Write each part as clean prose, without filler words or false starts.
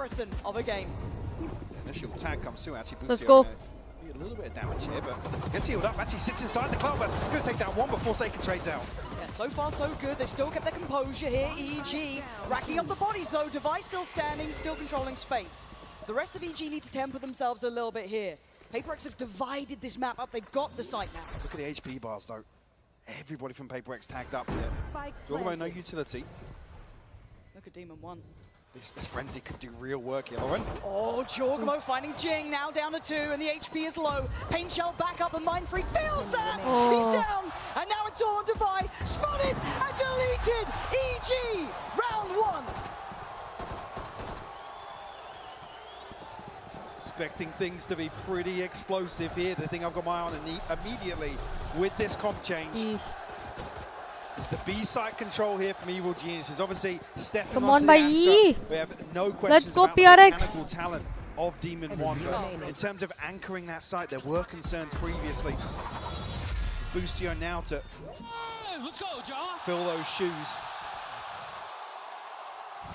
marathon of a game. Initial tag comes through, actually. Let's go. A little bit of damage here, but gets healed up. Actually sits inside the cloud burst. Going to take down one before Forsaken trades out. Yeah, so far so good. They've still kept their composure here. EG racking up the bodies though. Device still standing, still controlling space. The rest of EG need to temper themselves a little bit here. PRX have divided this map up. They've got the site now. Look at the HP bars though. Everybody from PRX tagged up here. Jorgamo, no utility. Look at Demon 1. This frenzy could do real work here, Lauren. Oh, Jorgamo finding Jing, now down to 2, and the HP is low. Pain Shell back up, and Mind Freak feels that! Oh. He's down, and now it's all on Defy. Spotted and deleted! EG, round 1. Expecting things to be pretty explosive here. The thing I've got my eye on immediately with this comp change. It's the B-side control here from Evil Geniuses. Obviously, stepping onto the Astra, we have no questions about the mechanical talent of Demon 1. But in terms of anchoring that site, there were concerns previously. Boostio now to fill those shoes.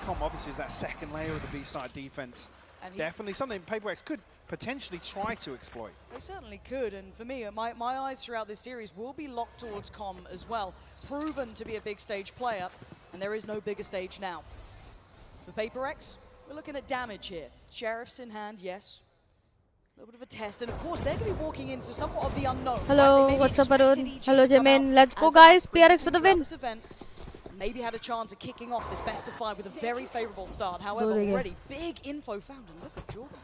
Obviously is that second layer of the B-side defense. Definitely something PRX could potentially try to exploit. They certainly could, and for me, my eyes throughout this series will be locked towards Com as well. Proven to be a big stage player, and there is no bigger stage now. For PRX, we're looking at damage here. Sheriff's in hand, yes. A little bit of a test, and of course, they're going to be walking into somewhat of the unknown. Hello, right? what's up, Arun? Hello, Jamin. Let's go, guys. PRX for the win. Maybe had a chance of kicking off this best of 5 with a very favorable start. However, already big info found, and look at Jordan.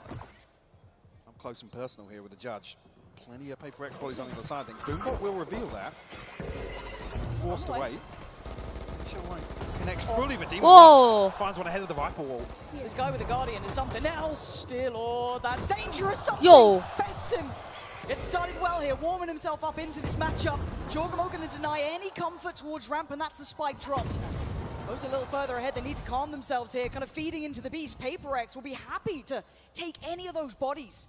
Up close and personal here with the judge. Plenty of PRX bodies on the other side. I think Boombot will reveal that. Forced away. Connects fully with Demon. Whoa! Finds one ahead of the Viper wall. This guy with the Guardian is something else still. Oh, that's dangerous. Something. Yo! Bests him. It started well here, warming himself up into this matchup. Jorgamo going to deny any comfort towards ramp, and that's the spike dropped. Goes a little further ahead. They need to calm themselves here, kind of feeding into the beast. PRX will be happy to take any of those bodies.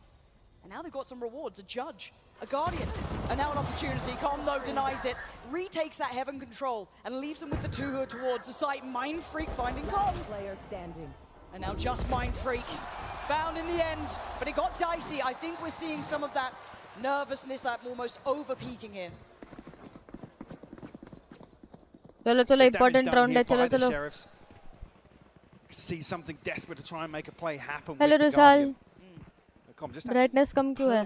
And now they've got some rewards, a judge, a guardian, and now an opportunity. Com, though, denies it, retakes that heaven control, and leaves them with the 2 who are towards the site. Mind Freak finding Com. Player standing. And now just Mind Freak. Found in the end, but it got dicey. I think we're seeing some of that nervousness, that almost over-peaking here. Chalo, important round hai. Chalo. You can see something desperate to try and make a play happen. Hello, Rusal. Brightness कम क्यों है?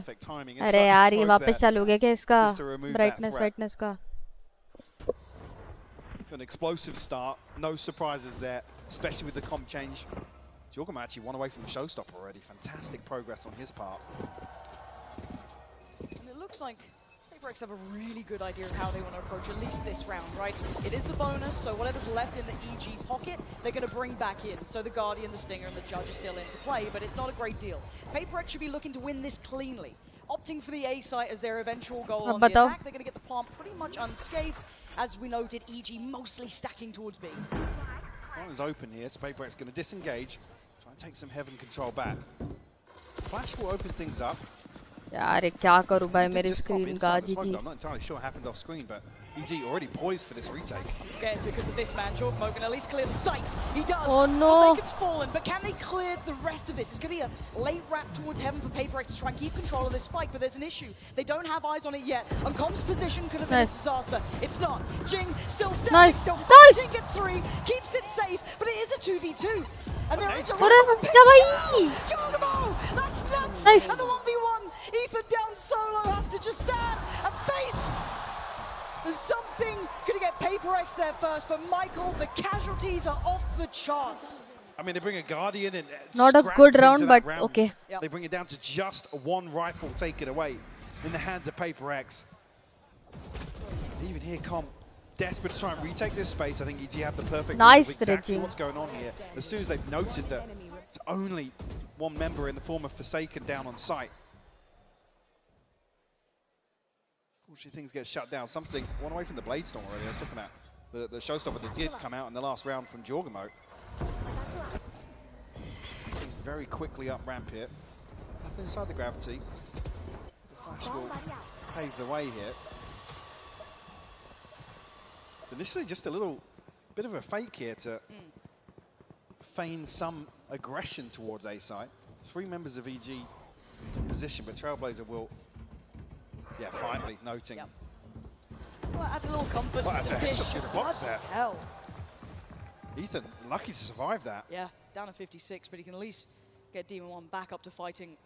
अरे यार ये वापस चालू हो गया क्या इसका? Brightness का. An explosive start, no surprises there, especially with the comp change. Jorgamo actually one away from Showstopper already. Fantastic progress on his part. And it looks like PRX have a really good idea of how they want to approach at least this round, right? It is the bonus, so whatever's left in the EG pocket, they're going to bring back in. So the Guardian, the Stinger, and the Judge are still into play, but it's not a great deal. PRX should be looking to win this cleanly, opting for the A site as their eventual goal on the attack. They're going to get the plant pretty much unscathed. As we noted, EG mostly stacking towards B. One is open here, so PRX going to disengage, try and take some heaven control back. Flash will open things up. यार क्या करूँ भाई मेरी screen का GG. I'm not entirely sure what happened off screen, but EG already poised for this retake. I'm scared because of this man. Jorgamo can at least clear the site. He does. Oh no! Forsaken's fallen, but can they clear the rest of this? It's going to be a late wrap towards heaven for PRX to try and keep control of this spike, but there's an issue. They don't have eyes on it yet. And Com's position could have been a disaster. It's not. Jing still standing. Jing gets 3, keeps it safe, but it is a 2v2. And there is a Jorgamo! That's nuts! Nice. And the 1v1, Ethan down solo has to just stand and face. There's something going to get PRX there first, but Michael, the casualties are off the charts. I mean, they bring a Guardian and not a good round, but okay. They bring it down to just one rifle taken away in the hands of PRX. Even here, Com, desperate to try and retake this space. I think EG have the perfect nice exactly what's going on here. As soon as they've noted that it's only one member in the form of Forsaken down on site. Unfortunately, things get shut down. Something one away from the Blade Storm already. I was talking about the Showstopper that did come out in the last round from Jorgamo. Very quickly up ramp here. Nothing inside the gravity. The Flash will pave the way here. So initially just a little bit of a fake here to feign some aggression towards A site. 3 members of EG in position, but Trailblazer will, finally noting. Yep. Well, adds a little comfort Well, to that's a Dish. headshot through the box Bloody there. hell. Ethan, lucky to survive that. Yeah, down to 56, but he can at least get Demon 1 back up to fighting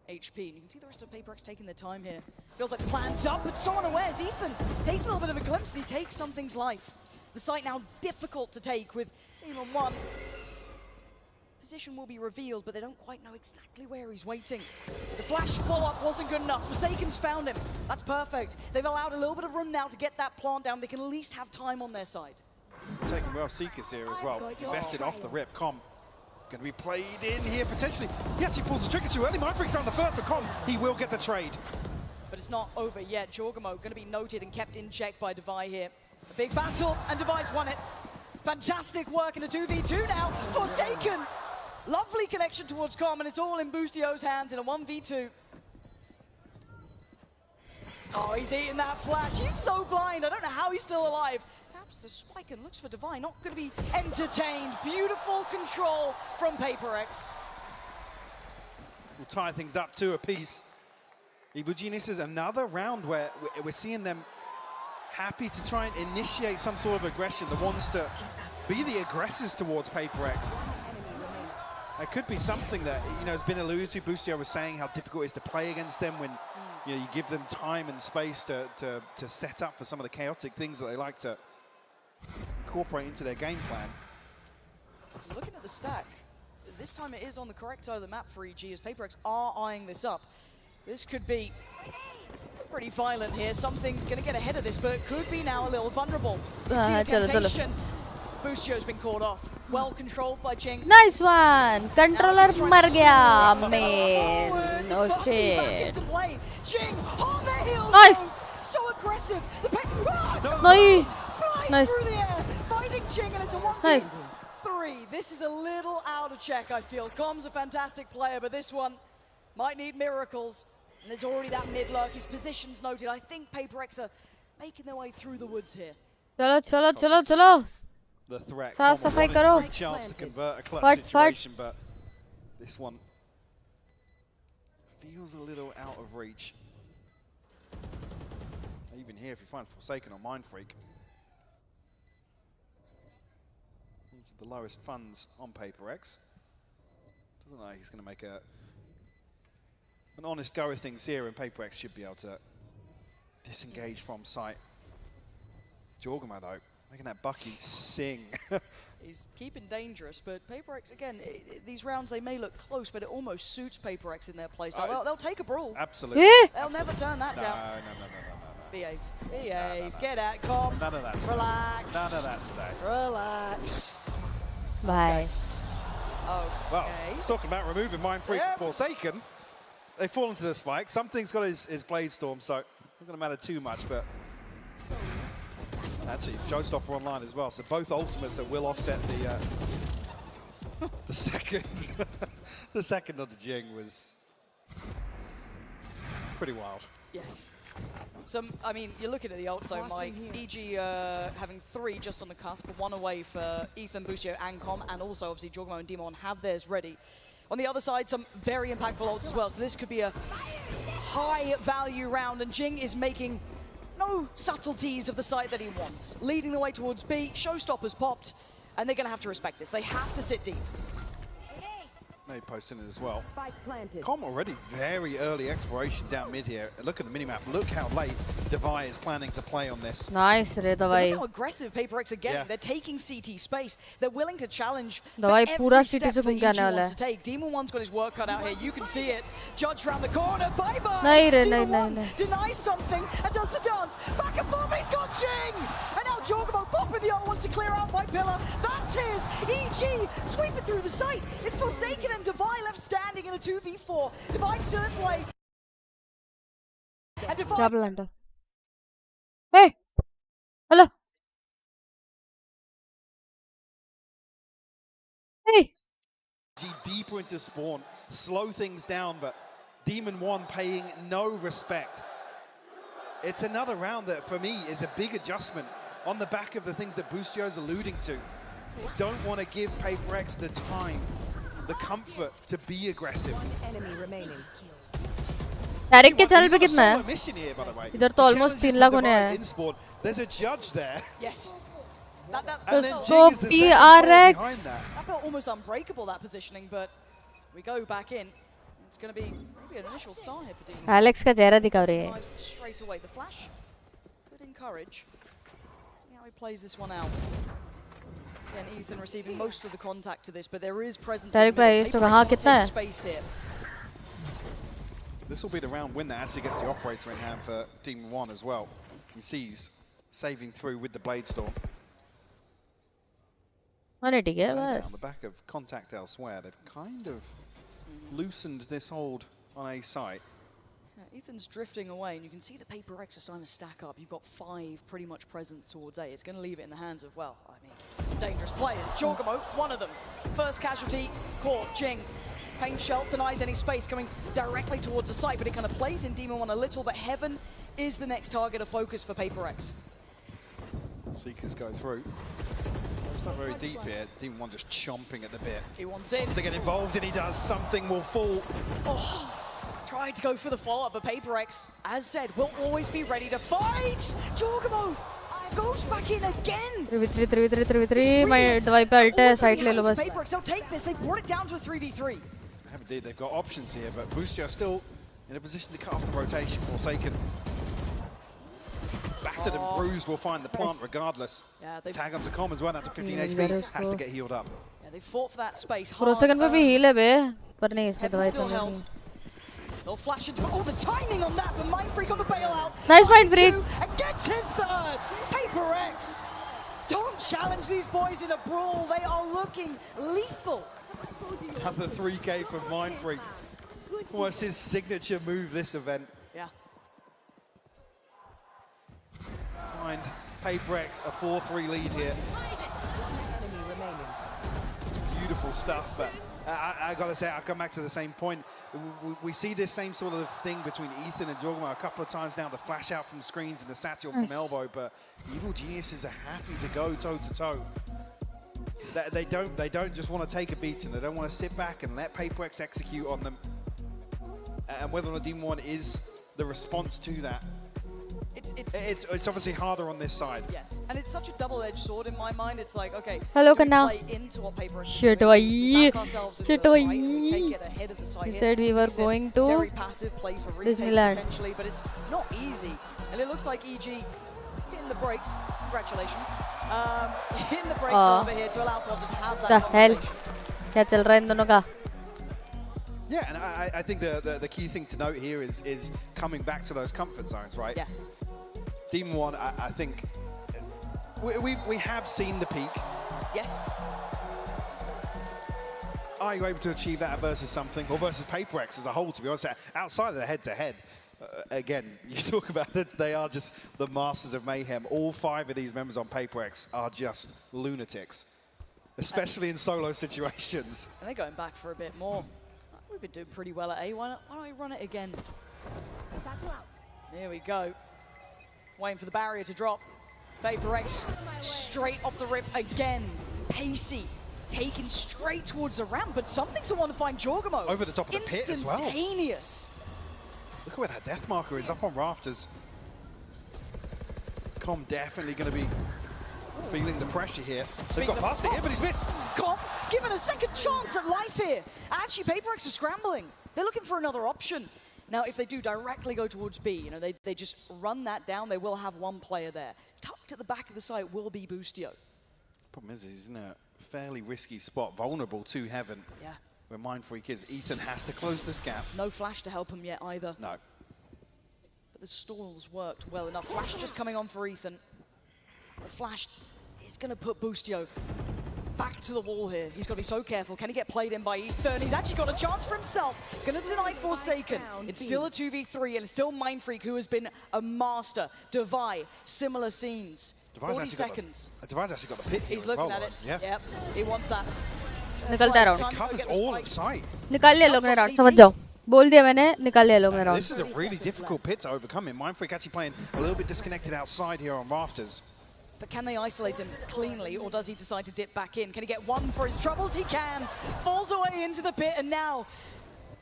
HP. And you can see the rest of PRX taking their time here. Feels like the plan's up, but so unawares. Ethan takes a little bit of a glimpse and he takes something's life. The site now difficult to take with Demon 1. Position will be revealed, but they don't quite know exactly where he's waiting. The flash follow-up wasn't good enough. Forsaken's found him. That's perfect. They've allowed a little bit of room now to get that plant down. They can at least have time on their side. Taking well Seekers here as well. Invested off the rip. Com going to be played in here potentially. He actually pulls the trigger too early. Mindfreak found the first for Com. He will get the trade. But it's not over yet. Jorgamo going to be noted and kept in check by Devi here. A big battle, and Devi's won it. Fantastic work in a 2v2 now. Forsaken. Lovely connection towards Com, and it's all in Boostio's hands in a 1v2. Oh, he's eating that flash. He's so blind. I don't know how he's still alive. Taps the spike and looks for Devi. Not going to be entertained. Beautiful control from PRX. We'll tie things up 2 apiece. Evil Geniuses, another round where we're seeing them happy to try and initiate some sort of aggression. That wants to be the aggressors towards PRX. It could be something that, has been alluded to. Boostio was saying how difficult it is to play against them when you give them time and space to set up for some of the chaotic things that they like to incorporate into their game plan. Looking at the stack, this time it is on the correct side of the map for EG as PRX are eyeing this up. This could be pretty violent here. Something going to get ahead of this, but it could be now a little vulnerable. See the temptation. Boostio's been caught off. Well controlled by Jing. Nice one! Controller mar gaya. Man. Oh shit. Jing on the heels. Nice. So aggressive. The Nice. Flies through the air. Finding Jing, and it's a 1v3. This is a little out of check, I feel. Com's a fantastic player, but this one might need miracles. And there's already that mid lurk. His position's noted. I think PRX are making their way through the woods here. Chalo. The threat. Saaf safai karo. Chance to convert a clutch situation, but this one feels a little out of reach. Even here, if you find Forsaken or Mindfreak, the lowest funds on PRX. Doesn't know he's going to make an honest go of things here, and PRX should be able to disengage from sight. Jorgamo, though, making that Bucky sing. He's keeping dangerous, but PRX, again, these rounds, they may look close, but it almost suits PRX in their playstyle. They'll take a brawl. Absolutely. They'll never turn that down. No. Behave. Get at Com. None of that today. Relax. None of that today. Relax. Bye. Okay. Well, he's talking about removing Mindfreak and Forsaken. They fall into the spike. Something's got his Blade Storm, so not going to matter too much, but actually, Showstopper online as well, so both ultimates that will offset the second. The second of the Jing was pretty wild. Yes. I mean, you're looking at the ult zone, Mike. EG having 3 just on the cusp, but 1 away for Ethan, Boostio, and Com, and also obviously Jorgamo and Demon have theirs ready. On the other side, some very impactful ults as well, so this could be a high-value round, and Jing is making no subtleties of the side that he wants. Leading the way towards B, Showstopper's popped, and they're going to have to respect this. They have to sit deep. They posted it as well. Com already very early exploration down mid here. Look at the minimap. Look how late Devi is planning to play on this. Nice, Devi. Look how aggressive PRX are getting. Yeah. They're taking CT space. They're willing to challenge Devi for every step that EG wants to take. Demon 1's got his work cut out here. You can see it. Judge round the corner. Bye-bye. Demon 1 denies something and does the dance. Back and forth. He's got Jing. And now Jorgamo popping the ult, wants to clear out by Pillar. That's his. EG sweeping through the site. It's Forsaken and Devi left standing in a 2v4. Devi still in play. And Devi. Double under. Hey! Hello! Hey! Deeper into spawn, slow things down, but Demon 1 paying no respect. It's another round that, for me, is a big adjustment on the back of the things that Boostio's alluding to. Don't want to give PRX the time the comfort to be aggressive. Enemy remaining. Direct के channel पे कितना है? Mission here, by the way. इधर तो almost 3 lakh होने हैं. There's a judge there. Yes. That So PRX. felt almost unbreakable, that positioning, but we go back in. It's going to be maybe an initial start here for Demon. Alex का चेहरा दिखा रही है. Straight away, the flash could encourage. See how he plays this one out. Again, Ethan receiving most of the contact to this, but there is presence. Direct play is तो कहाँ कितना है? Space here. This will be the round win that actually gets the operator in hand for Demon 1 as well. He sees saving through with the Blade Storm. ठीक है On बस. the back of contact elsewhere, they've kind of loosened this hold on A site. Yeah, Ethan's drifting away, and you can see the Paper X are starting to stack up. You've got 5 pretty much present towards A. It's going to leave it in the hands of, well, I mean, some dangerous players. Jorgamo, one of them. First casualty, caught. Jing. Pain Shell denies any space coming directly towards the site, but it kind of plays in Demon 1 a little, but Heaven is the next target of focus for Paper X. Seekers go through. It's not very deep here. Demon 1 just chomping at the bit. He wants in. Wants to get involved, and he does. Something will fall. Oh, tried to go for the follow-up, but Paper X, as said, will always be ready to fight. Jorgamo goes back in again. 3v3 my Viper ult है side ले लो बस. Paper X, they'll take this. They brought it down to a 3v3. Indeed, they've got options here, but Boostio still in a position to cut off the rotation. Forsaken, battered and bruised, will find the plant regardless. Yeah, Tag onto comm as well, down to 15 HP, has to get healed up. Yeah, they fought for that space. Forsaken पे भी heal है बे, पर नहीं इसने Heaven दवाई still तो held. नहीं. They'll flash into oh the timing on that, but Mind Freak on the bailout. Nice Mind Freak. And gets his third. Paper X. Don't challenge these boys in a brawl. They are looking lethal. Another 3K from Mind Freak. What's his signature move this event? Yeah. Find Paper X a 4-3 lead here. Enemy remaining. Beautiful stuff, but I gotta say, I'll come back to the same point. We see this same sort of thing between Ethan and Jorgamo a couple of times now, the flash out from screens and the satchel from elbow, but Evil Geniuses are happy to go toe-to-toe. They don't just want to take a beating. They don't want to sit back and let Paper X execute on them. And whether or not Demon 1 is the response to that, it's obviously harder on this side. Yes, and it's such a double-edged sword in my mind. It's like, okay, hello, do we now. play into what Paper X is Shit, doing? We why? back ourselves into Shit, the fight, why? we take it ahead of the side He here. said we were going to very passive play for retake Disneyland. potentially, but it's not easy. And it looks like EG hitting the brakes. Congratulations. Hitting the brakes a little bit here to allow Potter to have that The hell? conversation. क्या चल रहा है इन दोनों का? Yeah, and I think the key thing to note here is coming back to those comfort zones, right? Yeah. Demon 1, I think we have seen the peak. Yes. Are you able to achieve that versus something, or versus Paper X as a whole, to be honest? Outside of the head-to-head, again, you talk about it, they are just the masters of mayhem. All 5 of these members on Paper X are just lunatics, especially in solo situations. And they're going back for a bit more. We've been doing pretty well at A. Why don't we run it again? Here we go. Waiting for the barrier to drop. Paper X straight off the rip again. Pacey taken straight towards the ramp, but something's the one to find Jorgamo. Over the top of the pit as well. Instantaneous. Look at where that death marker is, up on rafters. Com definitely going to be feeling the pressure here. So they've got past it here, but he's missed. Com given a second chance at life here. Actually, Paper X are scrambling. They're looking for another option. Now, if they do directly go towards B, you know, they just run that down, they will have one player there. Tucked at the back of the site will be Boostio. Problem is, he's in a fairly risky spot, vulnerable to Heaven. Yeah. Where Mind Freak is. Ethan has to close this gap. No flash to help him yet either. No. But the stalls worked well enough. Flash just coming on for Ethan. The flash is going to put Boostio back to the wall here. He's got to be so careful. Can he get played in by Ethan? He's actually got a chance for himself. Going to deny Forsaken. It's still a 2v3, and it's still Mind Freak, who has been a master. Devi, similar scenes. 40 seconds. Devi's actually got the pit. He's looking at it. Yeah. Yep. He wants that. निकलता round. It covers all of sight. निकाल लिया लोग ने round. समझ जाओ. बोल दिया मैंने. निकाल लिया लोग ने round. This is a really difficult pit to overcome. Mind Freak actually playing a little bit disconnected outside here on rafters. But can they isolate him cleanly, or does he decide to dip back in? Can he get one for his troubles? He can. Falls away into the pit, and now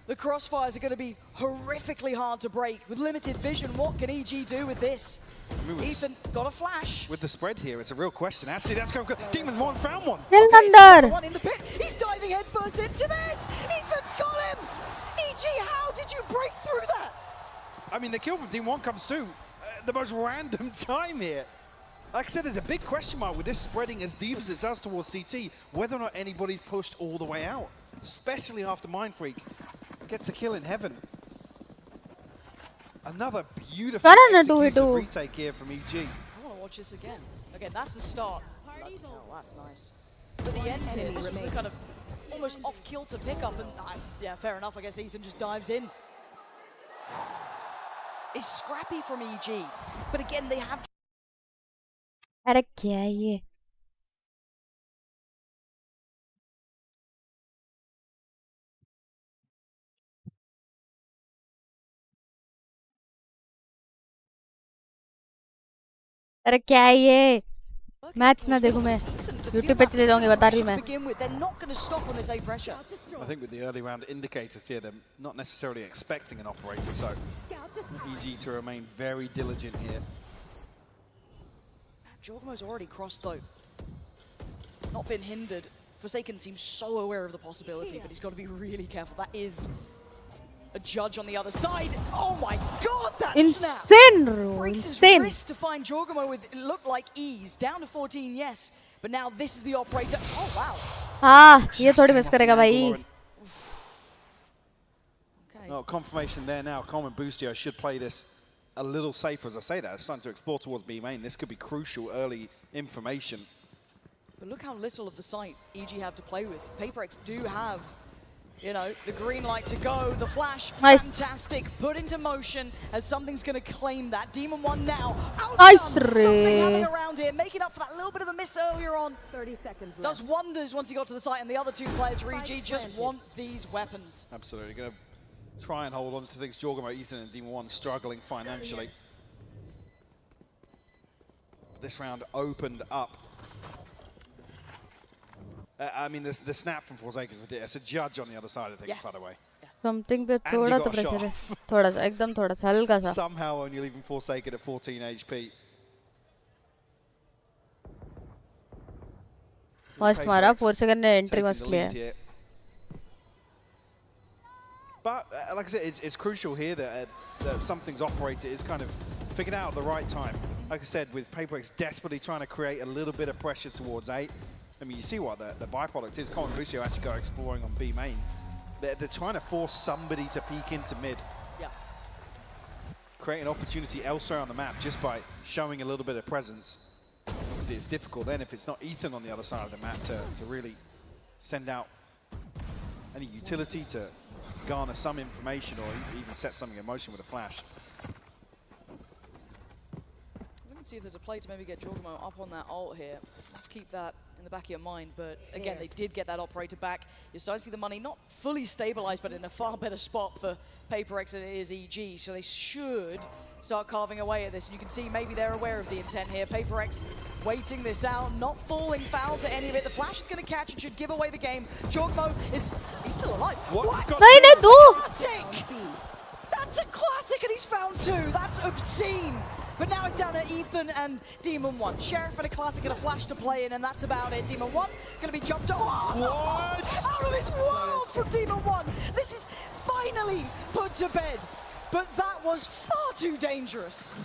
the crossfires are going to be horrifically hard to break. With limited vision, what can EG do with this? Ethan got a flash. With the spread here, it's a real question. Actually, that's going good. Demons one found one. One in the pit. He's diving headfirst into this. Ethan's got him. EG, how did you break through that? I mean, the kill from Demon 1 comes too. The most random time here. Like I said, there's a big question mark with this spreading as deep as it does towards CT, whether or not anybody's pushed all the way out, especially after Mindfreak gets a kill in heaven. Another beautiful executed retake here from EG. I want to watch this again. Again, that's the start. Oh, that's nice. But the end here, this was the kind of almost off-kilter pickup, and yeah, fair enough. I guess Ethan just dives in. It's scrappy from EG, but again, they have. अरे क्या है ये? अरे क्या है ये? Match ना देखूं मैं YouTube पे चले जाऊंगी बता रही मैं. I think with the early round indicators here, they're not necessarily expecting an operator, so EG to remain very diligent here. Jorgamo's already crossed though. Not been hindered. Forsaken seems so aware of the possibility, but he's got to be really careful. That is a judge on the other side. Oh my god, that insane, snap! Breaks his wrist to find Jorgamo with, it looked like ease. Down to 14, yes. But now this is the operator. Oh wow. हाँ, ये थोड़ी miss करेगा भाई. Okay. No, confirmation there now. Coleman Boostio should play this a little safer. As I say that, it's starting to explore towards B main. This could be crucial early information. But look how little of the site EG have to play with. PRX do have, you know, the green light to go. The flash, nice. Fantastic. Put into motion as something's going to claim that. Demon 1 now. Nice. Something happening around here, making up for that little bit of a miss earlier on. 30 seconds left. Does wonders once he got to the site, and the other two players for EG just want these weapons. Absolutely. Going to try and hold on to things. Jorgamo, Ethan, and Demon 1 struggling financially. This round opened up. I mean, the snap from Forsaken is ridiculous. It's a judge on the other side of things, by the way. Something पे थोड़ा तो pressure है. थोड़ा सा, एकदम थोड़ा सा, हल्का सा. Somehow only leaving Forsaken at 14 HP. First मारा, Forsaken ने entry must clear. But like I said, it's crucial here that something's operated. It's kind of figured out at the right time. Like I said, with PRX desperately trying to create a little bit of pressure towards 8. I mean, you see what the byproduct is. Colin Lucio actually go exploring on B main. They're trying to force somebody to peek into mid. Yeah. Create an opportunity elsewhere on the map just by showing a little bit of presence. Obviously, it's difficult then if it's not Ethan on the other side of the map to really send out any utility to garner some information or even set something in motion with a flash. See if there's a play to maybe get Jorgamo up on that ult here. Let's keep that in the back of your mind, but again, they did get that operator back. You're starting to see the money not fully stabilized, but in a far better spot for PRX than it is EG, so they should start carving away at this, and you can see maybe they're aware of the intent here. PRX waiting this out, not falling foul to any of it. The flash is going to catch and should give away the game. Jorgamo he's still alive. What? Classic! That's a classic, and he's found 2. That's obscene. But now it's down to Ethan and Demon 1. Sheriff and a classic and a flash to play in, and that's about it. Demon 1 going to be jumped out of this world from Demon 1. This is finally put to bed. But that was far too dangerous.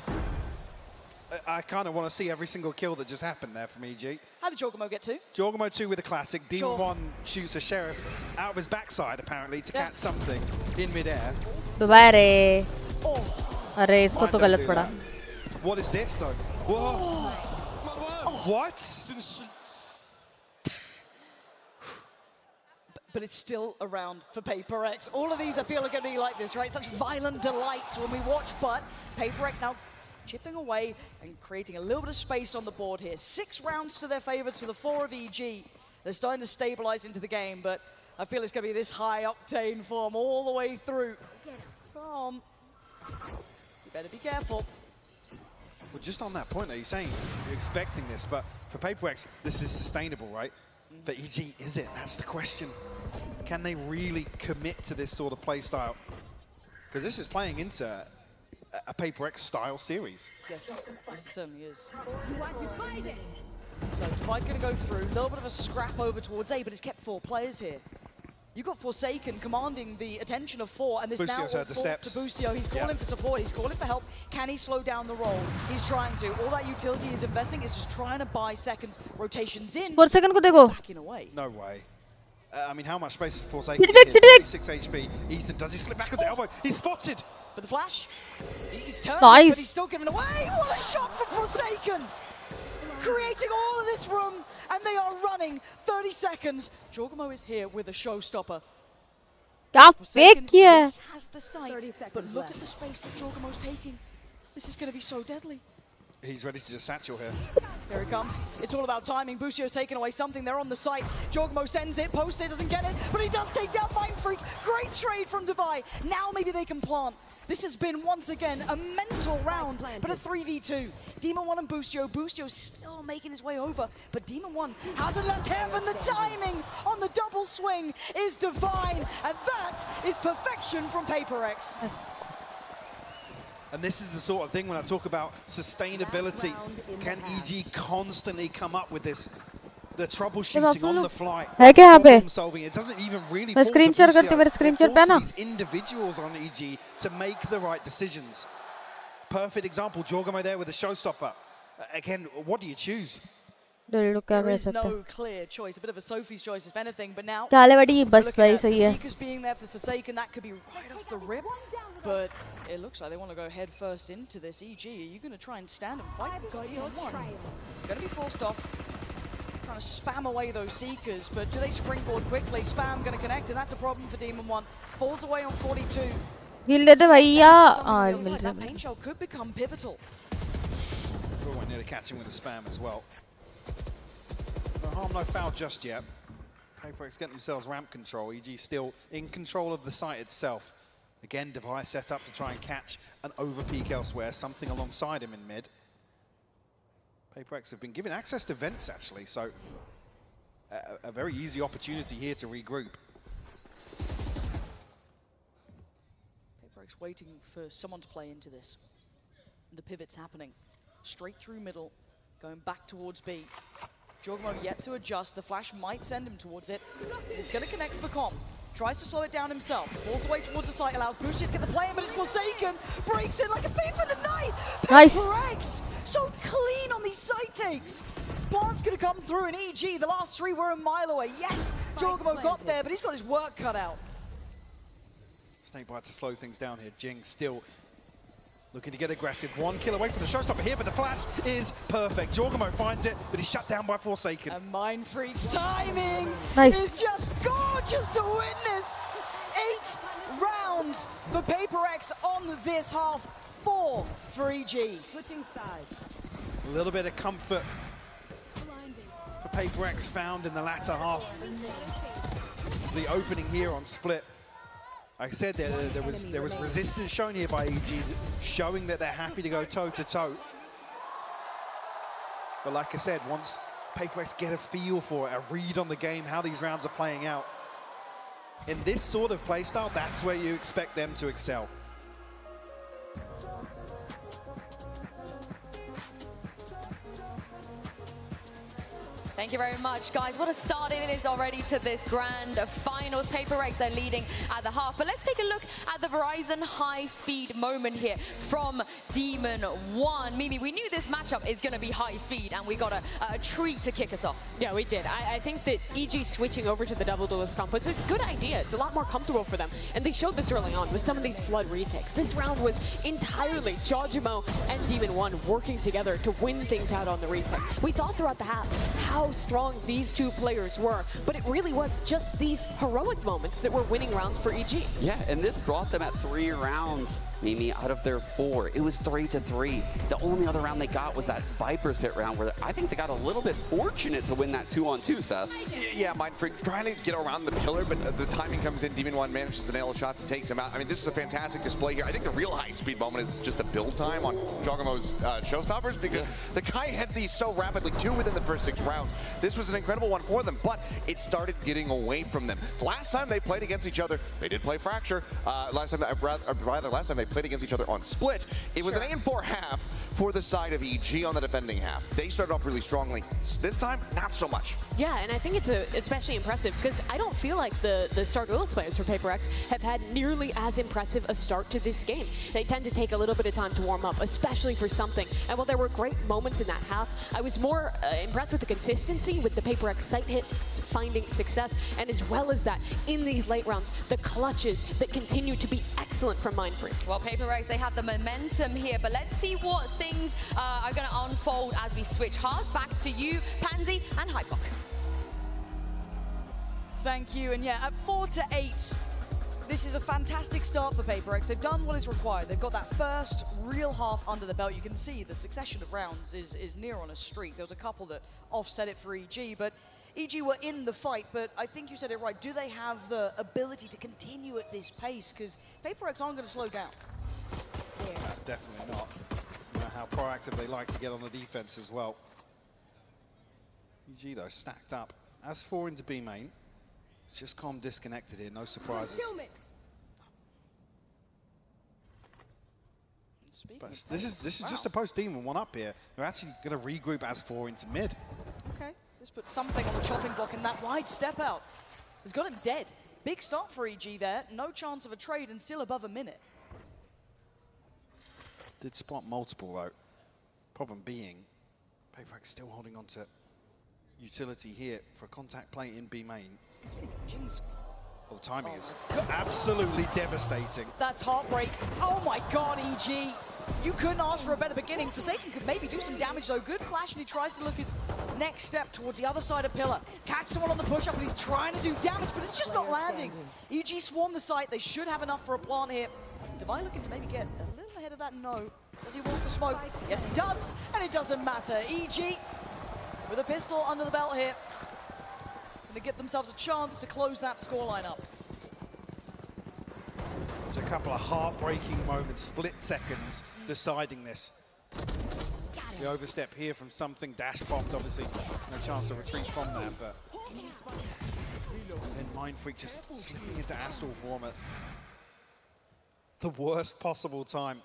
I kind of want to see every single kill that just happened there from EG. How did Jorgamo get 2? Jorgamo 2 with a classic. Demon 1 shoots the Sheriff out of his backside, apparently, to catch something in midair. दोबारे. अरे इसको तो गलत पड़ा. What is this, though? Whoa. What? But it's still around for PRX. All of these, I feel, are going to be like this, right? Such violent delights when we watch, but PRX now chipping away and creating a little bit of space on the board here. 6 rounds to their favor to the 4 of EG. They're starting to stabilize into the game, but I feel it's going to be this high-octane form all the way through. You better be careful. Well, just on that point, though, you're saying you're expecting this, but for PRX, this is sustainable, right? For EG, is it? That's the question. Can they really commit to this sort of play style? Because this is playing into a PRX style series. Yes, it certainly is. So Divide going to go through, a little bit of a scrap over towards A, but it's kept 4 players here. You've got Forsaken commanding the attention of 4, and this Bustio's now all heard the falls steps. to Bustio. He's calling for support, he's calling for help. Can he slow down the roll? He's trying to. All that utility he's investing is just trying to buy seconds, rotations in, Forsaken को देखो. backing away. No way. I mean, how much space is Forsaken? Hit it. 6 HP. Ethan, does he slip back on the elbow? He's spotted. But the flash, he's turning, Nice. but he's still giving away. What a shot from Forsaken! Creating all of this room, and they are running 30 seconds. Jorgamo is here with a showstopper. क्या Forsaken, fake किया है? yes, has the sight, 30 but seconds look left. at the space that Jorgamo's taking. This is going to be so deadly. He's ready to just satchel here. Here he comes. It's all about timing. Bustio's taken away something. They're on the site. Jorgamo sends it. Post it, doesn't get it, but he does take down Mind Freak. Great trade from Divide. Now maybe they can plant. This has been, once again, a mental round, but a 3v2. Demon 1 and Bustio. Bustio's still making his way over, but Demon 1 hasn't left heaven. The timing on the double swing is divine, and that is perfection from PRX. And this is the sort of thing when I talk about sustainability. Can EG constantly come up with this? The troubleshooting on the fly, है क्या यहाँ पे? problem solving. It doesn't even really मैं fall to screen share Bustio. करती हूँ, मेरे screen It share पे है ना? forces these individuals on EG to make the right decisions. Perfect example, Jorgamo there with a showstopper. Again, what do you choose? Look क्या There मैं is सकता. no clear choice. A bit of a Sophie's choice, if anything, but now क्या ले बड़ी we're बस looking भाई at सही the है. Seekers being there for Forsaken. That could be right off the rip, but it looks like they want to go head first into this. EG, are you going to try and stand and fight this Demon 1? Going to be forced off. Trying to spam away those Seekers, but do they springboard quickly? Spam going to connect, and that's a problem for Demon 1. Falls away on 42. Heal देते भैया. Ah, mill that रहा है. paint shell could become pivotal. Oh, I nearly catch him with a spam as well. No harm, no foul just yet. PRX getting themselves ramp control. EG still in control of the site itself. Again, device set up to try and catch an overpeak elsewhere, something alongside him in mid. PRX have been given access to vents, actually, so a very easy opportunity here to regroup. PRX waiting for someone to play into this. The pivot's happening. Straight through middle, going back towards B. Jorgamo yet to adjust. The flash might send him towards it. It's going to connect for Com. Tries to slow it down himself. Falls away towards the site, allows Bushi to get the play in, but it's Forsaken. Breaks in like a thief in the night. Nice. PRX, so clean on these site takes. Plant's going to come through in EG. The last 3 were a mile away. Yes, Jorgamo got there, but he's got his work cut out. Snakebite to slow things down here. Jing still looking to get aggressive. 1 kill away from the showstopper here, but the flash is perfect. Jorgamo finds it, but he's shut down by Forsaken. And Mind Freak's timing Nice. is just gorgeous to witness. 8 rounds for PRX on this half. 4 for EG. Switching sides. A little bit of comfort for PRX found in the latter half. The opening here on split. Like I said, there was resistance shown here by EG, showing that they're happy to go toe-to-toe. But like I said, once PRX get a feel for it, a read on the game, how these rounds are playing out, in this sort of play style, that's where you expect them to excel. Thank you very much, guys. What a start it is already to this grand finals. PRX, they're leading at the half. But let's take a look at the Verizon high-speed moment here from Demon 1. Mimi, we knew this matchup is going to be high-speed, and we got a treat to kick us off. Yeah, we did. I think that EG switching over to the double duelist comp was a good idea. It's a lot more comfortable for them. And they showed this early on with some of these flood retakes. This round was entirely Jorgamo and Demon 1 working together to win things out on the retake. We saw throughout the half how strong these two players were, but it really was just these heroic moments that were winning rounds for EG. Yeah, and this brought them at 3 rounds, Mimi, out of their 4. It was 3-3. The only other round they got was that Viper's Pit round, where I think they got a little bit fortunate to win that 2-on-2, Seth. Yeah, Mindfreak trying to get around the pillar, but the timing comes in. Demon 1 manages to nail the shots and takes him out. I mean, this is a fantastic display here. I think the real high-speed moment is just the build time on Jogamo's showstoppers, because the guy had these so rapidly, 2 within the first 6 rounds. This was an incredible one for them, but it started getting away from them. Last time they played against each other, they did play Fracture. Last time they played against each other on Split, it was an 8-4 half for the side of EG on the defending half. They started off really strongly. This time, not so much. Yeah, and I think it's especially impressive because I don't feel like the Star Duelist players for PRX have had nearly as impressive a start to this game. They tend to take a little bit of time to warm up, especially for something. And while there were great moments in that half, I was more impressed with the consistency, with the PRX site hit finding success, and as well as that, in these late rounds, the clutches that continue to be excellent from Mindfreak. Well, PRX, they have the momentum here, but let's see what things are going to unfold as we switch halves. Back to you, Pansy and Hypok. Thank you, and yeah, at 4-8, this is a fantastic start for PRX. They've done what is required. They've got that first real half under the belt. You can see the succession of rounds is near on a streak. There was a couple that offset it for EG, but EG were in the fight, but I think you said it right. Do they have the ability to continue at this pace? Because PRX aren't going to slow down. Yeah. Definitely not. You know how proactive they like to get on the defense as well. EG, though, stacked up. As 4 into B main, it's just calm disconnected here, no surprises. But this is just a post-demon 1 up here. They're actually going to regroup as 4 into mid. Okay, just put something on the chopping block, and that wide step out has got him dead. Big start for EG there, no chance of a trade and still above a minute. Did spot multiple though. Problem being, PRX still holding on to utility here for a contact play in B main. Jeez. Well, the timing is absolutely devastating. That's heartbreak. Oh my god, EG. You couldn't ask for a better beginning. Forsaken could maybe do some damage though. Good flash, and he tries to look his next step towards the other side of pillar. Catch someone on the push-up, and he's trying to do damage, but it's just not landing. EG swarm the site. They should have enough for a plant here. Divine looking to maybe get a little ahead of that. No. Does he want the smoke? Yes, he does, and it doesn't matter. EG with a pistol under the belt here. Going to get themselves a chance to close that scoreline up. There's a couple of heartbreaking moments, split seconds, deciding this. The overstep here from something, dash popped, obviously no chance to retreat from that, but and then Mindfreak just slipping into Astral form at the worst possible time.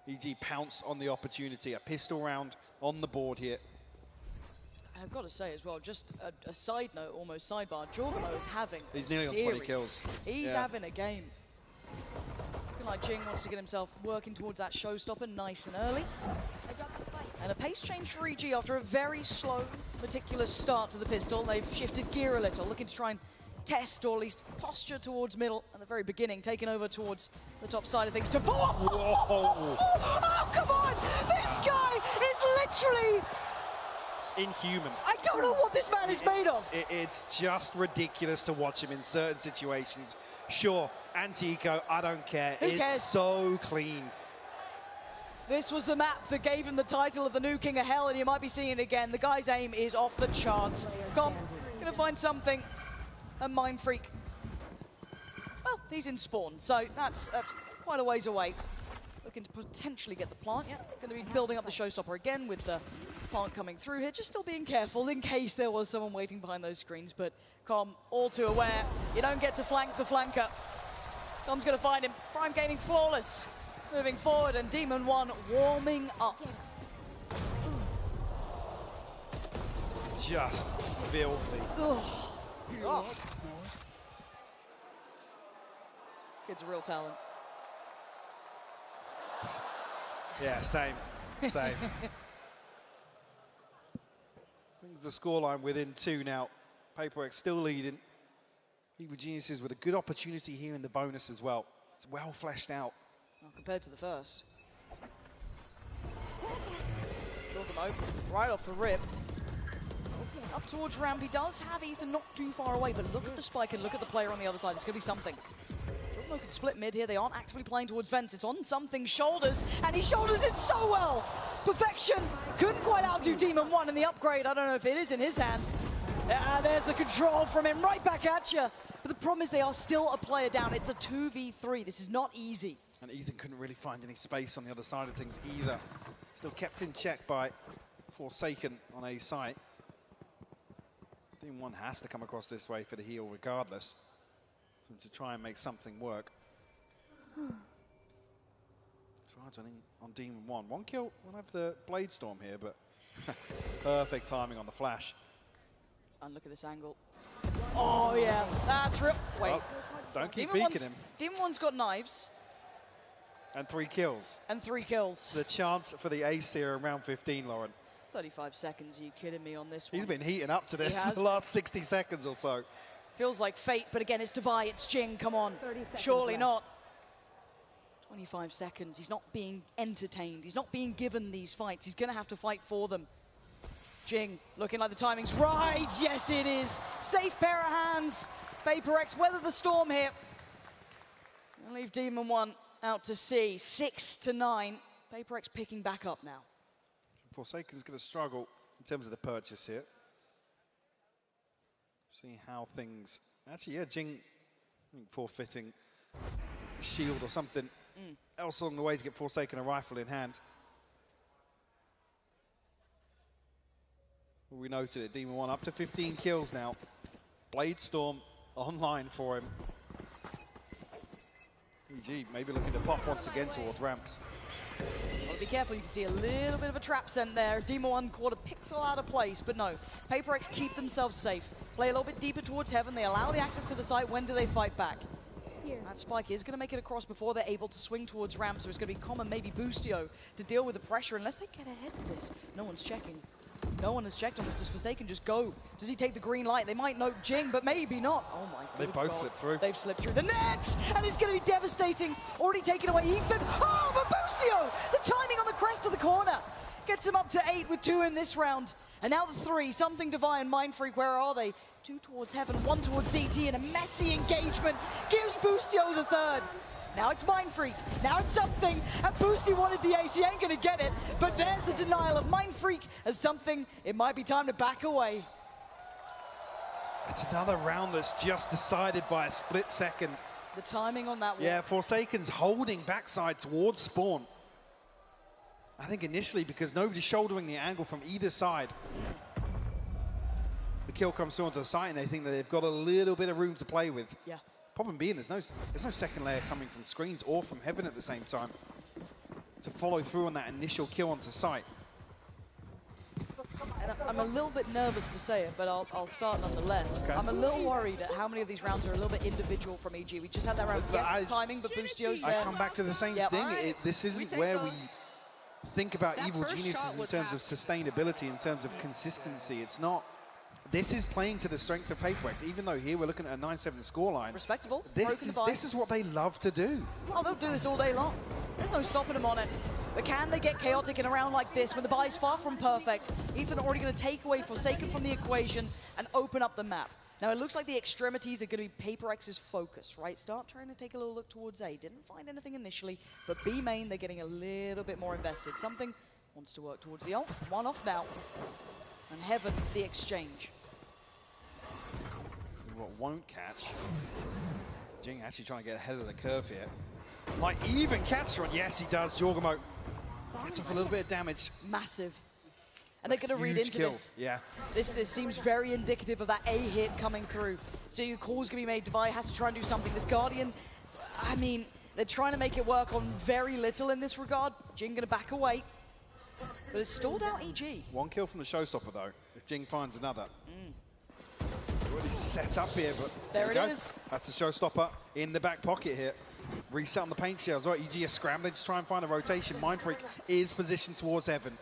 EG pounce on the opportunity, a pistol round on the board here. I've got to say as well, just a side note, almost sidebar, Jorgamo is having He's nearly on 20 kills. He's having a game. Looking like Jing wants to get himself working towards that showstopper nice and early. And a pace change for EG after a very slow, meticulous start to the pistol. They've shifted gear a little, looking to try and test or at least posture towards middle at the very beginning, taking over towards the top side of things to oh, come on! This guy is literally inhuman. I don't know what this man is made of. It's just ridiculous to watch him in certain situations. Sure, anti-eco, I don't care. Who cares? It's so clean. This was the map that gave him the title of the new King of Hell, and you might be seeing it again. The guy's aim is off the charts. Come, gonna find something. A Mindfreak. Well, he's in spawn, so that's quite a ways away. Looking to potentially get the plant. Yeah, going to be building up the showstopper again with the plant coming through here. Just still being careful in case there was someone waiting behind those screens. But Com, all too aware. You don't get to flank the flanker. Com's going to find him. Prime Gaming flawless. Moving forward, and Demon 1 warming up. Just filthy. Oh. Kid's a real talent. Yeah, same. The scoreline within 2 now. PRX still leading. Evil Geniuses with a good opportunity here in the bonus as well. It's well fleshed out. Well, compared to the first. Jorgamo right off the rip. Up towards ramp. He does have Ethan not too far away, but look at the spike and look at the player on the other side. It's going to be something. Jorgamo can split mid here. They aren't actively playing towards vents. It's on something's shoulders, and he shoulders it so well. Perfection. Couldn't quite outdo Demon 1 in the upgrade. I don't know if it is in his hand. There's the control from him, right back at you. But the problem is they are still a player down. It's a 2v3. This is not easy. And Ethan couldn't really find any space on the other side of things either. Still kept in check by Forsaken on a site. Team 1 has to come across this way for the heal regardless, to try and make something work. Charge on Demon 1. 1 kill, we'll have the Blade Storm here, but perfect timing on the flash. And look at this angle. Oh yeah, that's real. Wait. Oh, don't keep peeking him. Demon 1's got knives. And 3 kills. And 3 kills. The chance for the ace here in round 15, Lauren. 35 seconds, are you kidding me on this one? He's been heating up to this the last 60 seconds or so. Feels like fate, but again, it's Devi, it's Jing, come on. Surely not. 25 seconds, he's not being entertained. He's not being given these fights. He's gonna have to fight for them. Jing, looking like the timing's right. Yes, it is. Safe pair of hands. PRX weather the storm here. And leave Demon 1 out to sea. 6-9. PRX picking back up now. Forsaken's going to struggle in terms of the purchase here. See how things... Actually, yeah, Jing I think forfeiting a shield or something else along the way to get Forsaken a rifle in hand. We noted it, Demon 1 up to 15 kills now. Blade Storm online for him. EG maybe looking to pop once again towards ramps. Well, be careful, you can see a little bit of a trap sent there. Demon 1 caught a pixel out of place, but no. PRX keep themselves safe. Play a little bit deeper towards heaven. They allow the access to the site. When do they fight back? That spike is going to make it across before they're able to swing towards ramp, so it's going to be common, maybe Boostio, to deal with the pressure unless they get ahead of this. No one's checking. No one has checked on this. Does Forsaken just go? Does he take the green light? They might note Jing, but maybe not. Oh my god. They both slipped through. They've slipped through the net, and it's going to be devastating. Already taken away Ethan. Oh, but Boostio! The timing on the crest of the corner gets him up to 8 with 2 in this round. And now the 3, something Divine, Mind Freak, where are they? 2 towards heaven, 1 towards CT, and a messy engagement gives Boostio the 3rd. Now it's Mind Freak, now it's something, and Boosty wanted the ace, he ain't gonna get it, but there's the denial of Mind Freak as something, it might be time to back away. It's another round that's just decided by a split second. The timing on that one. Yeah, Forsaken's holding backside towards spawn. I think initially because nobody's shouldering the angle from either side. The kill comes through onto the side and they think that they've got a little bit of room to play with. Yeah. Problem being, there's no second layer coming from screens or from heaven at the same time to follow through on that initial kill onto site. And I'm a little bit nervous to say it, but I'll start nonetheless. Okay. I'm a little worried at how many of these rounds are a little bit individual from EG. We just had that round, yes, timing, but Boostio's there. I come back to the same thing. This isn't where we think about Evil Geniuses in terms of sustainability, in terms of consistency. It's not. This is playing to the strength of PRX, even though here we're looking at a 9-7 scoreline. Respectable. This is what they love to do. Oh, they'll do this all day long. There's no stopping them on it. But can they get chaotic in a round like this when the buy is far from perfect? Ethan already going to take away Forsaken from the equation and open up the map. Now it looks like the extremities are going to be PRX's focus, right? Start trying to take a little look towards A. Didn't find anything initially, but B main, they're getting a little bit more invested. Something wants to work towards the ult. 1 off now. And heaven, the exchange. What won't catch. Jing actually trying to get ahead of the curve here. Might even catch one. Yes, he does. Jorgamo gets off a little bit of damage. Massive. And they're going to read into this. Yeah. This seems very indicative of that A hit coming through. So your call's going to be made. Devi has to try and do something. This Guardian, I mean, they're trying to make it work on very little in this regard. Jing going to back away. But it's stalled out EG. 1 kill from the showstopper, though, if Jing finds another. Really set up here, but there it is. That's a showstopper in the back pocket here. Reset on the paint shells. Right, EG is scrambling to try and find a rotation. Mind Freak is positioned towards heaven.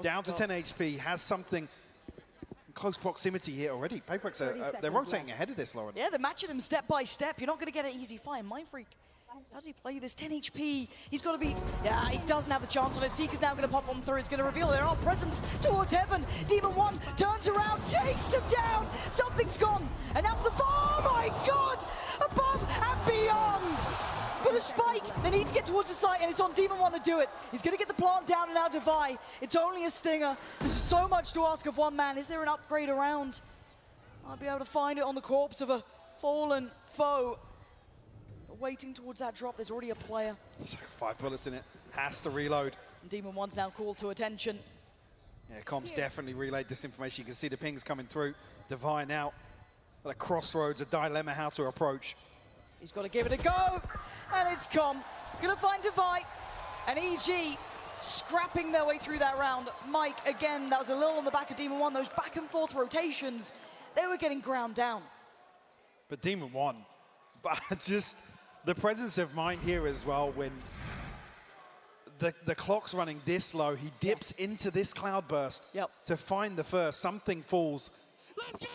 Down to 10 HP, has something in close proximity here already. PRX, they're rotating ahead of this, Lauren. Yeah, they're matching him step by step. You're not going to get an easy fight. Mind Freak, how does he play this? 10 HP. He's got to be... Yeah, he doesn't have the chance on it. Seeker's now going to pop on through. It's going to reveal there are presence towards heaven. Demon 1 turns around, takes him down. Something's gone. And now for the... Oh, my God! Above and beyond! spike! They need to get towards the site, and it's on Demon One to do it. He's going to get the plant down and now Divide. It's only a stinger. This is so much to ask of one man. Is there an upgrade around? I'll be able to find it on the corpse of a fallen foe. But waiting towards that drop, there's already a player. There's like 5 bullets in it. Has to reload. And Demon One's now called to attention. Yeah, Comms definitely relayed this information. You can see the pings coming through. Divine out at a crossroads, a dilemma how to approach. He's got to give it a go, and it's Com. Gonna find Divide, and EG scrapping their way through that round. Mike, again, that was a little on the back of Demon One. Those back and forth rotations, they were getting ground down. But Demon One, but just the presence of mind here as well when the clock's running this low, he dips into this cloudburst to find the first. Something falls. Let's go!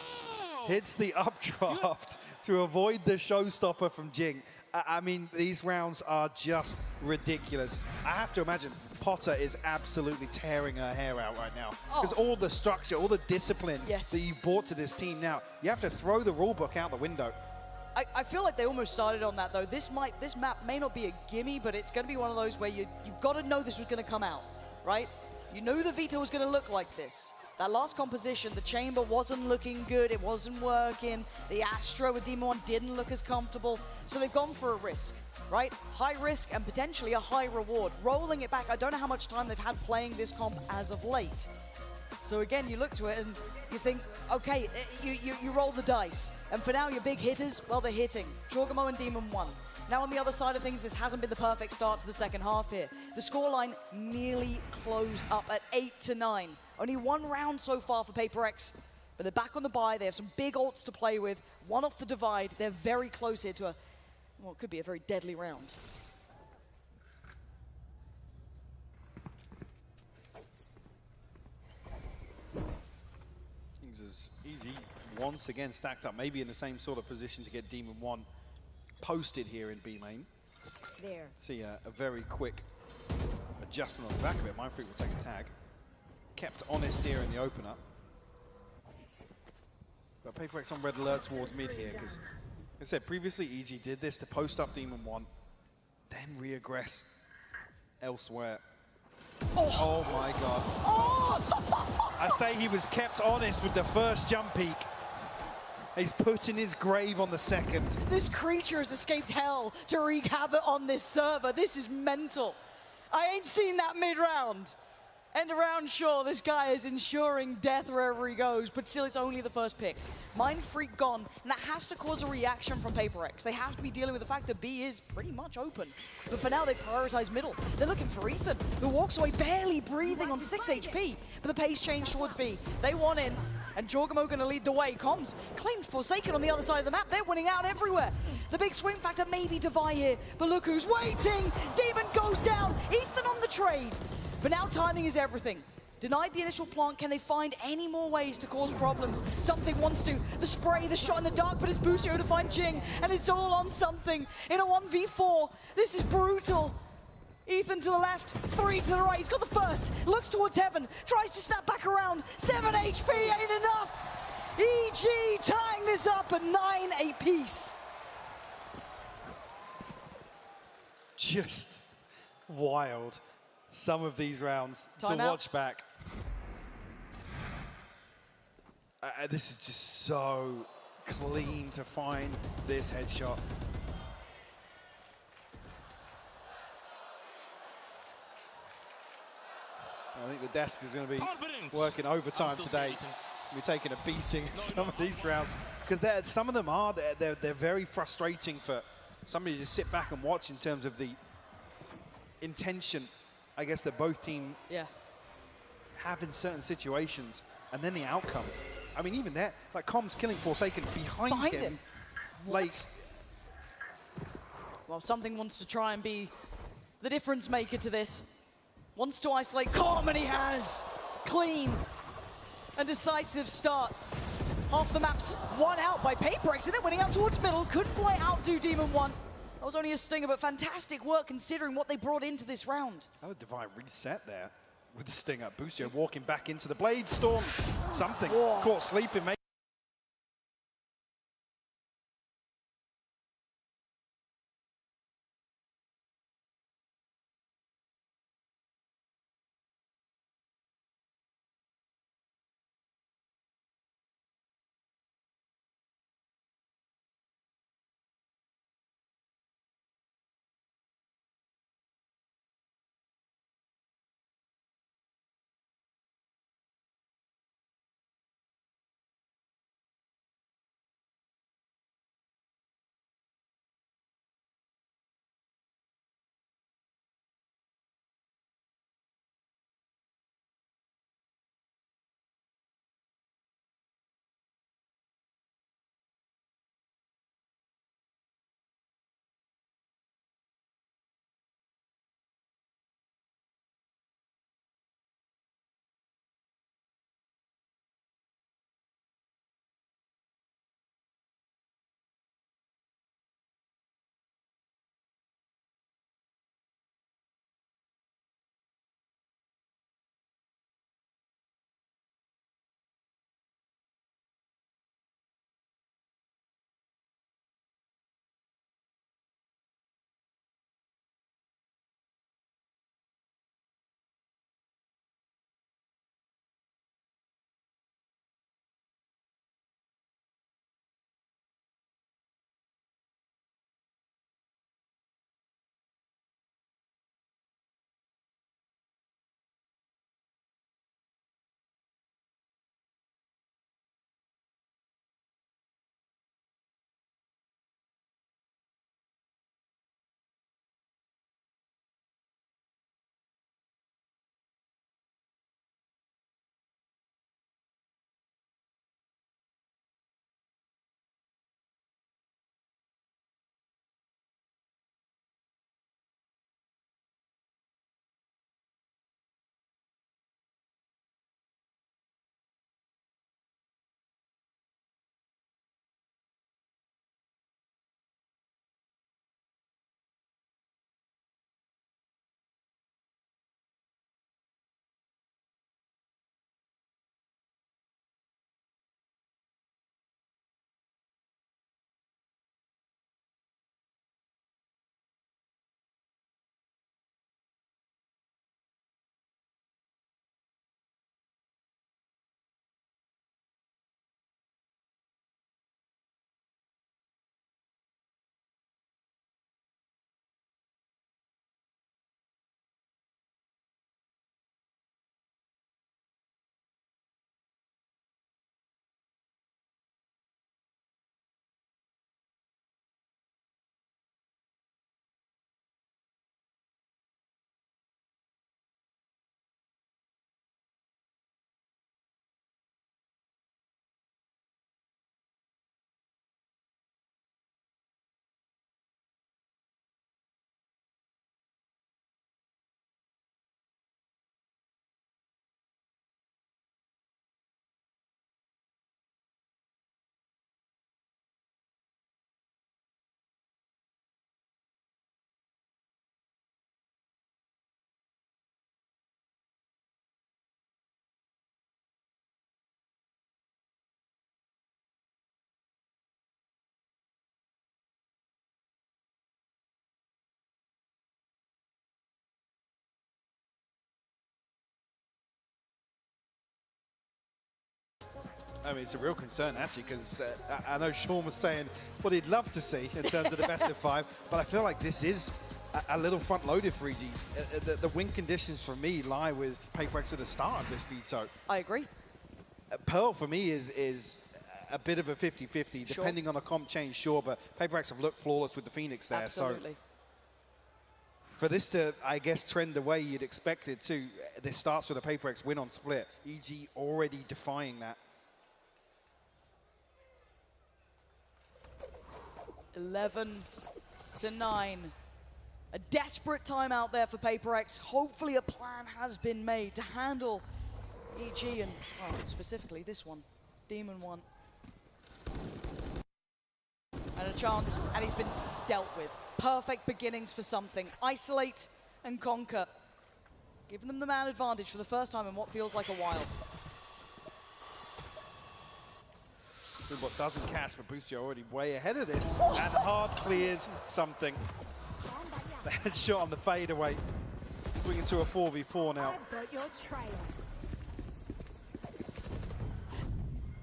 Hits the updraft to avoid the showstopper from Jing. I mean, these rounds are just ridiculous. I have to imagine Potter is absolutely tearing her hair out right now. Because all the structure, all the discipline that you brought to this team now, you have to throw the rulebook out the window. I feel like they almost started on that, though. This map may not be a gimme, but it's going to be one of those where you've got to know this was going to come out, right? You knew the Vita was going to look like this. That last composition, the chamber wasn't looking good, it wasn't working. The Astra with Demon One didn't look as comfortable. So they've gone for a risk, right? High risk and potentially a high reward. Rolling it back, I don't know how much time they've had playing this comp as of late. So again, you look to it and you think, okay, you roll the dice. And for now, your big hitters, well, they're hitting. Jorgamo and Demon One. Now on the other side of things, this hasn't been the perfect start to the second half here. The scoreline nearly closed up at 8-9. Only one round so far for PRX, but they're back on the bye. They have some big ults to play with. One off the Divide. They're very close here to a, well, it could be a very deadly round. Things as easy once again stacked up, maybe in the same sort of position to get Demon One posted here in B lane. There. See a very quick adjustment on the back of it. Mindfreak will take a tag. Kept honest here in the opener. But PRX on red alert towards mid here, because, like I said, previously EG did this to post up Demon One, then reaggress elsewhere. Oh my god. Oh! I say he was kept honest with the first jump peak. He's put in his grave on the second. This creature has escaped hell to wreak havoc on this server. This is mental. I ain't seen that mid-round. End around, sure, this guy is ensuring death wherever he goes, but still it's only the first pick. Mindfreak gone, and that has to cause a reaction from PRX. They have to be dealing with the fact that B is pretty much open. But for now, they prioritize middle. They're looking for Ethan, who walks away barely breathing on 6 HP, but the pace changed towards B. They want in, and Jorgamo gonna lead the way. Comms claimed Forsaken on the other side of the map. They're winning out everywhere. The big swing factor may be Divide here, but look who's waiting. Demon goes down, Ethan on the trade. But now timing is everything. Denied the initial plant, can they find any more ways to cause problems? Something wants to. The spray, the shot in the dark, but it's Busio to find Jing, and it's all on something. In a 1v4, this is brutal. Ethan to the left, 3 to the right, he's got the first, looks towards heaven, tries to snap back around, 7 HP ain't enough. EG tying this up at 9 apiece. Just wild. Some of these rounds to watch back. This is just so clean to find this headshot. I think the desk is going to be working overtime today. We're taking a beating in some of these rounds because some of them are they're very frustrating for somebody to sit back and watch in terms of the intention, I guess, that both teams have in certain situations, and then the outcome. I mean, even there, like Comms killing Forsaken behind him. Like, well, something wants to try and be the difference maker to this. Wants to isolate Com, and he has. Clean and decisive start. Half the map's won out by PRX, and they're winning out towards middle. Couldn't quite outdo Demon One. That was only a stinger, but fantastic work considering what they brought into this round. How did Divide reset there with the stinger? Busio walking back into the Blade Storm. Something caught sleeping, maybe. I mean, it's a real concern, actually, because I know Sean was saying what he'd love to see in terms of the best of 5, but I feel like this is a little front-loaded for EG. The win conditions for me lie with PaperX at the start of this veto. I agree. Pearl, for me, is a bit of a 50-50, depending on a comp change, sure, but PaperX have looked flawless with the Phoenix there. Absolutely. So for this to, I guess, trend the way you'd expect it to, this starts with a PaperX win on split. EG already defying that. 11-9. A desperate time out there for PaperX. Hopefully a plan has been made to handle EG and, well, specifically this one, Demon 1. And a chance, and he's been dealt with. Perfect beginnings for something. Isolate and conquer. Giving them the man advantage for the first time in what feels like a while. What doesn't catch, but Boostio already way ahead of this. And hard clears something. The headshot on the fadeaway. Swinging to a 4v4 now.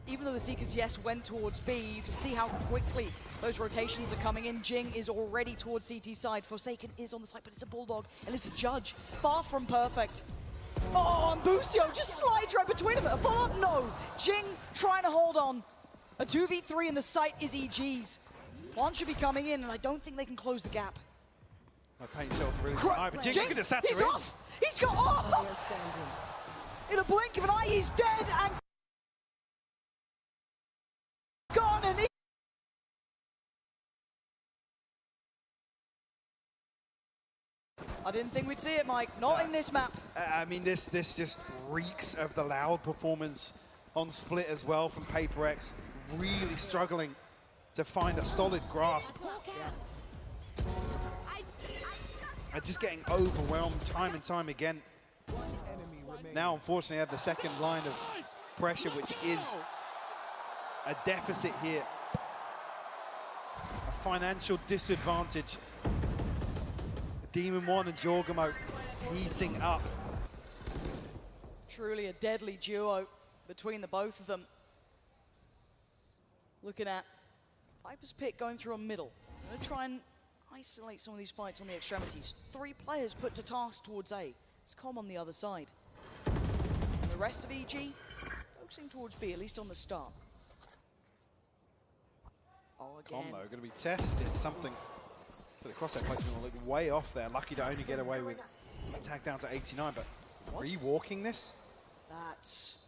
Even though the Seekers, yes, went towards B, you can see how quickly those rotations are coming in. Jing is already towards CT side. Forsaken is on the side, but it's a Bulldog, and it's a Judge. Far from perfect. Oh, and Boostio just slides right between them. A follow-up? No. Jing trying to hold on. A 2v3 and the site is EG's. One should be coming in, and I don't think they can close the gap. My paint shelter really high, but Jing could have sat he's off! He's got off! In a blink of an eye, he's dead and gone, and I didn't think we'd see it, Mike. Not in this map. I mean, this just reeks of the loud performance on split as well from PaperX. Really struggling to find a solid grasp. And just getting overwhelmed time and time again. Now, unfortunately, I have the second line of pressure, which is a deficit here. A financial disadvantage. Demon 1 and Jorgamo heating up. Truly a deadly duo between the both of them. Looking at Viper's Pit going through a middle. Gonna try and isolate some of these fights on the extremities. 3 players put to task towards A. It's Com on the other side. And the rest of EG focusing towards B, at least on the start. Oh, again. Com, though, going to be tested. Something. So the crosshair placement will look way off there. Lucky to only get away with a tag down to 89, but rewalking this? That's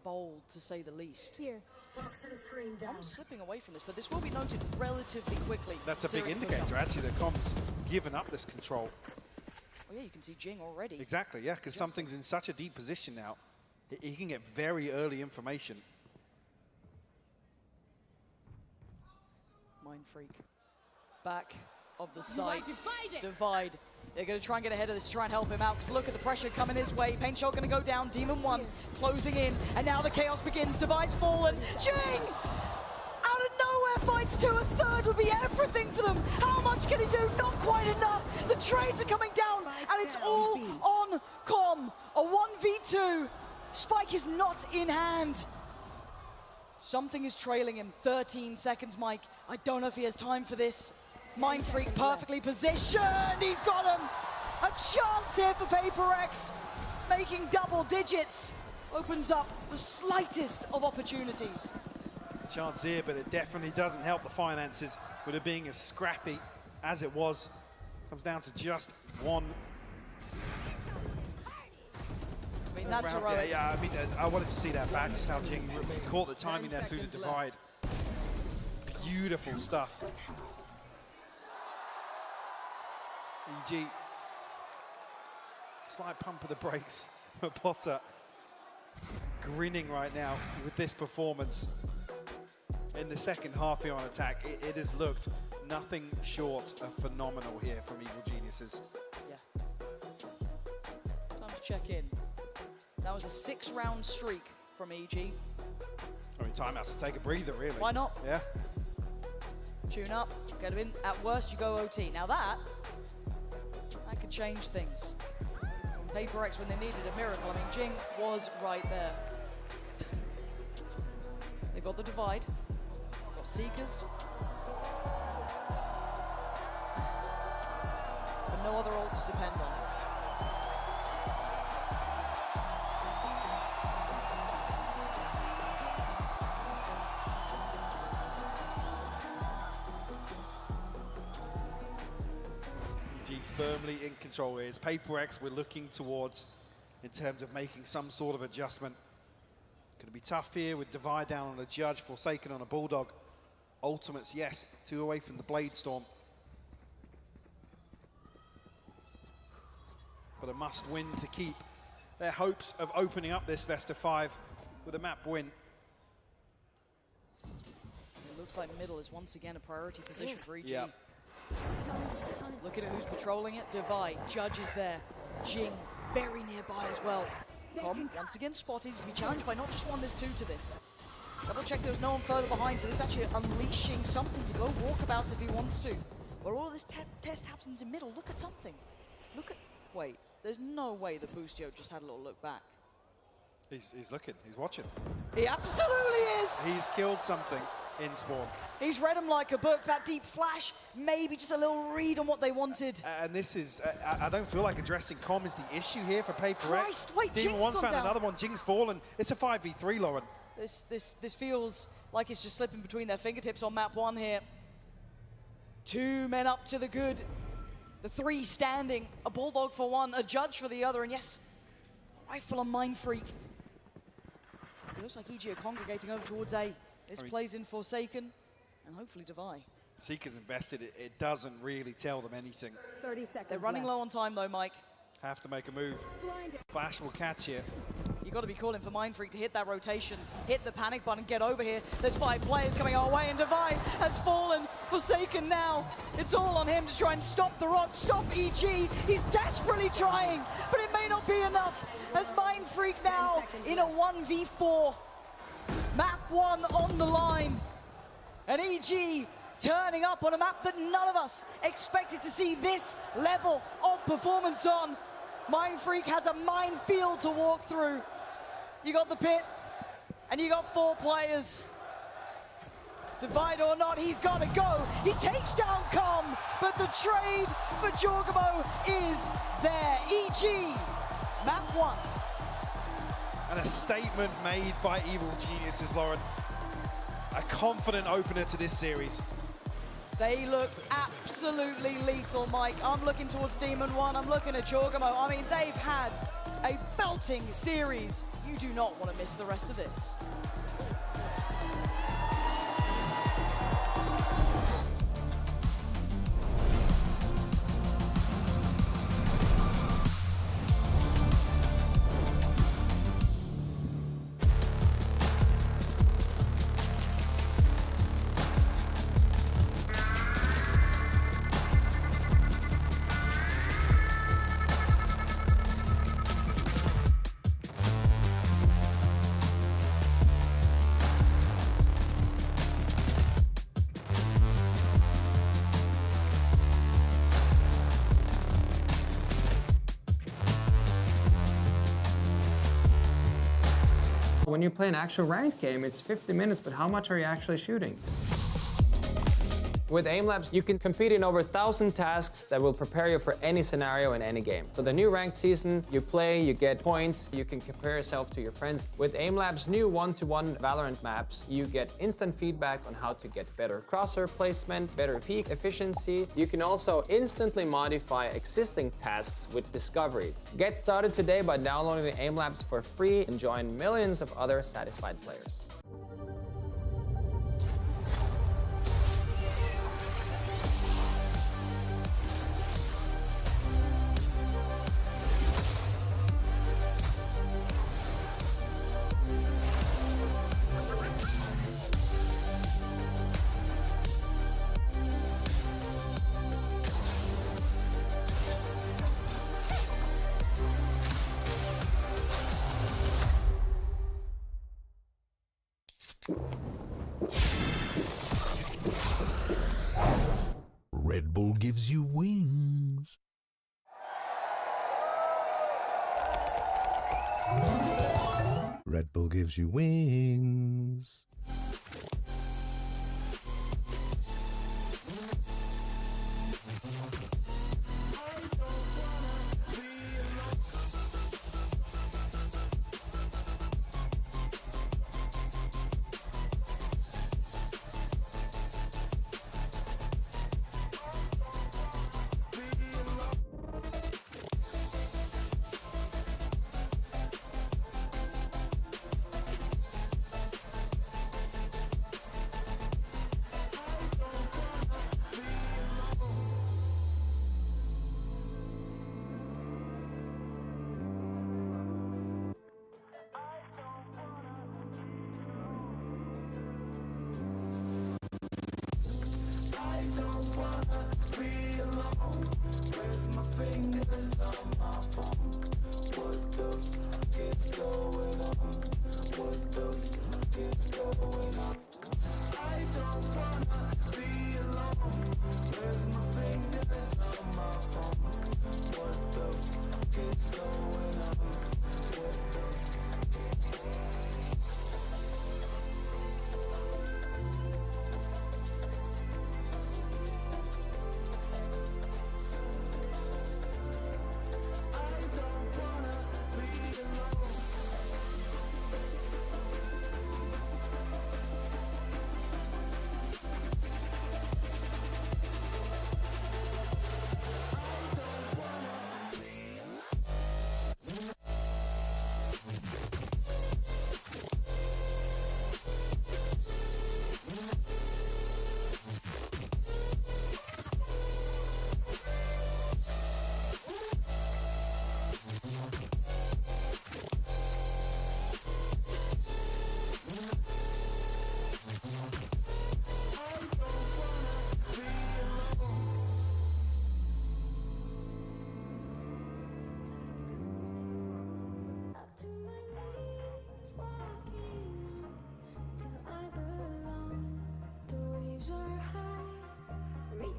bold, to say the least. Here. I'm slipping away from this, but this will be noted relatively quickly. That's a big indicator, actually, that Com's given up this control. Oh yeah, you can see Jing already. Exactly, yeah, because something's in such a deep position now. He can get very early information. Mind Freak. Back of the site. Divide. They're going to try and get ahead of this, try and help him out, because look at the pressure coming his way. Paint Shot going to go down, Demon 1 closing in, and now the chaos begins. Device fallen. Jing! Out of nowhere fights to a third would be everything for them. How much can he do? Not quite enough. The trades are coming down, and it's all on Com. A 1v2. Spike is not in hand. Something is trailing him. 13 seconds, Mike. I don't know if he has time for this. Mind Freak perfectly positioned. He's got him. A chance here for PaperX. Making double digits. Opens up the slightest of opportunities. Chance here, but it definitely doesn't help the finances with it being as scrappy as it was. Comes down to just one. I mean, that's heroic. Yeah, I mean, I wanted to see that back, just how Jing caught the timing there through the divide. Beautiful stuff. EG, slight pump of the brakes for Potter. Grinning right now with this performance. In the second half here on attack, it has looked nothing short of phenomenal here from Evil Geniuses. Yeah. Time to check in. That was a 6-round streak from EG. I mean, timeouts to take a breather, really. Why not? Yeah. Tune up, get him in. At worst, you go OT. Now that could change things. PaperX, when they needed a miracle, I mean, Jing was right there. They've got the divide. Got Seekers. But no other ults to depend on. Firmly in control here. It's PRX we're looking towards in terms of making some sort of adjustment. Going to be tough here with Divide down on a Judge, Forsaken on a Bulldog. Ultimates, yes, 2 away from the Blade Storm. But a must win to keep their hopes of opening up this best of 5 with a map win. It looks like middle is once again a priority position for EG. Yeah. Looking at who's patrolling it. Divide, Judge is there. Jing, very nearby as well. Com, once again spotted. He's going to be challenged by not just one, there's 2 to this. Double check there's no one further behind, so this is actually unleashing something to go walkabout if he wants to. But all of this test happens in middle. Look at something. Look at... Wait, there's no way that Boostio just had a little look back. He's looking, he's watching. He absolutely is! He's killed something in spawn. He's read them like a book. That deep flash, maybe just a little read on what they wanted. And this is, I don't feel like addressing Com is the issue here for PRX. Christ, wait, Demon Jing's 1 gone found down. another one, Jing's fallen. It's a 5v3, Lauren. This feels like it's just slipping between their fingertips on map 1 here. 2 men up to the good. The 3 standing, a Bulldog for 1, a Judge for the other, and yes, rifle on Mind Freak. It looks like EG are congregating over towards A. This plays in Forsaken, and hopefully Divide. Seekers invested, it doesn't really tell them anything. 30 seconds They're running left. low on time though, Mike. Have to make a move. Flash will catch here. You got to be calling for Mind Freak to hit that rotation, hit the panic button, get over here. There's 5 players coming our way, and Divide has fallen. Forsaken now. It's all on him to try and stop the rot, stop EG. He's desperately trying, but it may not be enough. As Mind Freak now in a 1v4. Map 1 on the line. And EG turning up on a map that none of us expected to see this level of performance on. Mind Freak has a minefield to walk through. You got the pit, and you got 4 players. Divide or not, he's got to go. He takes down Com, but the trade for Jorgamo is there. EG, map 1. And a statement made by Evil Geniuses, Lauren. A confident opener to this series. They look absolutely lethal, Mike. I'm looking towards Demon 1, I'm looking at Jorgamo. I mean, they've had a belting series. You do not want to miss the rest of this. When you play an actual ranked game, it's 50 minutes, but how much are you actually shooting? With Aim Labs, you can compete in over 1,000 tasks that will prepare you for any scenario in any game. So the new ranked season, you play, you get points, you can compare yourself to your friends. With Aim Labs' new 1-to-1 Valorant maps, you get instant feedback on how to get better crosshair placement, better peak efficiency. You can also instantly modify existing tasks with Discovery. Get started today by downloading Aim Labs for free and join millions of other satisfied players. Red Bull gives you wings. Red Bull gives you wings.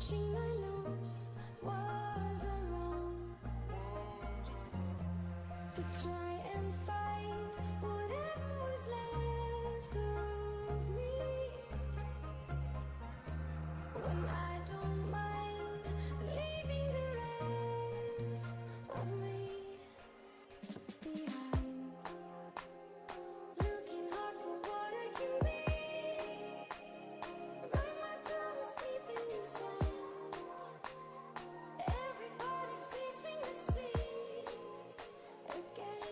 Watching my lose was a wrong to try and find whatever was left of me when I don't mind leaving the rest of me behind, looking hard for what I can be, write my promise deep in the sand. Everybody's facing the sea again.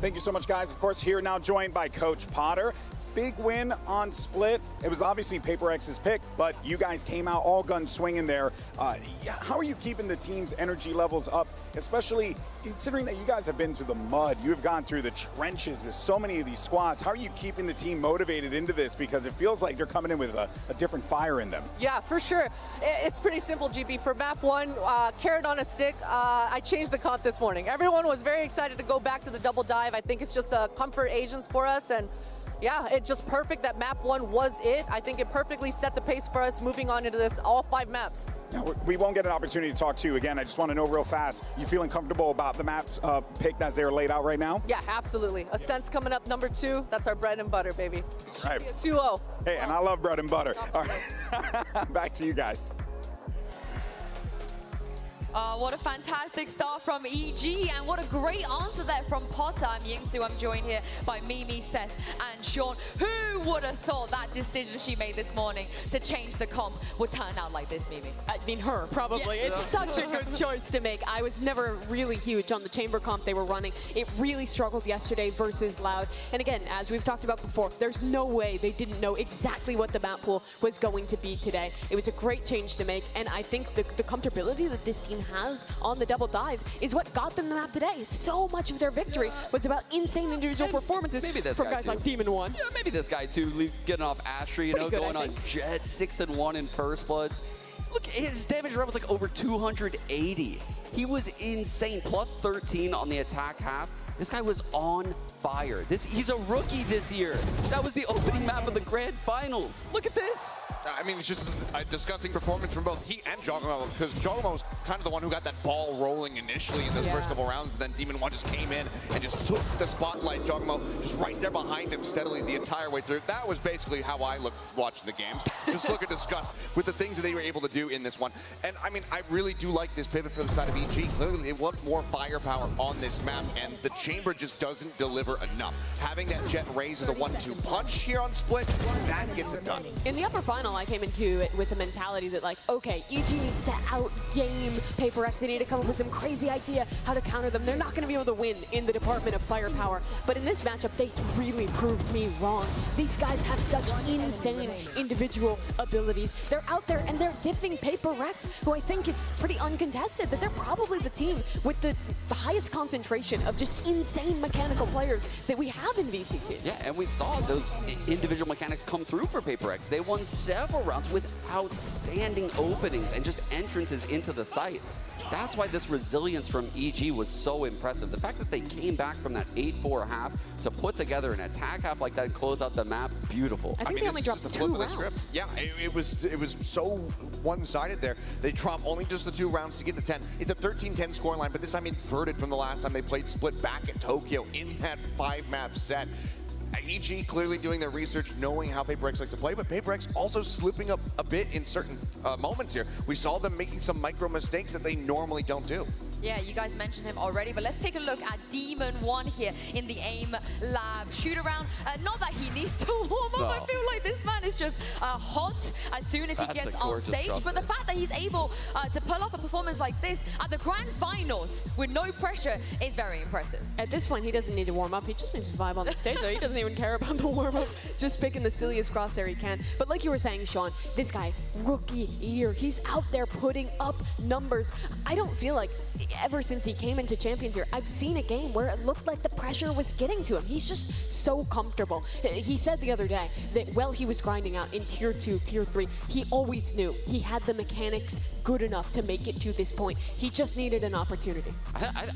Thank you so much, guys. Of course, here now joined by Coach Potter. Big win on Split. It was obviously PRX's pick, but you guys came out all guns swinging there. How are you keeping the team's energy levels up, especially considering that you guys have been through the mud? You have gone through the trenches with so many of these squads. How are you keeping the team motivated into this? Because it feels like they're coming in with a different fire in them. Yeah, for sure. It's pretty simple, GP. For map 1, carrot on a stick, I changed the comp this morning. Everyone was very excited to go back to the double dive. I think it's just comfort agents for us, and yeah, it's just perfect that map 1 was it. I think it perfectly set the pace for us moving on into this all 5 maps. Now, we won't get an opportunity to talk to you again. I just want to know real fast, you feeling comfortable about the maps picked as they are laid out right now? Yeah, absolutely. Ascent's coming up number 2. That's our bread and butter, baby. Should Right. be a 2-0. Hey, and I love bread and butter. All right, back to you guys. What a fantastic start from EG, and what a great answer there from Potter. I'm Yingsu. I'm joined here by Mimi, Seth, and Sean. Who would have thought that decision she made this morning to change the comp would turn out like this, Mimi? I mean, her, probably. Yeah. It's such a good choice to make. I was never really huge on the chamber comp they were running. It really struggled yesterday versus Loud. And again, as we've talked about before, there's no way they didn't know exactly what the map pool was going to be today. It was a great change to make, and I think the comfortability that this team has on the double dive is what got them the map today. So much of their victory was about insane individual performances from guys like Demon One. Yeah, maybe this guy too, getting off Asher, you know, Pretty good, going on Jet, 6-1 in First Bloods. Look, his damage run was like over 280. He was insane, plus 13 on the attack half. This guy was on fire. He's a rookie this year. That was the opening map of the grand finals. Look at this. I mean, it's just a disgusting performance from both he and Jogomo, because Jogomo was kind of the one who got that ball rolling initially in those first couple rounds, and then Demon One just came in and just took the spotlight. Jogomo just right there behind him steadily the entire way through. That was basically how I looked watching the games. Just look at disgust with the things that they were able to do in this one. And I mean, I really do like this pivot for the side of EG. Clearly, they want more firepower on this map, and the chamber just doesn't deliver enough. Having that Jet raise as a 1-2 punch here on Split, that gets it done. In the upper final, I came into it with the mentality that, like, okay, EG needs to outgame PRX. They need to come up with some crazy idea how to counter them. They're not going to be able to win in the department of firepower. But in this matchup, they really proved me wrong. These guys have such insane individual abilities. They're out there and they're diffing PRX, who I think it's pretty uncontested that they're probably the team with the highest concentration of just insane mechanical players that we have in VCT. Yeah, and we saw those individual mechanics come through for PRX. They won several rounds with outstanding openings and just entrances into the site. That's why this resilience from EG was so impressive. The fact that they came back from that 8-4 half to put together an attack half like that and close out the map, beautiful. I think they only dropped 2 rounds. Yeah, it was so one-sided there. They dropped only just the 2 rounds to get the 10. It's a 13-10 scoreline, but this time inverted from the last time they played Split back in Tokyo in that 5-map set. EG clearly doing their research, knowing how PRX likes to play, but PRX also slipping up a bit in certain moments here. We saw them making some micro mistakes that they normally don't do. Yeah, you guys mentioned him already, but let's take a look at Demon One here in the AIM Lab shoot-around. Not that he needs to warm up. No. I feel like this man is just hot as soon as he gets on stage. But the fact that he's able to pull off a performance like this at the grand finals with no pressure is very impressive. At this point, he doesn't need to warm up. He just needs to vibe on the stage. So he doesn't even care about the warm-up, just picking the silliest crosshair he can. But like you were saying, Sean, this guy, rookie year, he's out there putting up numbers. I don't feel like ever since he came into Champions here, I've seen a game where it looked like the pressure was getting to him. He's just so comfortable. He said the other day that while he was grinding out in Tier 2, Tier 3, he always knew he had the mechanics good enough to make it to this point. He just needed an opportunity.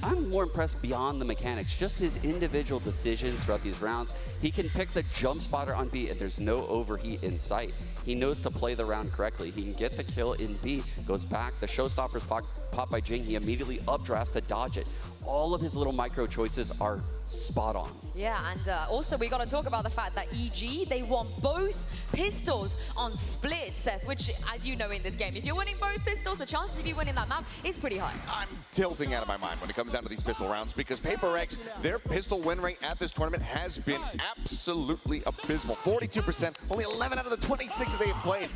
I'm more impressed beyond the mechanics, just his individual decisions throughout these rounds. He can pick the jump spotter on B and there's no overheat in sight. He knows to play the round correctly. He can get the kill in B, goes back, the showstopper's popped by Jing, he immediately updrafts to dodge it. All of his little micro choices are spot on. Yeah, and also we got to talk about the fact that EG, they won both pistols on split, Seth, which, as you know in this game, if you're winning both pistols, the chances of you winning that map is pretty high. I'm tilting out of my mind when it comes down to these pistol rounds because PRX, their pistol win rate at this tournament has been absolutely abysmal. 42%, only 11 out of the 26 that they have played.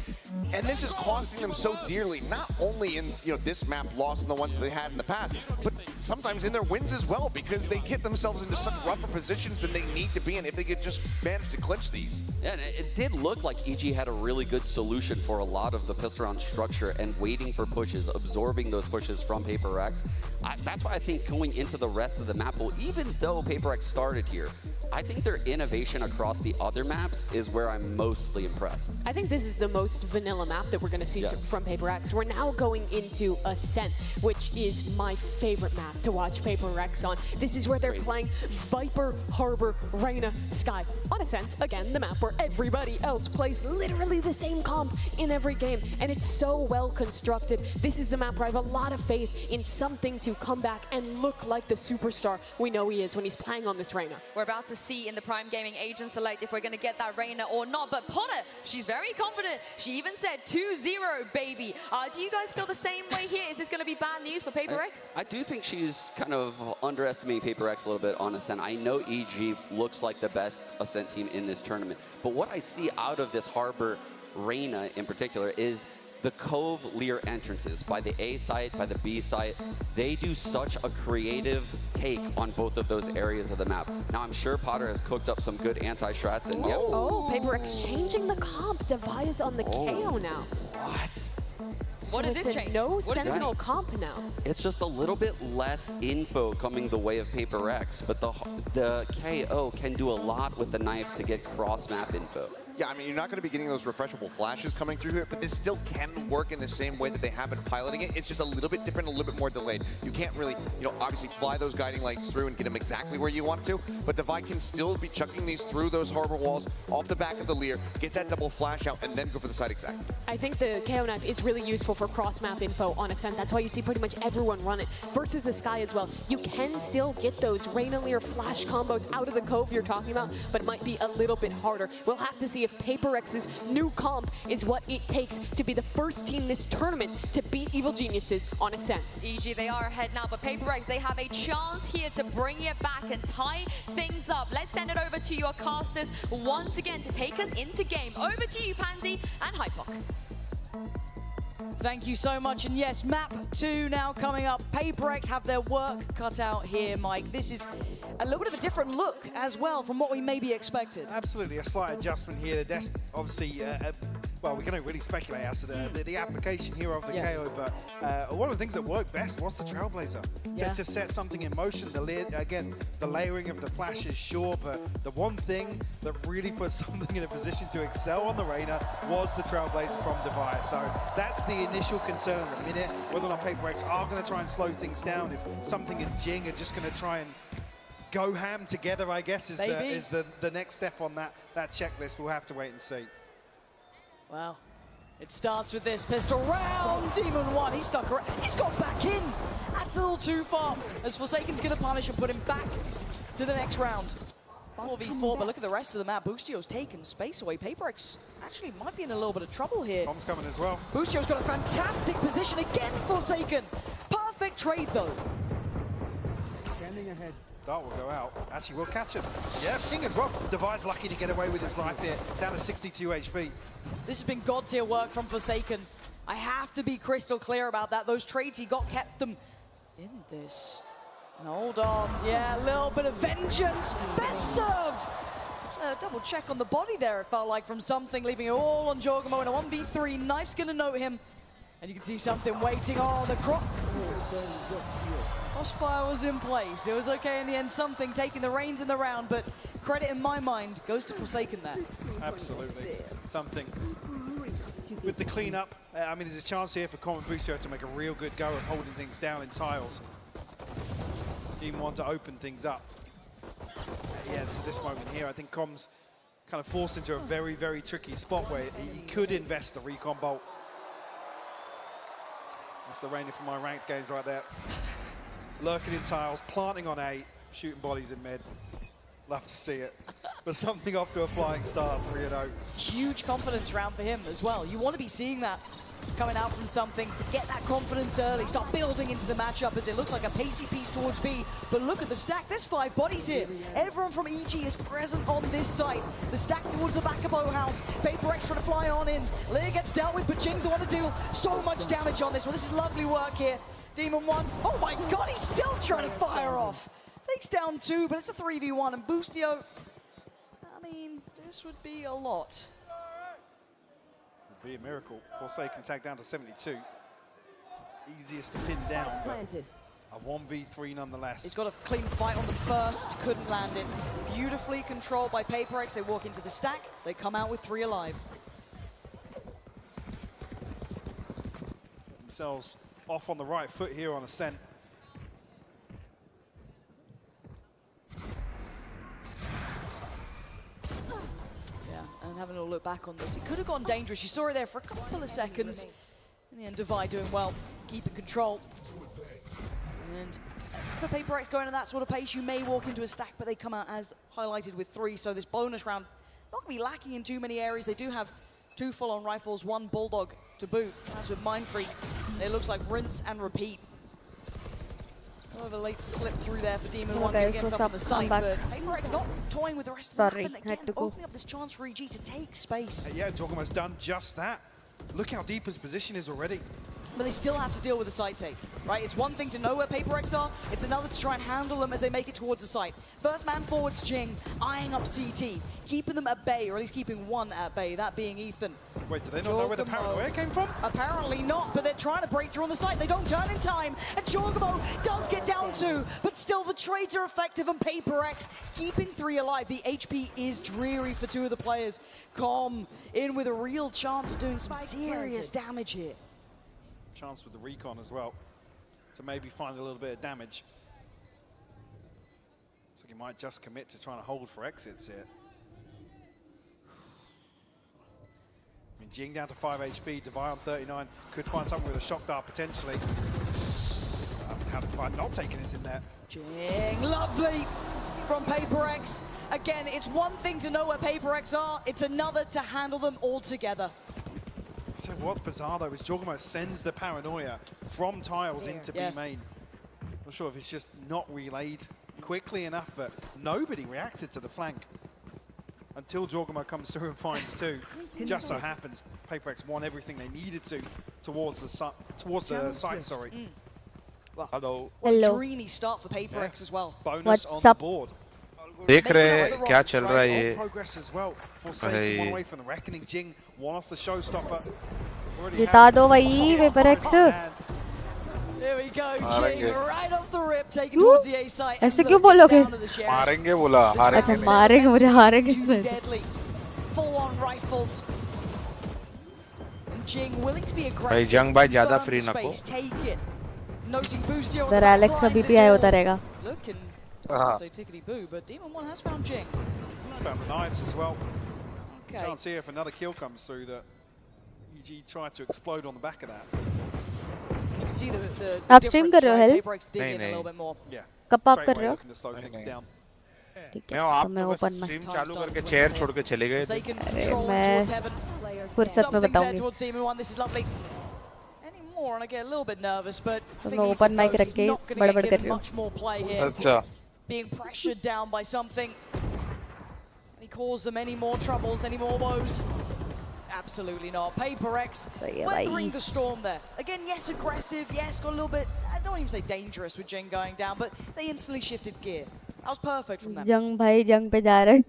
And this is costing them so dearly, not only in this map loss and the ones that they had in the past, but sometimes in their wins as well, because they get themselves into such rougher positions than they need to be in if they could just manage to clinch these. Yeah, and it did look like EG had a really good solution for a lot of the pistol round structure and waiting for pushes, absorbing those pushes from PRX. That's why I think going into the rest of the map, well, even though PRX started here, I think their innovation across the other maps is where I'm mostly impressed. I think this is the most vanilla map that we're going to see from PRX. We're now going into Ascent, which is my favorite map to watch PRX on. This is where they're playing Viper, Harbor, Reyna, Sky. On Ascent, again, the map where everybody else plays literally the same comp in every game, and it's so well constructed. This is the map where I have a lot of faith in something to come back and look like the superstar we know he is when he's playing on this Reyna. We're about to see in the Prime Gaming Agent Select if we're going to get that Reyna or not, but Potter, she's very confident. She even said 2-0, baby. Do you guys feel the same way here? Is this going to be bad news for PRX? I do think she's kind of underestimating PRX a little bit on Ascent. I know EG looks like the best Ascent team in this tournament, but what I see out of this Harbor Reyna in particular is the Cove Lear entrances by the A site, by the B site. They do such a creative take on both of those areas of the map. Now I'm sure Potter has cooked up some good anti-strats and yep. Oh, PRX changing the comp. Device on the KO now. What? So what does this change? No Sentinel comp now. It's just a little bit less info coming the way of PRX, but the KO can do a lot with the knife to get cross-map info. Yeah, I mean, you're not going to be getting those refreshable flashes coming through here, but this still can work in the same way that they have been piloting it. It's just a little bit different, a little bit more delayed. You can't really, obviously fly those guiding lights through and get them exactly where you want to, but Devi can still be chucking these through those harbor walls, off the back of the Lear, get that double flash out, and then go for the side exact. I think the KO knife is really useful for cross-map info on Ascent. That's why you see pretty much everyone run it. Versus the Sky as well. You can still get those Reyna Lear flash combos out of the Cove you're talking about, but it might be a little bit harder. We'll have to see if PRX's new comp is what it takes to be the first team this tournament to beat Evil Geniuses on Ascent. EG, they are ahead now, but PRX, they have a chance here to bring it back and tie things up. Let's send it over to your casters once again to take us into game. Over to you, Pansy and Hypoc. Thank you so much, and yes, map 2 now coming up. PRX have their work cut out here, Mike. This is a little bit of a different look as well from what we maybe expected. Absolutely, a slight adjustment here. That's obviously, well, we can only really speculate as to the application here of the KO, but one of the things that worked best was the Trailblazer. To set something in motion. Again, the layering of the flashes, sure, but the one thing that really put something in a position to excel on the Reyna was the Trailblazer from Devi. So that's the initial concern at the minute, whether or not PRX are going to try and slow things down, if something in Jing are just going to try and go ham together, I guess, is the next step on that checklist. We'll have to wait and see. Well, it starts with this pistol round. Demon 1, he's stuck around. He's got back in. That's a little too far. As Forsaken's going to punish and put him back to the next round. 4v4, but look at the rest of the map. Boostio's taken space away. PRX actually might be in a little bit of trouble here. Bomb's coming as well. Boostio's got a fantastic position again, Forsaken. Perfect trade, though. Standing ahead. Dart will go out. Actually, we'll catch him. Yeah, King as well. Devi's lucky to get away with his life here. Down to 62 HP. This has been god tier work from Forsaken. I have to be crystal clear about that. Those trades he got kept them in this. And hold on. Yeah, a little bit of vengeance. Best served. Double check on the body there, it felt like, from something, leaving it all on Jorgamo in a 1v3. Knife's going to note him. And you can see something waiting on the crop. Crossfire was in place. It was okay in the end, something taking the reins in the round, but credit in my mind goes to Forsaken there. Absolutely. Something. With the cleanup, I mean, there's a chance here for Common Booster to make a real good go of holding things down in tiles. Team want to open things up. Yeah, so this moment here, I think Com's kind of forced into a very, very tricky spot where he could invest the recon bolt. That's the rating for my ranked games right there. Lurking in tiles, planting on A, shooting bodies in mid. Love to see it. But something off to a flying start, 3-0. Huge confidence round for him as well. You want to be seeing that coming out from something. Get that confidence early. Start building into the matchup as it looks like a pacey piece towards B. But look at the stack. There's 5 bodies here. Everyone from EG is present on this site. The stack towards the back of House. PRX trying to fly on in. Lear gets dealt with, but Jing's the one to deal so much damage on this one. This is lovely work here. Demon 1. Oh my god, he's still trying to fire off. Takes down 2, but it's a 3v1. And Boostio, I mean, this would be a lot. Would be a miracle. Forsaken tag down to 72. Easiest to pin down, but a 1v3 nonetheless. He's got a clean fight on the first, couldn't land it. Beautifully controlled by PRX. They walk into the stack, they come out with 3 alive. Themselves off on the right foot here on Ascent. And having a look back on this, it could have gone dangerous. You saw it there for a couple of seconds. In the end, Divide doing well, keeping control. And for PRX going at that sort of pace, you may walk into a stack, but they come out as highlighted with 3. So this bonus round, not going to be lacking in too many areas. They do have 2 full-on rifles, 1 Bulldog to boot. That's with Mind Freak. It looks like rinse and repeat. A late slip through there for Demon 1 against up on the site, but PRX not toying with the rest of the map, and again, opening up this chance for EG to take space. Yeah, Jorgamo's done just that. Look how deep his position is already. But they still have to deal with the site take, right? It's one thing to know where PRX are, it's another to try and handle them as they make it towards the site. First man forwards, Jing, eyeing up CT, keeping them at bay, or at least keeping one at bay, that being Ethan. Wait, do they not know where the paranoia came from? Apparently not, but they're trying to break through on the site. They don't turn in time, and Jorgamo does get down 2, but still the trades are effective, and PRX keeping 3 alive. The HP is dreary for 2 of the players. Com in with a real chance of doing some serious damage here. Chance with the recon as well to maybe find a little bit of damage. So he might just commit to trying to hold for exits here. I mean, Jing down to 5 HP, Divide on 39, could find something with a shock dart potentially. How to find not taking it in there. Jing, lovely from PRX. Again, it's one thing to know where PRX are, it's another to handle them all together. So what's bizarre though is Jorgamo sends the paranoia from tiles into B main. Not sure if it's just not relayed quickly enough, but nobody reacted to the flank until Jorgamo comes through and finds 2. Just so happens PRX won everything they needed to towards the site. Sorry. Well, Hello. Hello. Dreamy start for PRX as well. Bonus on the board. देख रहे क्या चल रहा है ये? Progress as well. Forsaken one away from the reckoning. Jing one off the showstopper. जिता दो भाई PRX. There we go, Jing right off the rip, taken towards the A site. ऐसे क्यों बोलोगे? मारेंगे बोला, अच्छा मारेंगे मुझे हारेंगे इसमें. Deadly, full-on rifles. And Jing willing to be aggressive. भाई जंग भाई ज़्यादा फ्री ना को. Take it. Noting Boostio. इधर Alex अभी भी आया होता रहेगा. Look and also tickety boo, but Demon 1 has found Jing. He's found the knives as well. Okay. Can't see if another kill comes through that EG tried to explode on the back of that. And you can see the आप stream कर रहे हो help? PRX dig in a little bit more. Yeah. कब आप कर रहे हो? मैं आप स्ट्रीम चालू करके चेयर छोड़ के चले गए थे. मैं फुर्सत में बताऊंगी. This is lovely. Anymore, and I get a little bit nervous, but मैं ओपन माइक रख के बड़बड़ कर रही हूँ. much more play here. अच्छा. Being pressured down by something. He cause them any more troubles, any more woes? Absolutely not. PRX weathering the storm there. Again, yes, aggressive. Yes, got a little bit, I don't even say dangerous with Jing going down, but they instantly shifted gear. That was perfect from them. जंग भाई जंग पे जा रहे हैं.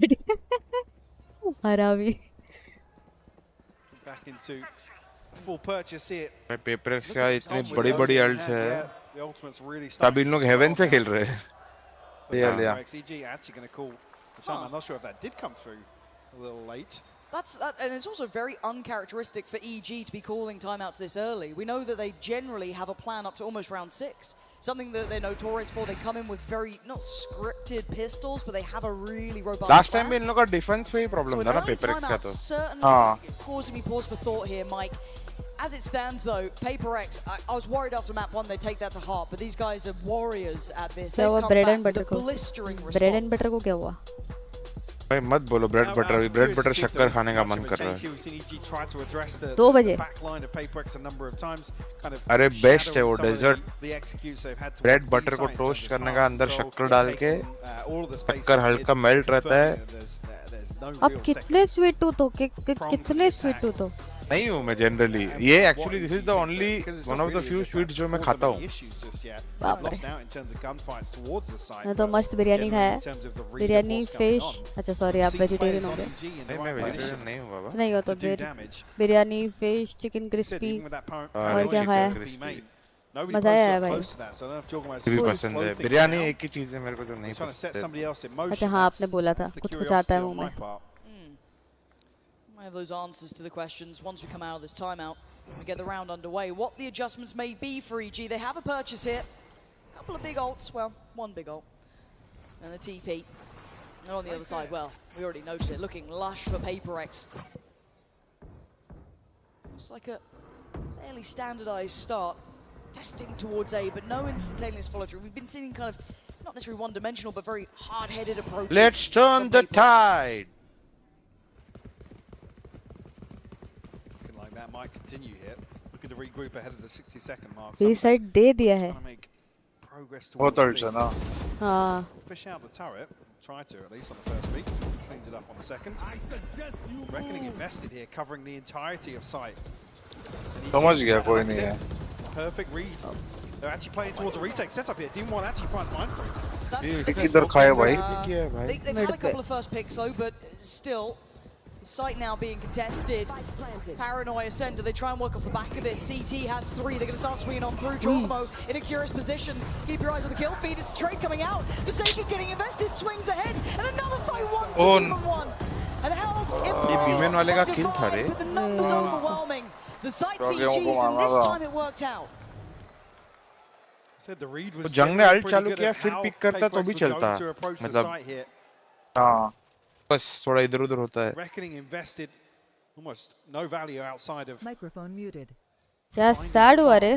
हरा भी. Back into full purchase here. PRX का इतनी बड़ी-बड़ी अल्ट्स है. The ultimate's really सब starting इन to लोग हेवन से spell खेल रहे हैं now. EG actually going to call the time. I'm not sure if that did come through a little late. And it's also very uncharacteristic for EG to be calling timeouts this early. We know that they generally have a plan up to almost round 6. Something that they're notorious for. They come in with very, not scripted pistols, but they have a really robust last plan. Time भी इन लोग का defence में ही problem था ना PaperX का तो Certainly causing me pause for thought here, Mike. As it stands though, PaperX, I was worried after map 1 they take that to heart, but these guys are warriors at this. क्या हुआ They've come bread back and butter with a को blistering bread and response. butter को क्या हुआ भाई मत बोलो bread butter अभी ब्रेड बटर शक्कर खाने का मन कर रहा है 2 बजे अरे बेस्ट है वो डेजर्ट ब्रेड बटर को टोस्ट करने का अंदर शक्कर डाल के शक्कर हल्का मेल्ट रहता है अब कितने स्वीट टूथ हो कितने स्वीट टूथ हो नहीं हूँ मैं जनरली ये actually this is the only one of the few sweets जो मैं खाता हूँ मैं तो मस्त बिरयानी खाया बिरयानी फिश अच्छा सॉरी आप वेजिटेरियन हो गए नहीं मैं वेजिटेरियन नहीं हूँ बाबा नहीं हो तो बिरयानी फिश चिकन क्रिस्पी और क्या खाया मजा आया भाई भी पसंद है बिरयानी एक ही चीज है मेरे को जो नहीं पसंद है अच्छा हाँ आपने बोला था कुछ कुछ आता है मुंह में I have those answers to the questions once we come out of this timeout. We get the round underway. What the adjustments may be for EG. They have a purchase here. A couple of big ults. Well, one big ult. And the TP. And on the other side, well, we already noted it. Looking lush for PaperX. Looks like a fairly standardized start. Testing towards A, but no instantaneous follow through. We've been seeing kind of, not necessarily one-dimensional, but very hard-headed approaches. Let's turn the tide. That might continue here. Looking to regroup ahead of the 60-second mark. Reset दे दिया है बहुत urgent है ना हाँ fish out the turret. Try to at least on the first week. Cleans it up on the second. Reckoning invested here, covering the entirety of site. समझ गया कोई नहीं है Perfect read. They're actually playing towards a retake setup here. Didn't want actually finds mind frame. किधर खाया भाई They've had a couple of first picks though, but still. The site now being contested. Paranoia Ascent, do they try and work off the back of this? CT has 3, they're going to start swinging on through. Jormo in a curious position. Keep your eyes on the kill feed, it's trade coming out. Forsaken getting invested, swings ahead, and another fight one for Demon One. And held in place, but the numbers overwhelming. The site CGs, and this time it worked out. Said the read was जंग ने alt चालू किया फिर pick करता तो भी चलता मतलब हाँ बस थोड़ा इधर-उधर होता है Reckoning invested almost no value outside of Microphone muted. क्या सैड हुआ रे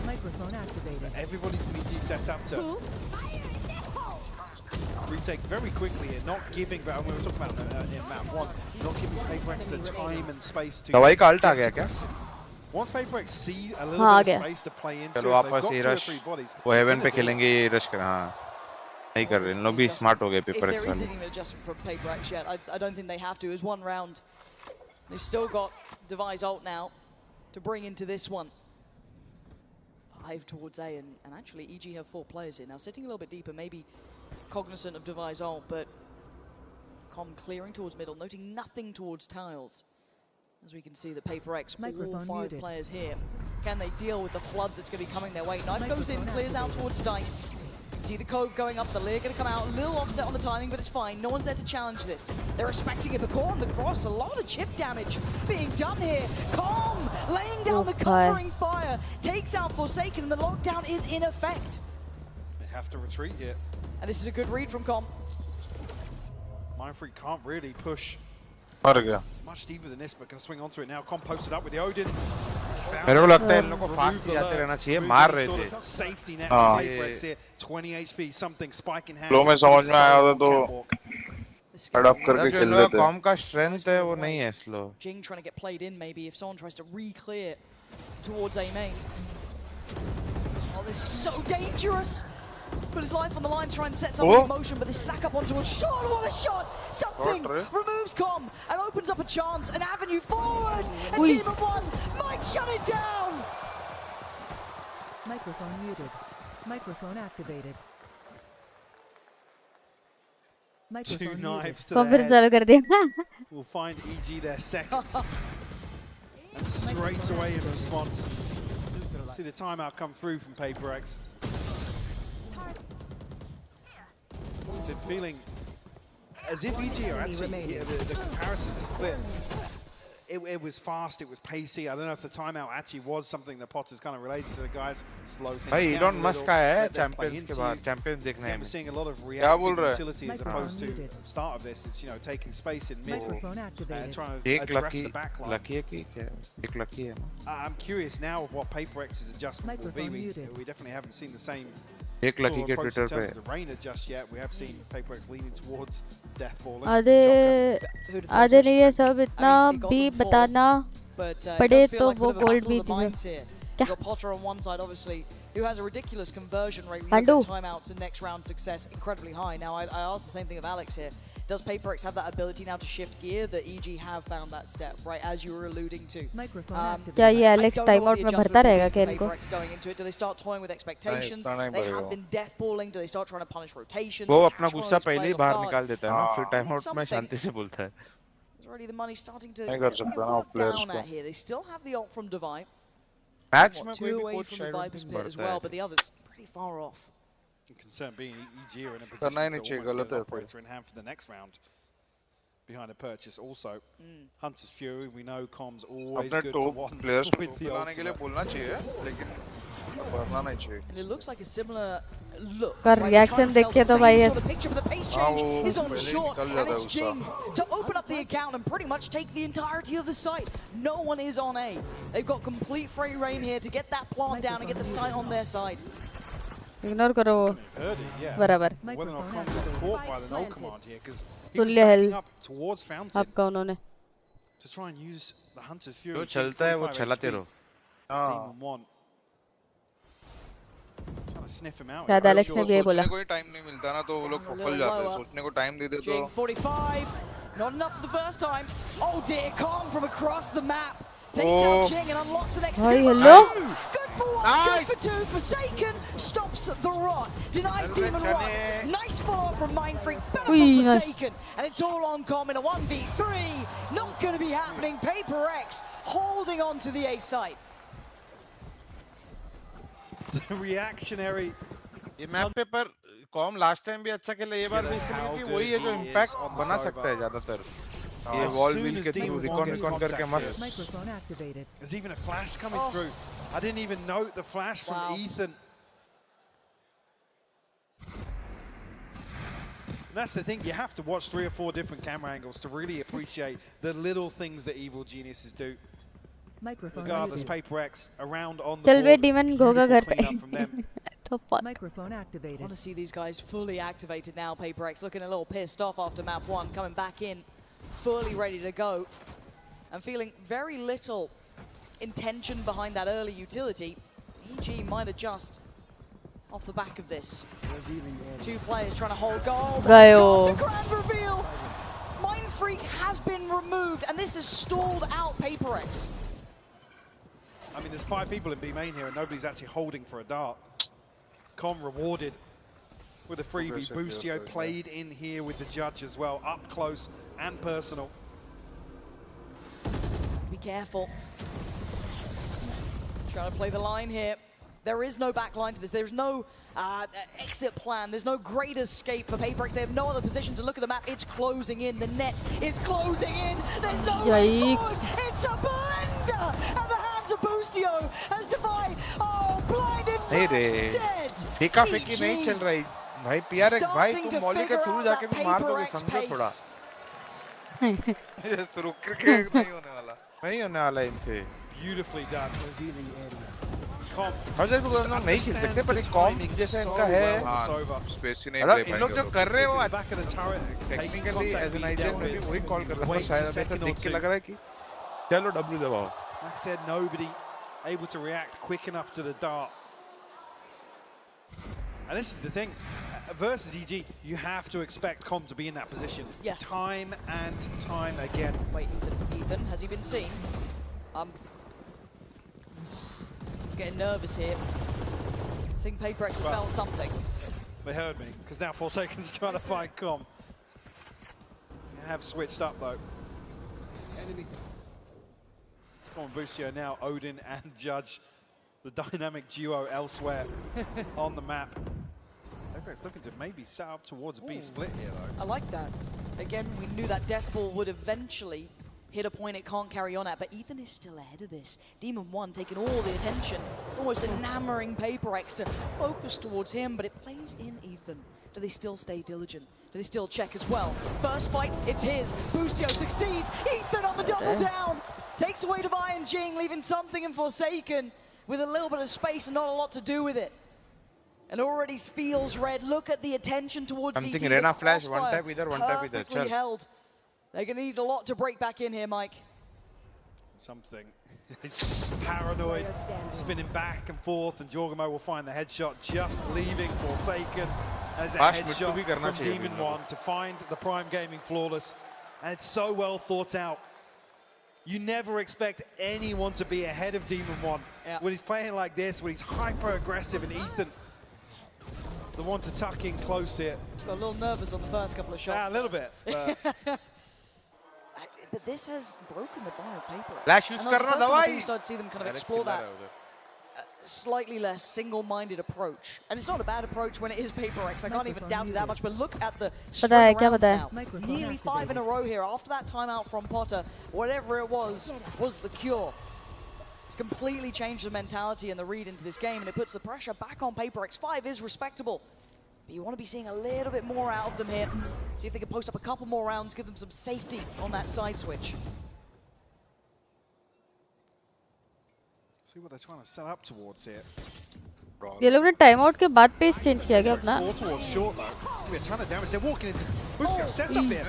Microphone activated. Everybody from EG set up to retake very quickly and not giving, but we were talking about in map 1, not giving PaperX the time and space to दवाई का alt आ गया क्या once PaperX see a little bit of space to play into, चलो वापस ये rush वो haven पे खेलेंगे ये रश कर हाँ नहीं कर रहे इन लोग भी स्मार्ट हो गए PaperX If there isn't even an adjustment from PaperX yet, I don't think they have to. It's one round. They've still got Device ult now to bring into this one. 5 towards A, and actually EG have 4 players here now, sitting a little bit deeper, maybe cognizant of Device ult, but Com clearing towards middle, noting nothing towards tiles. As we can see, the PaperX, all 5 players here. Can they deal with the flood that's going to be coming their way? Knife goes in, clears out towards Dice. See the Cove going up, the Lear going to come out, a little offset on the timing, but it's fine. No one's there to challenge this. They're respecting it, but on the cross, a lot of chip damage being done here. Calm, laying down the covering fire, takes out Forsaken, and the lockdown is in effect. They have to retreat here. And this is a good read from Com. Mindfreak can't really push much deeper than this, but can swing onto it now. Com posted up with the Odin. मेरे को लगता है इन लोगों को fast जाते रहना चाहिए मार रहे थे Safety net PaperX here, 20 HP, something spike in hand. Flow में समझ में आया होता तो अडॉप्ट करके खेल लेते कॉम का स्ट्रेंथ है वो नहीं है slow Jing trying to get played in maybe if someone tries to re-clear towards A main. Oh, this is so dangerous. Put his life on the line, try and set something in motion, but they stack up onto a shot. What a shot! Something removes Com and opens up a chance, an avenue forward. And Demon One might shut it down. Microphone muted. Microphone activated. Two knives to the head. We'll find EG their second. And straight away in response, See the timeout come through from PaperX. Is it feeling as if EG are actually here, the comparison to split? It was fast, it was pacey. I don't know if the timeout actually was something that Potter's kind of related to the guys. Slow things भाई down Elon a Musk little, का है let them play Champions के into बाद you. Champions देखने Again, हैं we're seeing a lot of क्या बोल reactive रहा है utility as opposed to start of this. It's, you know, taking space in mid and trying to एक address lucky the backline. lucky है कि क्या एक lucky है ना I'm curious now of what PaperX's adjustment will be. We definitely haven't seen the same एक lucky के approach Twitter in terms पे of the Reina just yet. We have seen PaperX leaning towards death balling. आधे ने ये सब इतना भी बताना पड़े तो वो गोल्ड भी here. You've got Potter on one side, obviously, who has a ridiculous conversion rate. We look at timeouts and next round success incredibly high. Now, I asked the same thing of Alex here. Does PaperX have that ability now to shift gear? The EG have found that step, right, as you were alluding to. क्या ये Alex timeout में भरता रहेगा क्या इनको? Going into it. Do they start toying with expectations? They have been death balling. Do they start trying to punish rotations? वो अपना गुस्सा पहले ही बाहर निकाल देता है ना फिर टाइमआउट में शांति से बोलता है Already the money starting to नहीं कर सकता ना players down को at here. They still have the ult from Divide. Match में कोई Two भी away कोच from the शायद Viper's pit as बढ़ता well, है but the others pretty far off. The concern being EG are in a करना ही position नहीं to चाहिए almost गलत get है an operator in hand for the next round. Behind a purchase also. Hunter's Fury, we know comms always अपने good for top one players को with the बुलाने के लिए ultimate. बोलना चाहिए लेकिन करना नहीं चाहिए And it looks like a similar look. का reaction देख के तो भाई sort of picture, but the pace change is on पहले ही short, निकल and जाता है it's उसका Jing to open up the account and pretty much take the entirety of the site. No one is on A. They've got complete free reign here to get that plant down and get the site on their side. Ignore करो वो Heard it, yeah. बराबर Whether or not comms got caught by the null command here, because he was तुल्य backing hello up towards Fountain आपका उन्होंने to try and use the Hunter's Fury. जो चलता है वो चलाते रहो Demon 1. Trying to sniff him out. शायद Alex ने भी ये बोला कोई टाइम नहीं मिलता ना तो वो लोग फुल जाते हैं सोचने को टाइम दे दे तो Jing 45, not enough for the first time. Oh dear, Kong from across the map. Takes out Jing and unlocks the next Hi, hit. hello. Good for one, good for two. Forsaken stops the rot. Denies Demon 1. Nice follow-up from Mindfreak. Better from nice. Forsaken. And it's all on Com in a 1v3. Not going to be happening. PaperX holding on to the A site. The reactionary. ये map पे पर com last time भी अच्छा खेला ये बार भी इसलिए कि वही है जो इम्पैक्ट बना सकता है ज्यादातर ये वॉल व्हील के थ्रू रिकॉन करके मस्त Microphone activated. There's even a flash coming through. I didn't even note the flash from Ethan. And that's the thing, you have to watch 3 or 4 different camera angles to really appreciate the little things that evil geniuses do. Microphone Regardless, muted. PaperX around on the चल बे board. demon होगा घर पे Clean up from them. तो fuck Microphone activated. I want to see these guys fully activated now. PaperX looking a little pissed off after map 1, coming back in, fully ready to go. And feeling very little intention behind that early utility. EG might adjust off the back of this. 2 players trying to hold goal. Gayo. The grand reveal! Mindfreak has been removed, and this has stalled out PaperX. I mean, there's 5 people in B main here and nobody's actually holding for a dart. Com rewarded with a freebie. Boostio played in here with the judge as well, up close and personal. Be careful. Trying to play the line here. There is no back line to this. There's no exit plan. There's no great escape for PaperX. They have no other position to look at the map. It's closing in. The net is closing in. There's no way forward. It's a blender at the hands of Boostio as Divide. Oh, blinded flash, dead. फेंका फेंकी नहीं चल रही भाई PRX भाई तुम Molly के through जाके भी मार दोगे समझो थोड़ा ये शुरू करके नहीं होने वाला इनसे Beautifully done. और जैसे वो नहीं खेल सकते पर एक कॉम जैसे इनका है स्पेस ही नहीं मतलब ले इन लोग जो कर रहे हो Back of the turret, technically as an IGN में भी वही कॉल कर रहा था शायद ऐसा देख के लग रहा है कि चलो W दबाओ Like I said, nobody able to react quick enough to the dart. And this is the thing, versus EG, you have to expect Com to be in that position. Yeah. Time and time again. Wait, Ethan, has he been seen? Getting nervous here. I think PaperX felt something. They heard me, because now Forsaken's trying to find Com. They have switched up though. It's on Boostio now, Odin and Judge the dynamic duo elsewhere on the map. PaperX looking to maybe set up towards a B split here, though. I like that. Again, we knew that death ball would eventually hit a point it can't carry on at, but Ethan is still ahead of this. Demon 1 taking all the attention, almost enamoring PaperX to focus towards him, but it plays in Ethan. Do they still stay diligent? Do they still check as well? First fight, it's his. Boostio succeeds. Ethan on the double down. Takes away Divine and Jing, leaving something in Forsaken with a little bit of space and not a lot to do with it. And already feels red. Look at the attention towards CT. Something Rena flash, one tap either, one tap either. Perfectly held. They're going to need a lot to break back in here, Mike. Something. It's paranoid, spinning back and forth, and Jorgamo will find the headshot, just leaving Forsaken. As a headshot from Demon 1 to find the Prime Gaming flawless. And it's so well thought out. You never expect anyone to be ahead of Demon 1 when he's playing like this, when he's hyper aggressive, and Ethan, the one to tuck in close here. Got a little nervous on the first couple of shots. Yeah, a little bit. But this has broken the bar of paper. Flash use karna dawai. You start to see them kind of explore that slightly less single-minded approach. And it's not a bad approach when it is PaperX. I can't even doubt it that much, but look at the string rounds now. Nearly 5 in a row here. After that timeout from Potter, whatever it was the cure. It's completely changed the mentality and the read into this game, and it puts the pressure back on PaperX. 5 is respectable. But you want to be seeing a little bit more out of them here. See if they can post up a couple more rounds, give them some safety on that side switch. See what they're trying to set up towards here. ये लोग ने time out के बाद pace change किया क्या अपना? Towards short though. A ton of damage. They're walking into Boostio sets up here.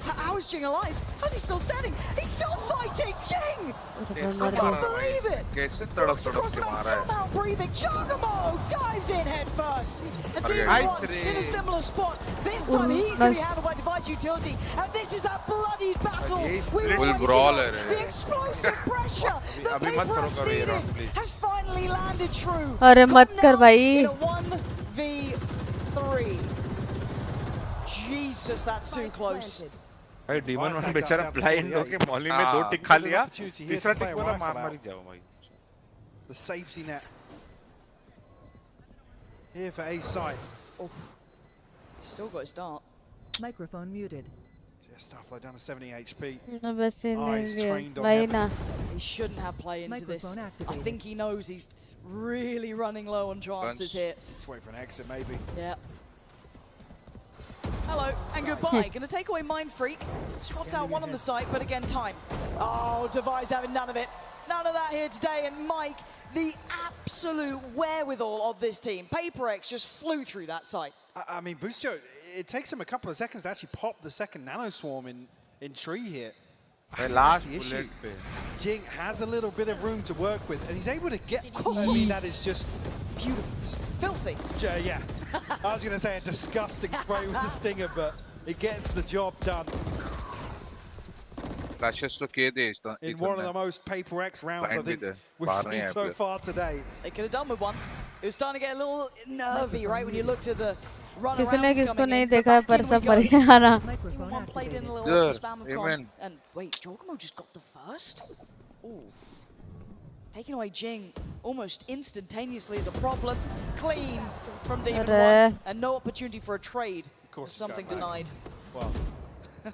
How is Jing alive? How's he still standing? He's still fighting! Jing! I can't believe it! Walks across the map, somehow breathing. Jogamo dives in head first. And Demon in a similar spot. This time he's going to be handled by Divide's utility. And this is that bloodied battle. The explosive pressure that PaperX needed has finally landed true. अरे मत कर भाई. In a 1v3. Jesus, that's too close. भाई Demon 1 बेचारा blind होके Molly में 2 टिक खा लिया. तीसरा टिक वाला मार ही जाओ भाई. The safety net here for A side. Still got his dart. Microphone muted. Just tough though, down to 70 HP. He's trained on him. He shouldn't have play into this. I think he knows he's really running low on chances here. Just wait for an exit maybe. Yeah. Hello and goodbye. Gonna take away Mind Freak. Spots out one on the site, but again, time. Oh, Device having none of it. None of that here today. And Mike, the absolute wherewithal of this team. PaperX just flew through that site. I mean, Boostio, it takes him a couple of seconds to actually pop the second Nano Swarm in tree here. The last bullet. Jing has a little bit of room to work with, and he's able to get. I mean, that is just beautiful, filthy. Yeah, I was going to say a disgusting spray with the stinger, but it gets the job done. In one of the most PaperX rounds I think we've seen so far today. They could have done with one. It was starting to get a little nervy, right, when you looked at the run around. किसी ने किसको नहीं देखा पर सब मर गया ना. One played in a little spam of con. And wait, Jorgamo just got the first? Ooh. Taking away Jing almost instantaneously is a problem. Clean from Demon 1 and no opportunity for a trade. Of course, something denied. Well,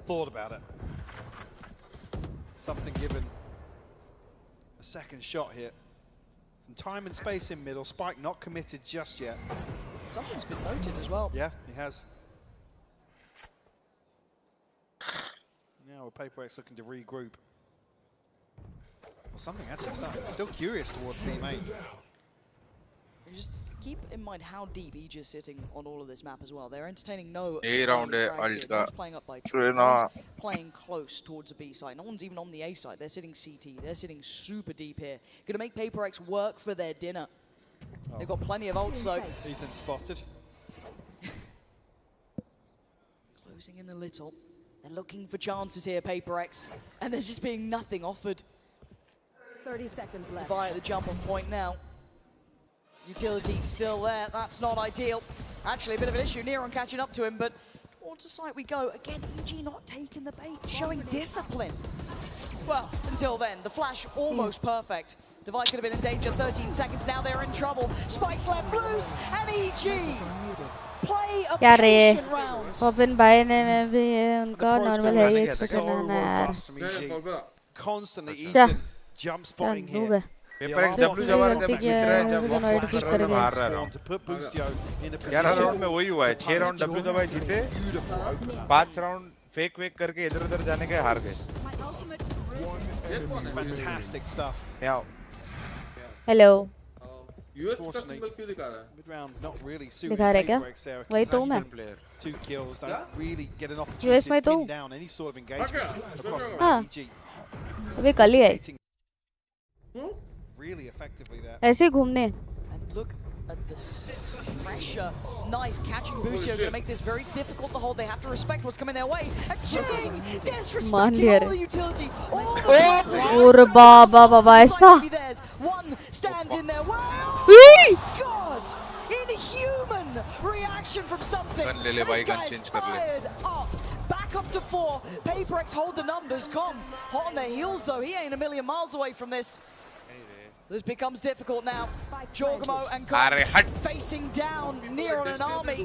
thought about it. Something given a second shot here. Some time and space in middle. Spike not committed just yet. Something's been noted as well. Yeah, he has. Now with PaperX looking to regroup. Well, something actually started. Still curious towards B-Main. You just keep in mind how deep EG is sitting on all of this map as well. They're entertaining no round playing up by tree. No playing close towards the B side. No one's even on the A side. They're sitting CT. They're sitting super deep here. Going to make PaperX work for their dinner. They've got plenty of ults, so Ethan spotted. Closing in a little. They're looking for chances here, PaperX, and there's just being nothing offered. 30 seconds left. Divide at the jump-off point now. Utility still there. That's not ideal. Actually, a bit of an issue. Neron catching up to him, but towards the site we go. Again, EG not taking the bait, showing discipline. Well, until then, the flash almost perfect. Device could have been in danger. 13 seconds now. They're in trouble. Spikes left loose, and EG play a क्या रे patient round. Poppin भाई ने में भी उनका normal है ये so पकड़ना यार robust from EG. Constantly क्या Egen jump spotting noob here. है पेपर एक्स डब्ल्यू जब आते गलती किया हैं जब तो नॉइड पिक कर दिया मार रहा हूं To put Boostio in a 11 round position. में वही हुआ है 6 राउंड डब्ल्यू दबाए जीते 5 राउंड फेक वेक करके इधर उधर जाने के हार गए Fantastic stuff. याओ हेलो यूएस का सिंबल क्यों दिखा रहा है? Mid round not really दिखा रहे क्या वही तो मैं Two kills don't really get an opportunity US में to तो pin down any sort of engagement across the हाँ EG. अभी कल ही है Really effectively there. ऐसे ही घूमने And look at this pressure. Knife catching Boostio going to make this very difficult to hold. They have to respect what's coming their way. And Jing मान disrespecting लिया all रे the utility. All the players. और बाबा बाबा ऐसा One stands in their way. E! God! Inhuman reaction from something. Gun ले ले भाई gun change कर ले Fired up. Back up to 4. PaperX hold the numbers. Com hot on their heels though. He ain't a million miles away from this. This becomes difficult now. Jorgamo and Com facing down near on an army.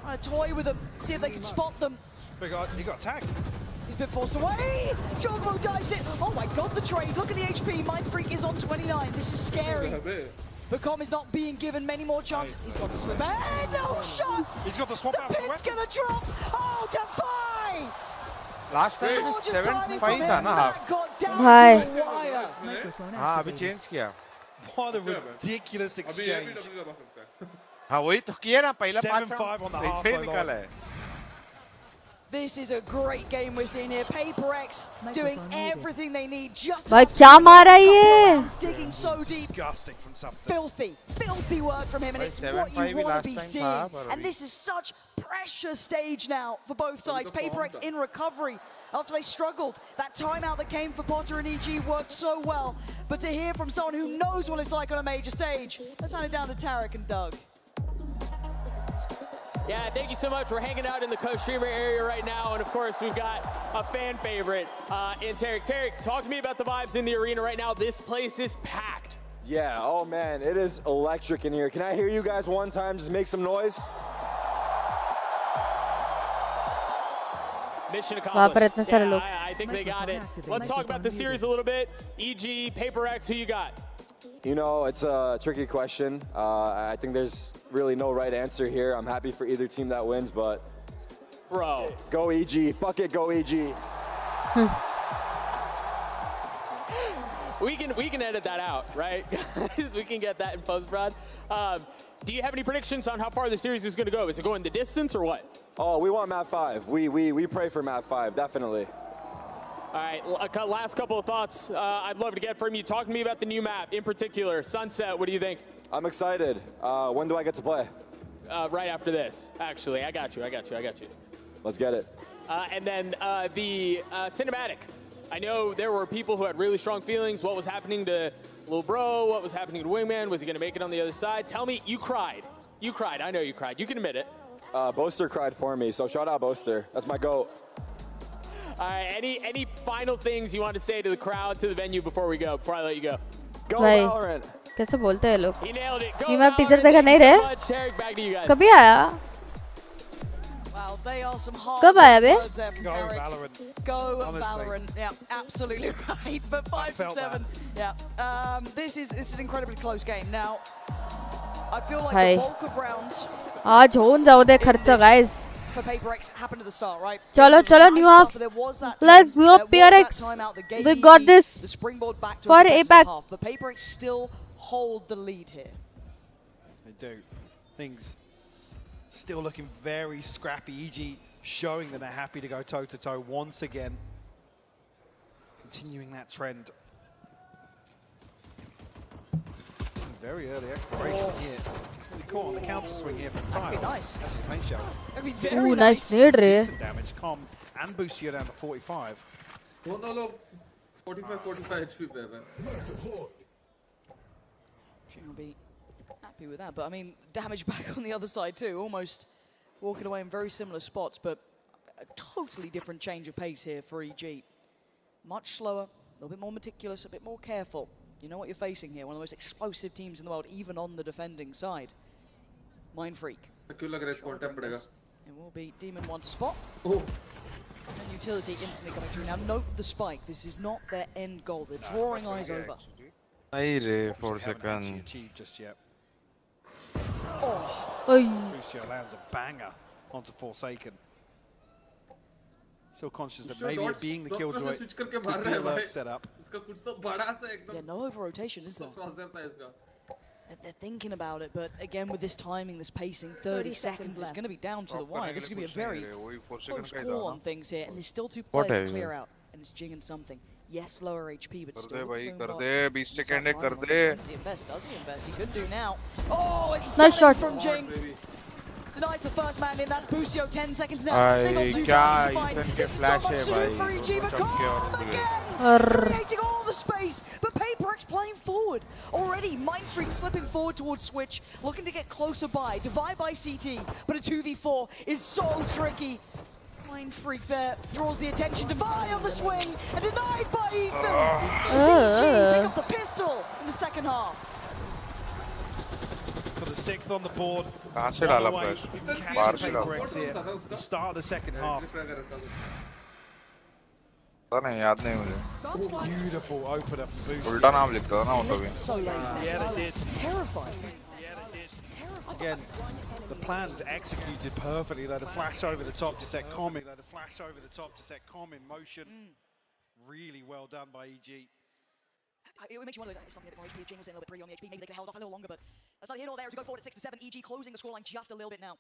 Trying to toy with them, see if they can spot them. He got tagged. He's been forced away. Jorgamo dives in. Oh my god, the trade. Look at the HP. Mind Freak is on 29. This is scary. But Com is not being given many more chances. He's got to slip. And no shot. He's got the swap out. The pin's gonna drop. Oh, Defy! Last time 7-5 था ना half भाई हाँ अभी change किया What a ridiculous exchange. हाँ वही तो किया ना पहला 7-5 on the halfway line. निकाला है This is a great game we're seeing here. PaperX doing everything they need just to भाई क्या मारा ये digging so deep. Disgusting from something. Filthy work from him, and it's what you want to be seeing. And this is such pressure stage now for both sides. PaperX in recovery after they struggled. That timeout that came for Potter and EG worked so well. But to hear from someone who knows what it's like on a major stage, let's hand it down to Tarek and Doug. Yeah, thank you so much. We're hanging out in the co-streamer area right now, and of course, we've got a fan favorite in Tarek. Tarek, talk to me about the vibes in the arena right now. This place is packed. Yeah, oh man, it is electric in here. Can I hear you guys one time? Just make some noise. Mission accomplished. Yeah, I think they got it. Let's talk about the series a little bit. EG, PaperX, who you got? You know, it's a tricky question. I think there's really no right answer here. I'm happy for either team that wins, but... Bro. Go EG. Fuck it, go EG. We can edit that out, right? We can get that in post-prod. Do you have any predictions on how far the series is going to go? Is it going the distance or what? Oh, we want map 5. We pray for map 5, definitely. All right, last couple of thoughts I'd love to get from you. Talk to me about the new map, in particular, Sunset. What do you think? I'm excited. When do I get to play? Right after this, actually. I got you. Let's get it. And then the cinematic. I know there were people who had really strong feelings. What was happening to Lil Bro? What was happening to Wingman? Was he going to make it on the other side? Tell me, you cried. You cried. I know you cried. You can admit it. Boaster cried for me, so shout out Boaster. That's my GOAT. All right, any final things you want to say to the crowd, to the venue before we go, before I let you go? Go Valorant. कैसे बोलते हैं लोग He nailed it. ये मैं teacher देखा नहीं रहे कभी आया Wow, they are some hard कब आया बे words there from Tarek. Go Valorant. Yeah, absolutely right. But 5-7. Yeah. This is an incredibly close game. Now, I feel like the bulk of rounds आज होन जाओ दे खर्चा guys for PaperX happened at the start, right? चलो new half. Let's go PRX. We got this. The springboard back to for APAC half, but PaperX still hold the lead here. They do. Things still looking very scrappy. EG showing that they're happy to go toe-to-toe once again. Continuing that trend. Very early exploration here. Really caught on the counter swing here from Tile. That'd be nice. That's his main shell. That'd be very nice nade re Decent damage. Com and boost you down to 45. दोनों लोग 45 HP पे हैं. Jing will be happy with that, but I mean, damage back on the other side too. Almost walking away in very similar spots, but a totally different change of pace here for EG. Much slower, a little bit more meticulous, a bit more careful. You know what you're facing here, one of the most explosive teams in the world, even on the defending side. Mind Freak. It will be Demon 1 to spot. And utility instantly coming through. Now note the spike. This is not their end goal. They're drawing eyes over. Nahi 4 seconds. Achieved just yet. Oh. Lucio lands a banger onto Forsaken. Still conscious that maybe it being the killjoy could be a lurk setup. Yeah, no over rotation, is there? They're thinking about it, but again with this timing, this pacing, 30 seconds is going to be down to the wire. This is going to be a very close call on things here, and there's still 2 players to clear out, and it's Jing and something. Yes, lower HP, but still. Kar de 20 seconds kar de. Does he invest? Does he invest? He could do now. Oh, it's nice shot from Jing. Denies the first man in. That's Busio. 10 seconds now. Bhai, They got 2 kya times to find. Ethan ke This is so flash much hai, to do bhai. for EG, but calm again. Creating all the space, but PRX playing forward. Already, Mind Freak slipping forward towards Switch, looking to get closer by. Divide by CT, but a 2v4 is so tricky. Mind Freak there draws the attention. Divide on the swing, and denied by Ethan. CT pick up the pistol in the second half. For the 6th on the board. कहाँ से डाला flash? बाहर से डाला। PRX here. The start of the second half. पता नहीं याद नहीं मुझे। Beautiful opener from Boost. उल्टा नाम लिखता था ना वो तभी। So late. Yeah, they did. Terrifying. Again, the plan's executed perfectly. Though the flash over the top to set Com in. In motion. Really well done by EG. It makes you wonder if something a bit more HP. Jing was in a little bit pre on the HP. Maybe they could have held off a little longer, but that's not here nor there. As we go forward at 6-7, EG closing the scoreline just a little bit now.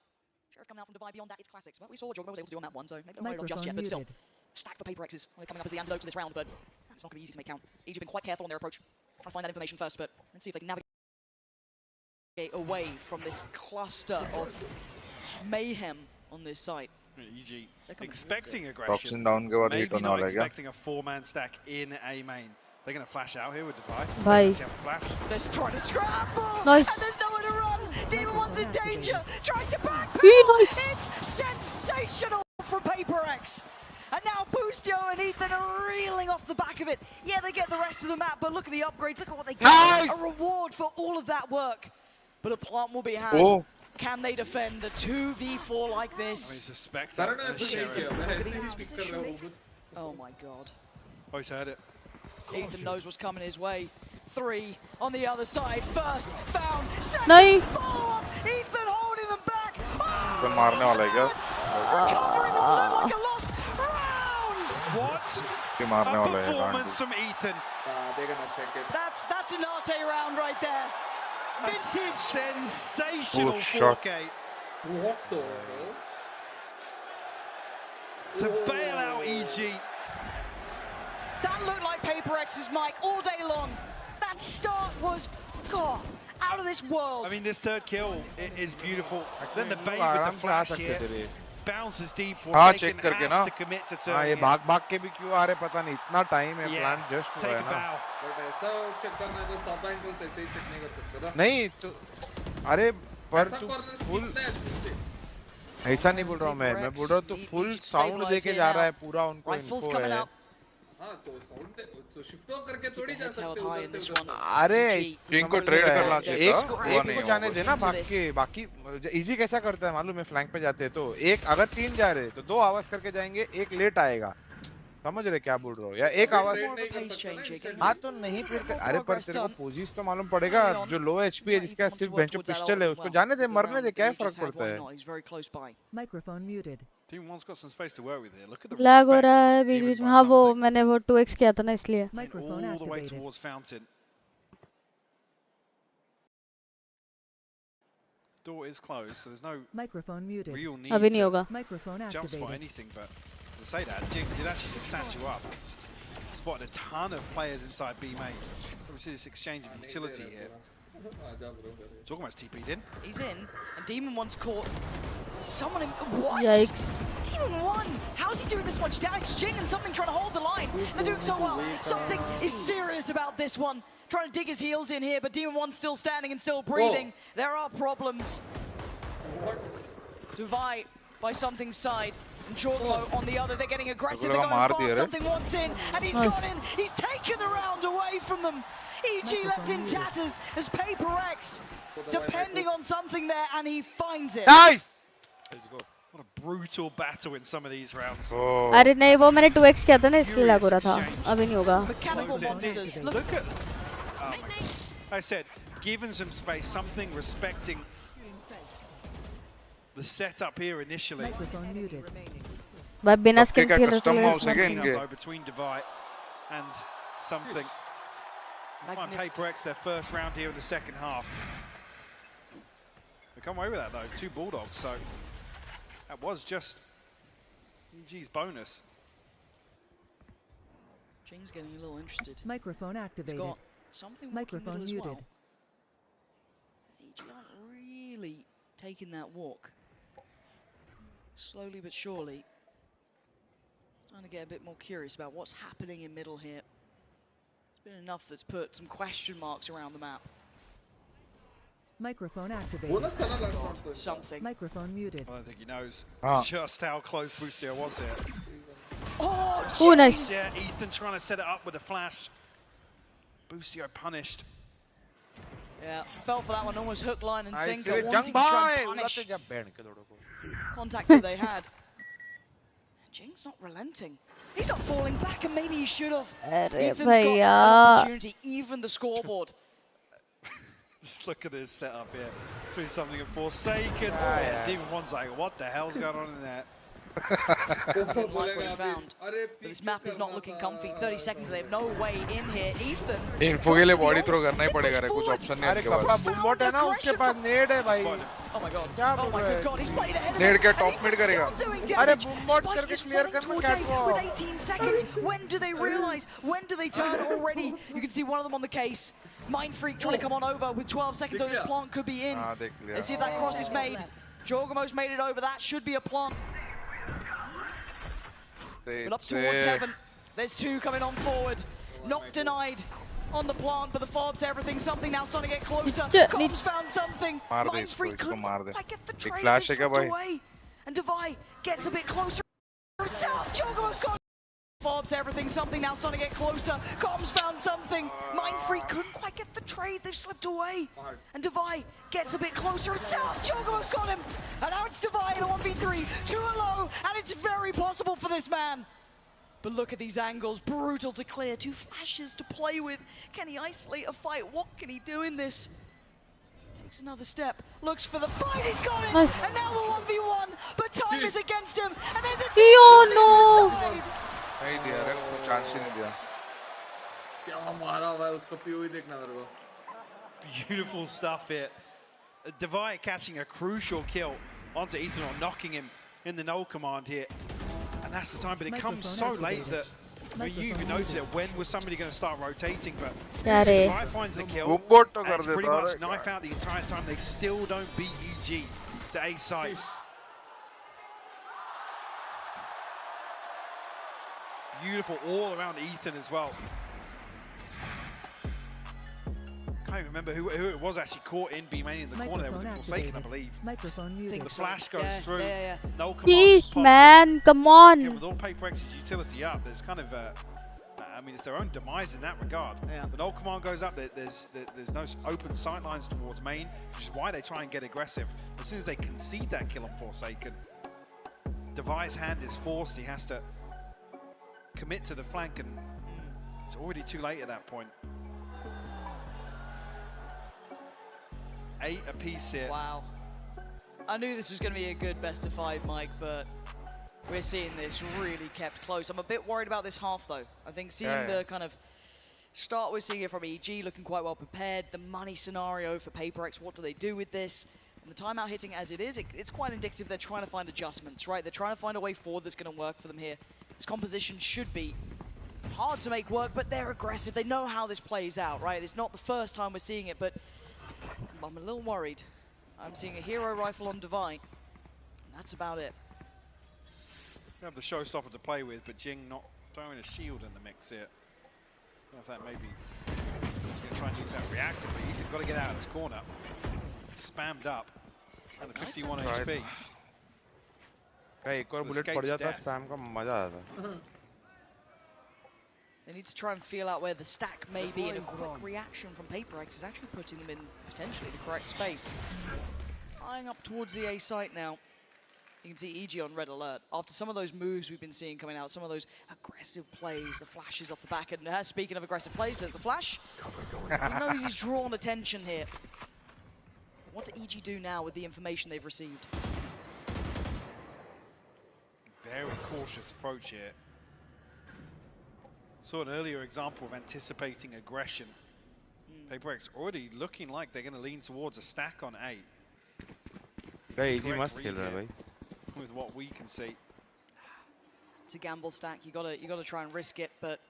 Sheriff coming out from Divide beyond that. It's classics. Well, we saw Jordan was able to do on that one, so maybe don't worry about just yet. But still, stack for PRXs. They're coming up as the antidote to this round, but it's not going to be easy to make count. EG have been quite careful on their approach. Trying to find that information first, but let's see if they can navigate away from this cluster of mayhem on this site. EG expecting aggression. Toxin down के बाद hit Maybe होने not वाला है क्या? expecting a 4-man stack in A main. They're going to flash out here with Divide. Bhai. Let's try to scramble! Nice. And there's nowhere to run! Demon One's in danger! Tries to backpedal! Nice. It's sensational from PRX! And now Boostio and Ethan are reeling off the back of it. Yeah, they get the rest of the map, but look at the upgrades. Look at what they get. Nice. A reward for all of that work. But a plant will be had. Oh. Can they defend a 2v4 like this? I suspect that. Oh my god. Oh, he's heard it. Ethan knows what's coming his way. 3 on the other side. First found. Second Nahi. follow-up. Ethan holding them back. तो मारने वाला है क्या? Recovering the blood like a lost round. What? ये मारने A वाला है performance from Ethan. They're gonna check it. That's an Arte round right there. A Vintage. sensational Good shot. 4K What the? to bail out EG. That looked like PRX's mic all day long. That start was, God, out of this world. I mean, this third kill is beautiful. Then the bait with the flash here. Bounces deep. हाँ Forsaken check करके ना has to commit to turn हाँ ये here. भाग के भी क्यों आ रहे पता नहीं इतना टाइम है Yeah, प्लान जस्ट हुआ take है a ना bow. But ऐसा check करना है तो सब एंगल से ऐसे ही check नहीं कर सकते ना. नहीं तो अरे पर ऐसा तू corner फुल दिखता है. ऐसा नहीं बोल रहा हूँ मैं बोल रहा हूँ तू फुल साउंड देके जा रहा है पूरा उनको Rifles इन्फो coming है up. हाँ तो साउंड तो शिफ्ट ऑन करके थोड़ी जा सकते हो उधर से उधर. अरे जिनको ट्रेड करना चाहिए था, वो एक नहीं को हुआ जाने कुछ। देना भाग के बाकी इजी कैसा करता है मालूम है फ्लैंक पे जाते हैं तो एक अगर 3 जा रहे तो 2 आवाज करके जाएंगे एक लेट आएगा समझ रहे क्या बोल रहे हो या एक आवाज हाँ तो नहीं फिर अरे पर तेरे को पोजीज तो मालूम पड़ेगा जो लो एचपी है जिसका सिर्फ बेंच पिस्टल है उसको जाने दे मरने दे क्या फर्क पड़ता है Microphone muted. Team One's got some space to work with here. Look at the lag हो respect रहा है बीच given बीच में by हाँ वो something. मैंने वो 2x किया था ना इसलिए Microphone All the way activated. towards Fountain. Door is closed, so there's no Microphone muted. real need अभी नहीं to होगा Microphone jump spot activated. anything, but to say that, Jing did actually just snatch you up. Spotted a ton of players inside B main. Obviously this exchange of utility here. Talking about TP'd in. He's in, and Demon One's caught someone in. What? Yikes. Demon One! How's he doing this much damage? Jing and something trying to hold the line. They're doing so well. Something is serious about this one. Trying to dig his heels in here, but Demon One's still standing and still breathing. There are problems. Divide by something's side. And Jorgmo on the other. They're getting aggressive. They're going fast. Something wants in, and he's gone in. He's taken the round away from them. EG left in tatters as PRX depending on something there, and he finds it. Nice. Let's go. What a brutal battle in some of these rounds. अरे नहीं वो मैंने 2x किया था ना इसलिए लग रहा था अभी नहीं होगा. Mechanical monsters. Look at. Oh my God. I said, given some space, something respecting the setup here initially. Microphone muted. बस बिना स्किन खेल रहे between Divide and something. Might PRX their first round here in the second half. They come away with that though, 2 Bulldogs, so that was just EG's bonus. Jing's getting a little interested. Microphone activated. He's got something Microphone muted. well. EG aren't really taking that walk. Slowly but surely. Trying to get a bit more curious about what's happening in middle here. It's been enough that's put some question marks around the map. Microphone activated. Something. Microphone muted. I don't think he knows just how close Boostio was there. Oh, nice. Yeah, Ethan trying to set it up with a flash. Boostio punished. Yeah, fell for that one, almost hook, line, and sinker. Wanting Wanting to try and punish contact that they had. Jing's not relenting. He's not falling back, and maybe he should have. Ethan's got an opportunity, even the scoreboard. Just look at this setup here. Doing something at Forsaken. Demon One's like, what the hell's going on in there? Like what he found. But this map is not looking comfy. 30 seconds, they have no way in here. Ethan. Info के लिए body throw करना ही पड़ेगा रे, कुछ option नहीं है उनके पास. बूमबॉट है ना, उसके पास नेड है भाई. Oh my god. Oh my good god, he's played ahead of नेड it. के टॉप मिड करेगा. अरे बूमबॉट Spike करके is क्लियर running करना towards catwalk. with 18 seconds. When do they realize? When do they turn already? You can see one of them on the case. Mind Freak trying to come on over with 12 seconds on this plant could be in. Let's see if that cross is made. Jorgamo's made it over. That should be a plant. But up towards heaven. There's 2 coming on forward. Not denied on the plant, but the Forbs everything. Something now starting to get closer. Combs found something. Mind Freak couldn't quite get the trade. They slipped away. And Divide gets a bit closer himself. Jorgamo's got Forbs everything. Something now starting to get closer. Combs found something. Mind Freak couldn't quite get the trade. They've slipped away. And Divide gets a bit closer himself. Jorgamo's got him. And now it's Divide in a 1v3. 2 low. And it's very possible for this man. But look at these angles, brutal to clear, 2 flashes to play with. Can he isolate a fight? What can he do in this? Takes another step, looks for the fight, he's got it! Nice. And now the 1v1, but time is against him, and there's a no! नहीं दिया रे, कोई chance ही नहीं दिया. क्या मारा भाई उसको पीओ ही देखना मेरे को. Beautiful stuff here. Divide catching a crucial kill onto Ethan, or knocking him in the null command here. And that's the time, but it comes so late that you even noted it. When was somebody going to start rotating? But Divide finds the kill. It's pretty much knife out the entire time. They still don't beat EG to A site. Beautiful all around Ethan as well. I can't remember who it was actually caught in B main in the corner there with the Forsaken, I believe. Microphone muted. The flash goes through. No Yeesh, man, come on. Yeah, with all PRX's utility up, there's kind of I mean, it's their own demise in that regard. The null command goes up, there's no open sight lines towards main, which is why they try and get aggressive. As soon as they concede that kill on Forsaken, Divide's hand is forced, he has to commit to the flank, and it's already too late at that point. 8 apiece here. Wow. I knew this was going to be a good best of 5, Mike, but we're seeing this really kept close. I'm a bit worried about this half, though. I think seeing the kind of start we're seeing here from EG looking quite well prepared, the money scenario for PRX, what do they do with this? And the timeout hitting as it is, it's quite indicative they're trying to find adjustments, right? They're trying to find a way forward that's going to work for them here. This composition should be hard to make work, but they're aggressive. They know how this plays out, right? It's not the first time we're seeing it, but I'm a little worried. I'm seeing a hero rifle on Divine. That's about it. You have the showstopper to play with, but Jing not throwing a shield in the mix here. I don't know if that maybe he's going to try and use that reactor, but he's got to get out of this corner. Spammed up. And a 51 HP. एक और bullet पड़ जाता spam का मजा आता. They need to try and feel out where the stack may be, and a quick reaction from PRX is actually putting them in potentially the correct space. Eyeing up towards the A site now. You can see EG on red alert. After some of those moves we've been seeing coming out, some of those aggressive plays, the flashes off the back. And speaking of aggressive plays, there's the flash. He knows he's drawn attention here. What do EG do now with the information they've received? Very cautious approach here. Saw an earlier example of anticipating aggression. PRX already looking like they're going to lean towards a stack on A. must kill her, with what we can see. It's a gamble stack. You gotta try and risk it, but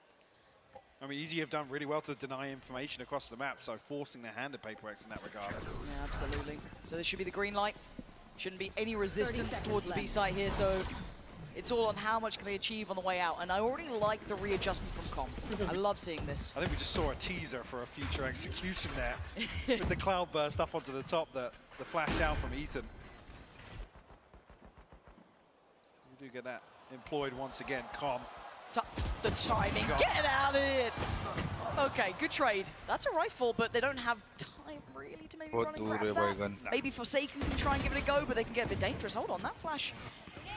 I mean, EG have done really well to deny information across the map, so forcing their hand at PRX in that regard. yeah, absolutely. So this should be the green light. Shouldn't be any resistance towards the B site here, so it's all on how much can they achieve on the way out. And I already like the readjustment from Com. I love seeing this. I think we just saw a teaser for a future execution there with the cloud burst up onto the top, the flash out from Ethan. We do get that employed once again. Com. The timing, get out of it! Okay, good trade. That's a rifle, but they don't have time really to maybe run and grab that. Maybe Forsaken can try and give it a go, but they can get a bit dangerous. Hold on, that flash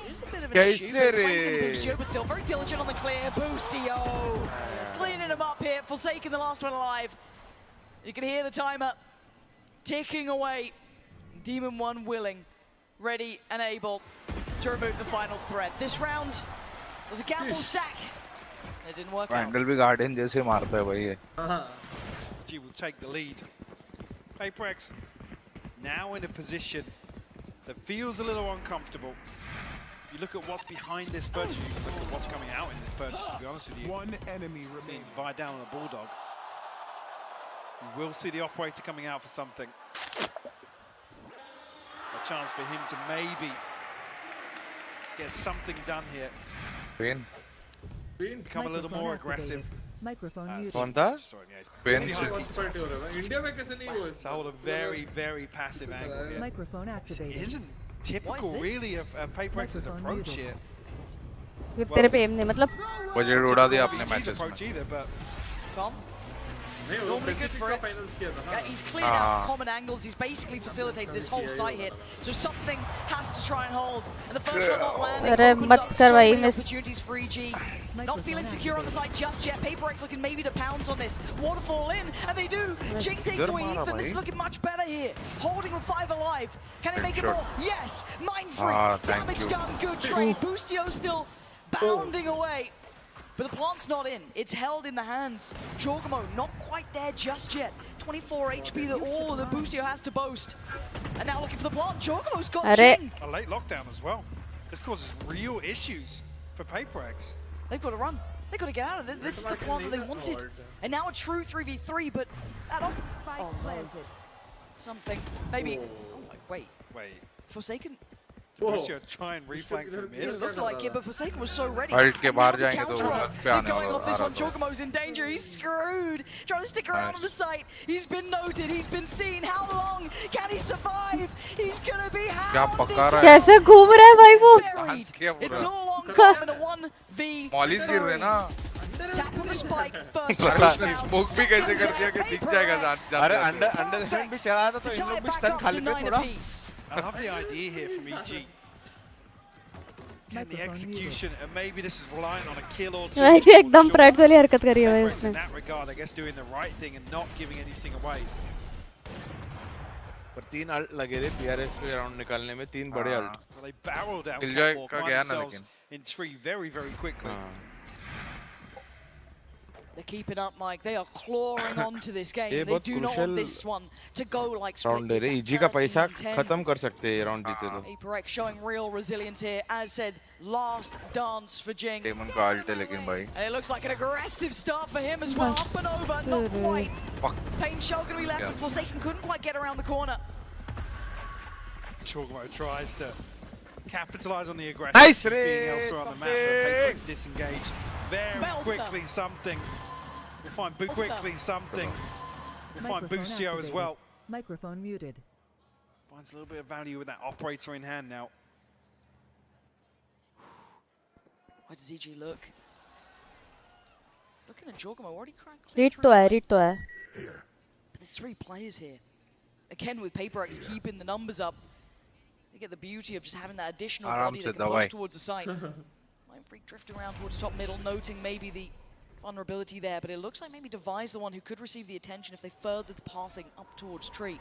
is a bit of an issue. Boostio, but still very diligent on the clear. Boostio cleaning him up here. Forsaken, the last one alive. You can hear the timer ticking away. Demon 1 willing, ready and able to remove the final threat. This round was a gamble stack. It didn't work out. Vandal भी guardian जैसे मारता है भाई ये. G will take the lead. PRX now in a position that feels a little uncomfortable. You look at what's behind this purchase, you look at what's coming out in this purchase, to be honest with you. One enemy remains. Divide down on a Bulldog. You will see the operator coming out for something. A chance for him to maybe get something done here. Become a little more aggressive. Microphone muted. कौन था? India में कैसे नहीं हुआ? So hold a very, very passive angle here. Microphone activated. It isn't typical, really, of PRX's approach here. तेरे पे M नहीं मतलब बजट उड़ा दिया अपने मैचेस में. Approach either, but Normally good for it. He's cleared out common angles. He's basically facilitated this whole site hit. So something has to try and hold. And the first shot not landing opens up so many opportunities for EG. Not feeling secure on the site just yet. PRX looking maybe to pounce on this. Waterfall in, and they do. Jing takes away Ethan. This is looking much better here. Holding with 5 alive. Can they make it more? Yes. Mine free. Damage done. Good trade. Boostio still bounding away. But the plant's not in. It's held in the hands. Jorgamo not quite there just yet. 24 HP that all the Boostio has to boast. And now looking for the plant. Jorgamo's got Jing. A late lockdown as well. This causes real issues for PRX. They've got to run. They've got to get out of this. This is the plant that they wanted. And now a true 3v3, but that something. Maybe. Oh, wait. Forsaken. Boostio try and reflank from mid. It looked like it, but Forsaken was so ready. Ult के बाहर जाएंगे तो वो पे आने going off this one, Jorgamo's in danger. He's screwed. Trying to stick around on the site. He's been noted. He's been seen. How long can he survive? He's gonna be hounded. कैसे घूम रहा है भाई वो? It's all on Calm in a 1v3. Molisch गिर रहे ना. Tap on the spike. First smoke भी कैसे कर दिया कि दिख जाएगा जान. अरे अंडर हैंड भी चला था तो इन लोग भी स्टन खा लेते थोड़ा. I love the idea here from EG. And the execution, and maybe this is relying on a kill or two. एकदम प्राइड वाली हरकत करी है भाई उसने. In that regard, I guess doing the right thing and not giving anything away. पर 3 alt लगे थे PRX को अराउंड निकालने में 3 बड़े alt. They barreled out. Killjoy का गया ना लेकिन. In 3 very, very quickly. They're keeping up, Mike. They are clawing onto this game. They do not want this one to go like round दे रहे. EG का पैसा खत्म कर सकते हैं round जीते तो. PRX showing real resilience here. As said, last dance for Jing. Demon का ult है लेकिन भाई. And it looks like an aggressive start for him as well. Up and over, not quite. Pain Shell going to be left, but Forsaken couldn't quite get around the corner. Jorgamo tries to capitalize on the aggression. Nice being elsewhere on the map, but PRX disengage very quickly. Something. We'll find quickly something. We'll find Boostio as well. Microphone muted. Finds a little bit of value with that operator in hand now. Where does EG look? Looking at Jorgamo, already cracked. Read तो है But there's 3 players here. Again, with PaperX keeping the numbers up, they get the beauty of just having that additional body that can push towards the site. Mind Freak drifting around towards top middle, noting maybe the vulnerability there, but it looks like maybe Devi's the one who could receive the attention if they furthered the pathing up towards Tree.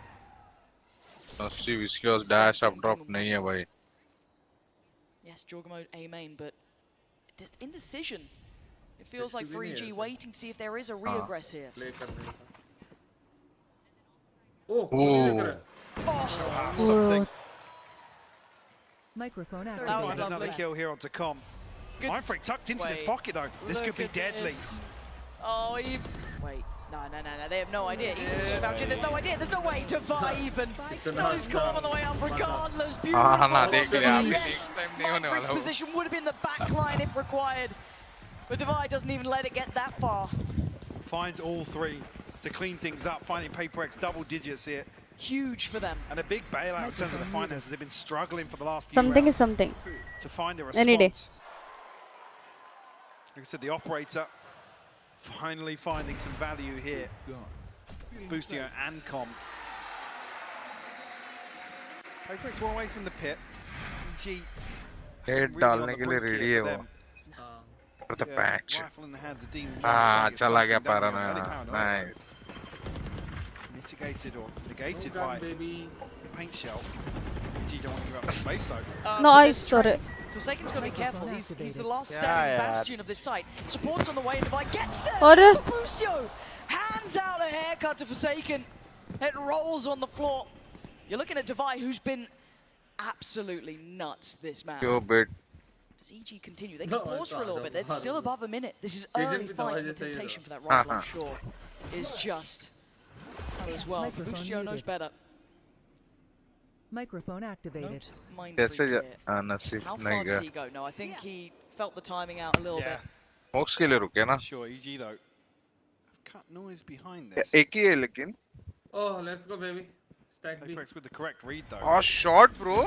See, Viscous dash up drop nahi hai bhai. Yes, Jorgamo A main, but indecision. It feels like for EG waiting to see if there is a reaggress here. Something. Microphone Find activated. another kill here onto Com. Mind Freak tucked into this pocket though. This could be deadly. Oh, wait. No. They have no idea. There's no idea. There's no way to fight even. Not his call on the way up regardless. Beautiful. Yes. Freak's position would have been the back line if required. But Devi doesn't even let it get that far. Finds all 3 to clean things up, finding PaperX double digits here. Huge for them. And a big bailout in terms of the finances. They've been struggling for the last few something rounds is something to find a response. any day. Like I said, the operator finally finding some value here. It's Boostio and Com. PaperX one away from the pit. EG Head डालने के लिए ready है वो. For the patch. Rifle in the hands of Demon. चला गया पारा. Nice. Mitigated or negated by paint shell. EG don't want to give up the space though. Nice, sorry. Forsaken's got to be careful. He's the last standing bastion of this site. Support's on the way, and Devi gets there. Boostio hands out a haircut to Forsaken. It rolls on the floor. You're looking at Devi, who's been absolutely nuts this match. Does EG continue? They can pause for a little bit. They're still above a minute. This is early fight, and the temptation for that rifle, I'm sure, is just as well. Boostio knows better. Microphone activated. How far does he go? No, I think he felt the timing out a little bit. Mox के लिए रुके ना. Sure, EG though. Cut noise behind this. एक ही है लेकिन. Oh, let's go, baby. Stack B. PaperX with the correct read though. Oh, shot, bro.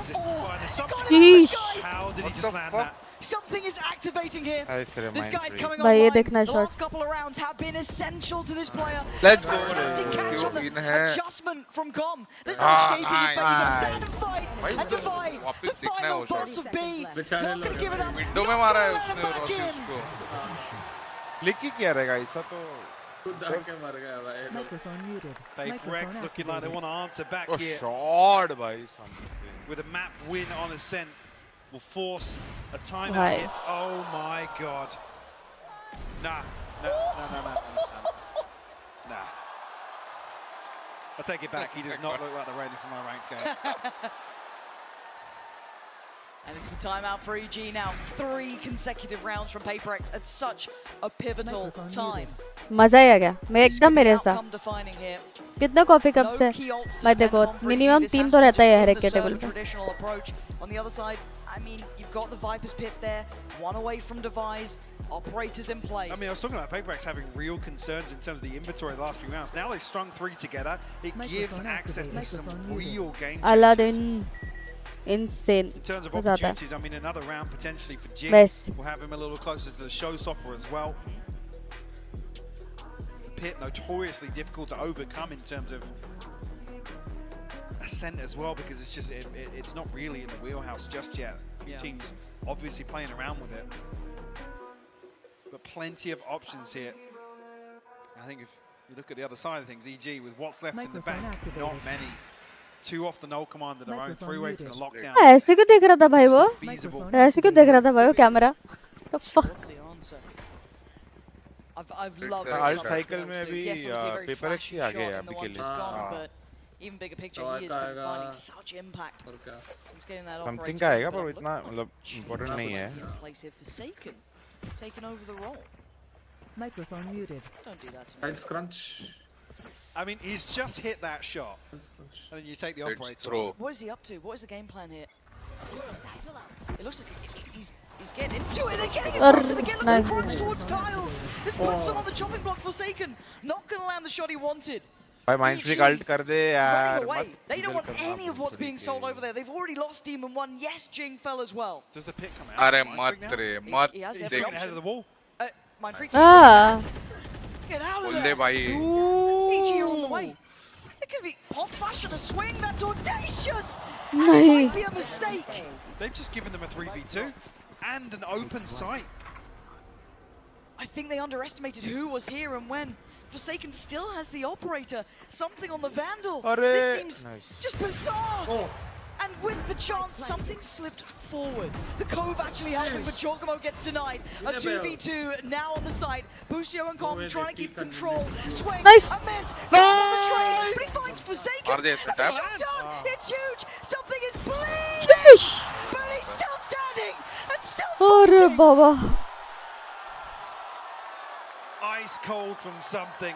Sheesh. How did he just land that? Something is activating here. This guy's coming भाई ये online. देखना The shot. last couple of rounds have been essential to this player. Let's go. Fantastic catch on the है. adjustment from Com. There's no escaping your fate. You gotta stand and fight. भाई And Devi, the final boss of B, not gonna give it up. Window में मारा है उसने रोसिस को. Click ही किया रहेगा ऐसा तो. Microphone muted. PaperX looking like they want to answer back Oh, here. shot भाई something. With a map win on Ascent will force a timeout Right. hit. Oh my god. Nah. I take it back. He does not look like the ready for my rank game. And it's a timeout for EG now. 3 consecutive rounds from PaperX at such a pivotal time. मजा ही आ गया मैं एकदम मेरे साथ Outcome defining here. कितना coffee cup से मैं देखो मिनिमम 3 तो रहता है हर एक टेबल पे. Traditional approach. On the other side, I mean, you've got the Viper's pit there, 1 away from Devi's, operators in play. I mean, I was talking about PaperX having real concerns in terms of the inventory the last few rounds. Now they've strung 3 together. It gives access to some real game changers. Aladdin. Insane. In terms of opportunities, I mean, another round potentially for Jin. Best. We'll have him a little closer to the showstopper as well. The pit notoriously difficult to overcome in terms of Ascent as well, because it's just it's not really in the wheelhouse just yet. Teams obviously playing around with it, but plenty of options here. I think if you look at the other side of things, EG with what's left in the bank, not many. 2 off the null command of their own, 3 away from the lockdown. ऐसे क्यों देख रहा था भाई वो? ऐसे क्यों देख रहा था भाई वो camera? The fuck? What's the answer? I've loved Alt cycle में भी PaperX ही आ गया अभी के लिए. But even bigger picture, he has been finding such impact since getting that operator. Something का आएगा पर इतना मतलब important नहीं है. Place here Forsaken, taking over the role. Microphone muted. Don't do that to me. It's crunch. I mean, he's just hit that shot, and then you take the operator. What is he up to? What is the game plan here? It looks like he's getting into it. They're getting across him again. Look at the crunch towards tiles. This puts him on the chopping block. Forsaken, not going to land the shot he wanted. भाई Mind Freak ult कर दे यार. They don't want any of what's being sold over there. They've already lost Demon 1. Yes, Jing fell as well. Does the pit come out? अरे मत रे मत. He has He's every ahead of the wall. Mind Freak. Get out of बोल there. दे भाई EG are on the way. It could be pop fashion a swing. That's audacious. And it Nahi. might be a mistake. They've just given them a 3v2 and an open sight. I think they underestimated who was here and when. Forsaken still has the operator. Something on the Vandal. This seems just bizarre. And with the chance, something slipped forward. The Cove actually helping, but Jorgamo gets denied. A 2v2 now on the side. Busio and Com trying to keep control. Swing, Nice. a miss. On the train, but he finds Forsaken. That's That's a shot done. It's huge. Something is bleeding. Sheesh. But he's still standing and still Arre fighting. baba. Ice cold from something.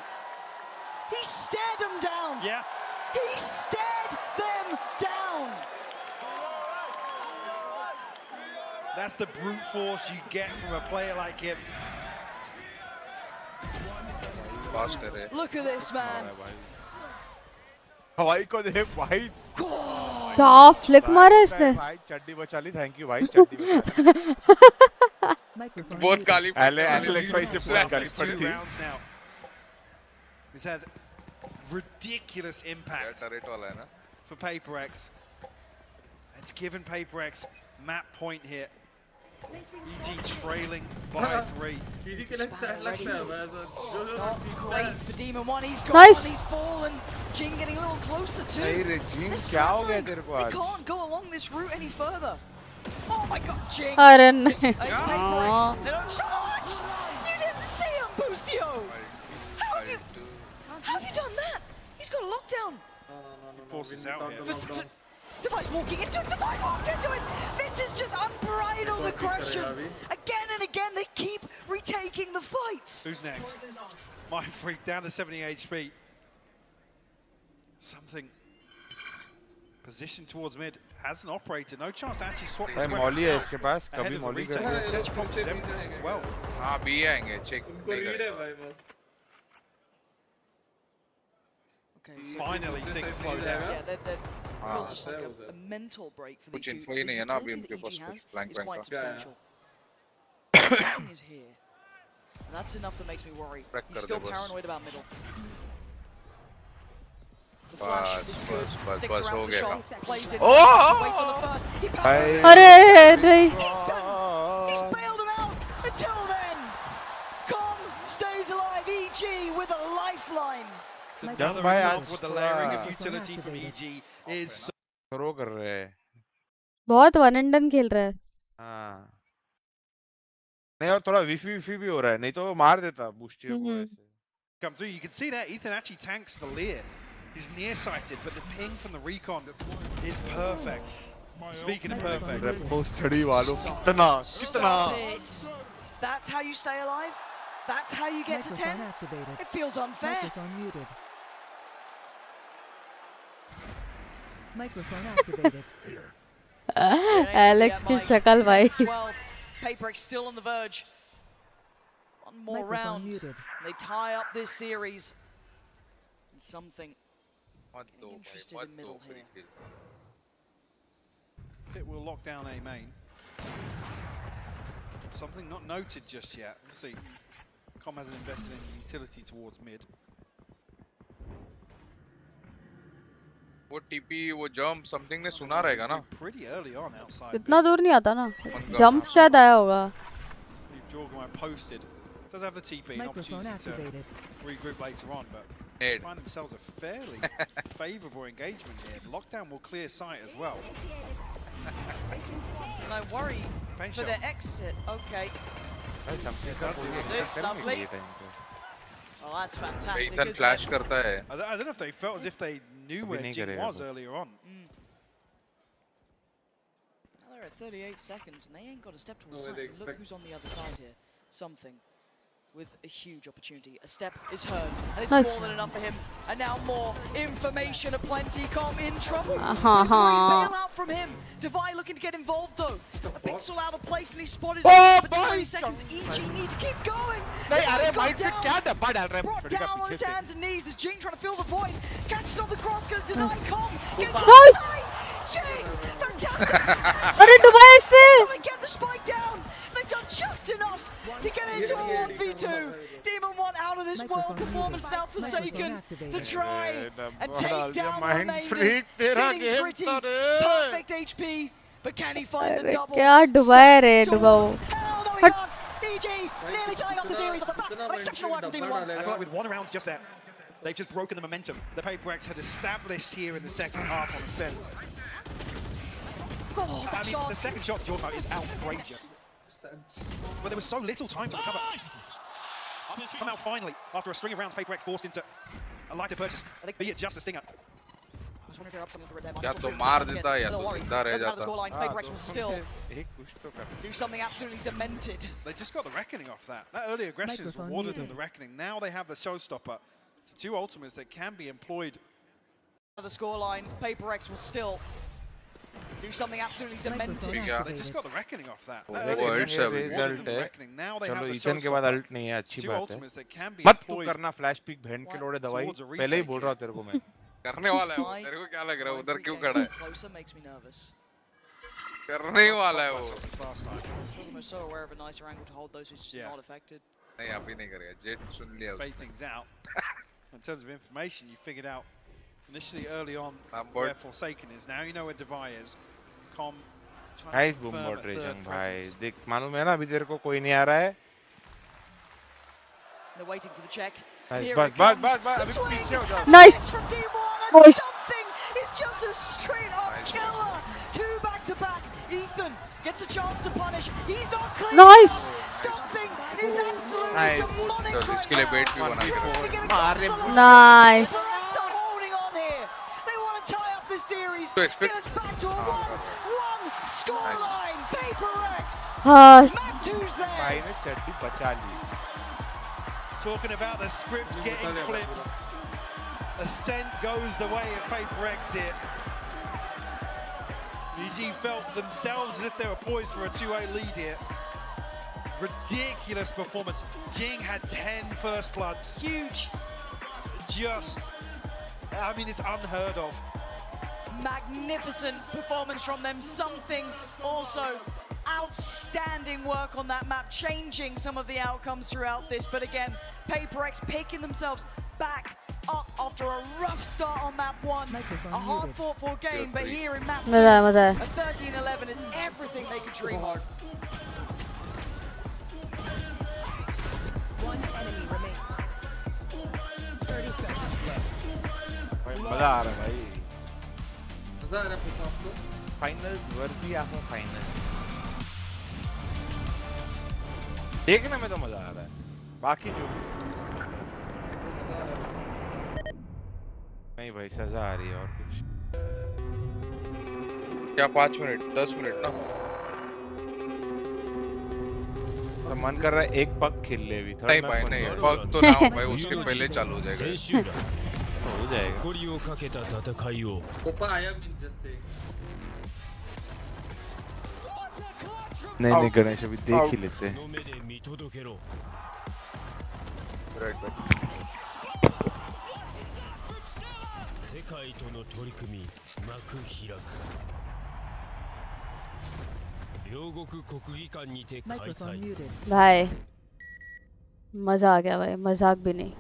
He stared them down. Yeah. He stared them down. That's the brute force you get from a player like him. Fast है Look at this man. भाई को दे भाई क्या flick मारा इसने? भाई चड्डी बचा ली थैंक यू भाई चड्डी बचा Microphone बहुत muted. गाली एलेक्स भाई से पूरी गाली पड़ी 2 थी rounds now. He's had ridiculous impact turret वाला है ना for PRX. It's given PRX map point here. EG trailing by 3. किसी के लिए सैड लगता है जो Not great for Demon One. He's gone. Nice. He's fallen. Jing getting a little closer too. नहीं रे जीन This क्या हो strap गया line, तेरे को They आज can't go along this route any further. Oh my God, Jing. अरे नहीं. It's PRX. They don't shot. You didn't see him, Busio. How have you done that? He's got a lockdown. Forces out here. Device walking into it. Device walked into it. This is just unbridled aggression. Again and again, they keep retaking the fights. Who's next? Mind Freak down to 70 HP. Something. Position towards mid. Has an operator. No chance to actually swap this weapon मौली है out इसके पास ahead कभी of the Mauli retake. कर That's prompted Empress as well. हाँ B आएंगे check उनको read है भाई बस Okay, so Finally, things slow down. yeah, that feels just like a mental break for कुछ these info ही two. नहीं The है ना अभी utility उनके that पास EG कुछ has flank is bank quite का substantial. Something is here. And that's enough that makes me worry. Crack He's कर still दे बस। paranoid about middle. The flash बस is good. बस Sticks बस around हो for the गया shot. Plays it. Oh! Waits on the first. He भाई अरे नहीं. He's bailed him out. Until then, Com stays alive. EG with a lifeline. Another भाई example आज with the layering of utility from EG is so throw कर रहे हैं बहुत one and done खेल रहा है. हाँ नहीं और थोड़ा विफी भी हो रहा है नहीं तो वो मार देता बूस्टियो को ऐसे come through. You can see that Ethan actually tanks the Lear. He's nearsighted, but the ping from the recon is perfect. Speaking of perfect, बहुत छड़ी वालों कितना Stop it. That's how you stay alive? That's how you get to 10? Microphone activated. It feels unfair. Microphone muted. Microphone activated. Alex की शक्ल भाई. 12. PRX still on the verge. One more Microphone round. muted. They tie up this series. And something मत दो getting भाई interested मत in दो middle free here. kill it will lock down A main. Something not noted just yet. Obviously, Com hasn't invested in utility towards mid. वो TP वो jump something ने सुना रहेगा ना Pretty early on outside. इतना दूर नहीं आता ना. जंप शायद आया होगा. Jorgamo posted. Does have the TP and Microphone opportunity activated. to regroup later on, but Nade. find themselves a fairly favourable engagement here. The lockdown will clear sight as well. And I worry Pain for shot. their exit. Okay. भाई something का कोई Lovely. Accept करना Lovely. नहीं time पे Oh, that's fantastic. Ethan isn't flash it? करता है I don't know if they felt as if they knew अभी where नहीं Jing करेगा was वो। earlier on. Now they're at 38 seconds and they ain't got a step towards No, side. they Look expect- who's on the other side here. Something with a huge opportunity. A step is heard and it's Nice. more than enough for him. And now more information aplenty. Com in trouble. Uh-huh. A great bailout from him. Divide looking to get involved though. A pixel out of place and he's spotted. Oh, But 20 boy! seconds. EG need to keep going. नहीं अरे Divide's gone mind से down. क्या डब्बा डाल रहा है Brought छोटी का down on पीछे his से hands and knees as Jing trying to fill the void. Catches on the cross, gonna deny Com. Gets Nice. onside. Jing, fantastic. अरे डिवाइस ने. Gonna get the spike down. They've done just enough to get into a 1v2. Demon One out of this world to try and take down the mind remainders. freak, tera Sitting game pretty, to re. perfect HP, but can he find the double? क्या डुबाया रे डुबाओ Hell no, he can't. EG nearly tying up the series off the back of exceptional work from D1. I feel like with one round just there, they've just broken the momentum the PRX had established here in the second half on Ascent. Oh, I mean, the second shot, Jordan, is outrageous. But there was so little time to recover. Come out finally after a string of rounds. PRX forced into a lighter purchase. Be it just a stinger. या तो मार देता या तो जिंदा रह जाता. PRX will still do something absolutely demented. They just got the reckoning off that. That early aggression has rewarded them the reckoning. Now they have the showstopper. It's two ultimates that can be employed. The scoreline, PRX will still do something absolutely demented. They just got the reckoning off that. वो That early alt aggression है has rewarded them the reckoning. Now they have चलो the ईचन के बाद showstopper. Alt नहीं है अच्छी Two बात ultimates that can be है मत तू employed करना फ्लैश पिक बहन के लोड़े दवाई towards a पहले ही retake बोल रहा हूँ तेरे को मैं करने वाला है वो. तेरे को क्या लग रहा है उधर क्यों खड़ा है? Closer makes me nervous. करने ही वाला है वो. I'm so aware of a nicer angle to hold those who's just not affected. नहीं अभी नहीं करेगा. जेट सुन लिया Fade उसने. things out. In terms of information, you figured out initially early on where Forsaken is. Now you know where Devi is. Com nice boom moderation भाई देख मालूम है ना अभी तेरे को कोई नहीं आ रहा है They're waiting for the check. Nice बस अभी पीछे हो जाओ nice nice It's just a straight up killer. Two back to back. Ethan gets a chance to punish. He's not clean. Nice. Something is absolutely Nice. demonic चलो इसके लिए बेट भी बना के मार दे nice PRX are holding on here. They want to tie up the series. To expect- Get us back to a 1-1 scoreline. PRX. हाँ Matthews भाई there. ने चड्डी बचा ली Talking about the script getting flipped. Ascent goes the way of PRX here. EG felt themselves as if they were poised for a 2-8 lead here. Ridiculous performance. Jing had 10 first bloods. Huge. Just, I mean, it's unheard of. Magnificent performance from them. Something also outstanding work on that map, changing some of the outcomes throughout this. But again, PRX picking themselves back up after a rough start on map 1. A hard fought for game, but here in map 2, मजा है a 13-11 is everything they could dream of. One enemy remains. 30 seconds left. मजा आ रहा है भाई मजा आ रहा है आपको. फाइनल्स वर्दी ऑफ फाइनल्स देखने में तो मजा आ रहा है बाकी जो नहीं भाई सजा आ रही है और कुछ क्या 5 मिनट 10 मिनट ना तो मन कर रहा है एक पग खेल ले भी नहीं भाई नहीं पग तो ना हो भाई उसके पहले चालू हो जाएगा हो जाएगा ओपा आया मिन जस्ट से नहीं गणेश अभी देख ही लेते हैं राइट भाई 世界との取り組み幕開く両国国技館にて開 Microphone 催 muted. भाई मजा आ गया भाई मजाक भी नहीं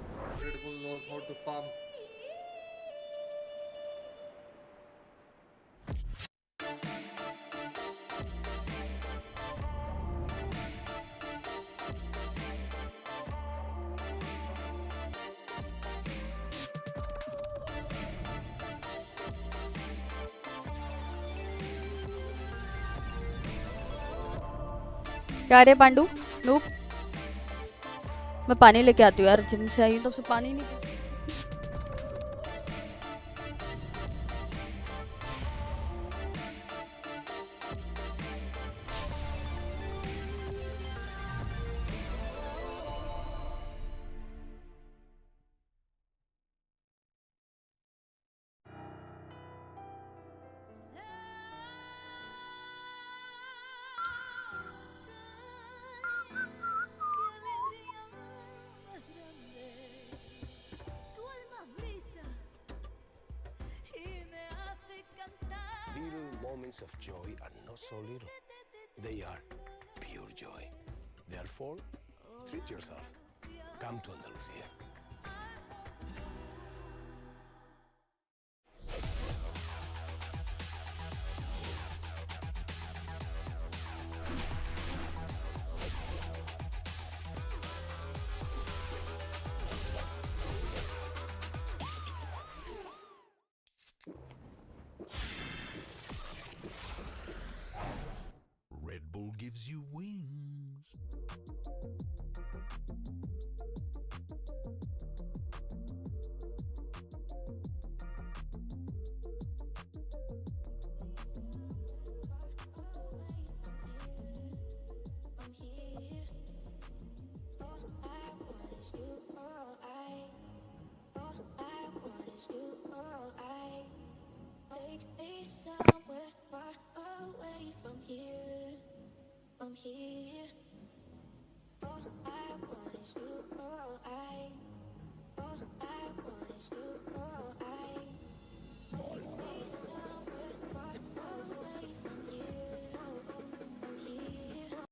Red Bull knows how to farm. क्या रे पांडू नूप मैं पानी लेके आती हूँ यार जिम से आई हूँ तब से पानी नहीं P- Little moments of joy are not so little. They are pure joy. Therefore, treat yourself. Come to Andalusia. you wings. Take me somewhere far away from here. From here. All I want is you. All I want is you. All take me somewhere far away from here. From here.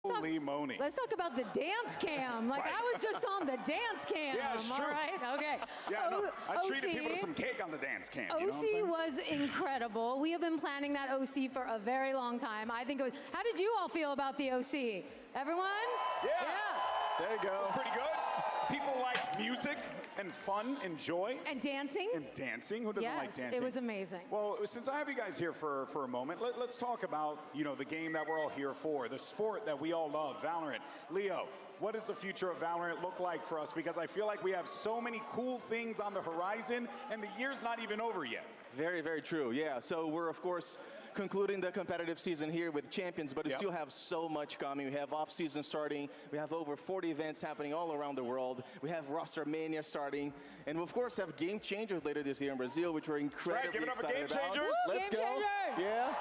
Holy moly. Let's talk about the dance cam. Like, I was just on the dance cam. Yeah, it's true. All right, okay. Yeah, no, I treated OC, people to some cake on the dance cam. You know what I'm OC saying? was incredible. We have been planning that OC for a very long time. I think it was, how did you all feel about the OC? Everyone? Yeah. There you go. It's pretty good. People like music and fun and joy. And dancing. And dancing. Who doesn't like Yes, dancing? it was amazing. Well, since I have you guys here for a moment, let's talk about, you know, the game that we're all here for, the sport that we all love, Valorant. Leo, what does the future of Valorant look like for us? Because I feel like we have so many cool things on the horizon, and the year's not even over yet. Very, very true. Yeah, so we're, of course, concluding the competitive season here with champions, but we still have so much coming. We have off-season starting. We have over 40 events happening all around the world. We have roster mania starting. And we, of course, have game changers later this year in Brazil, which we're incredibly excited about. Give it up for game changers. Let's Game go. changers. Yeah.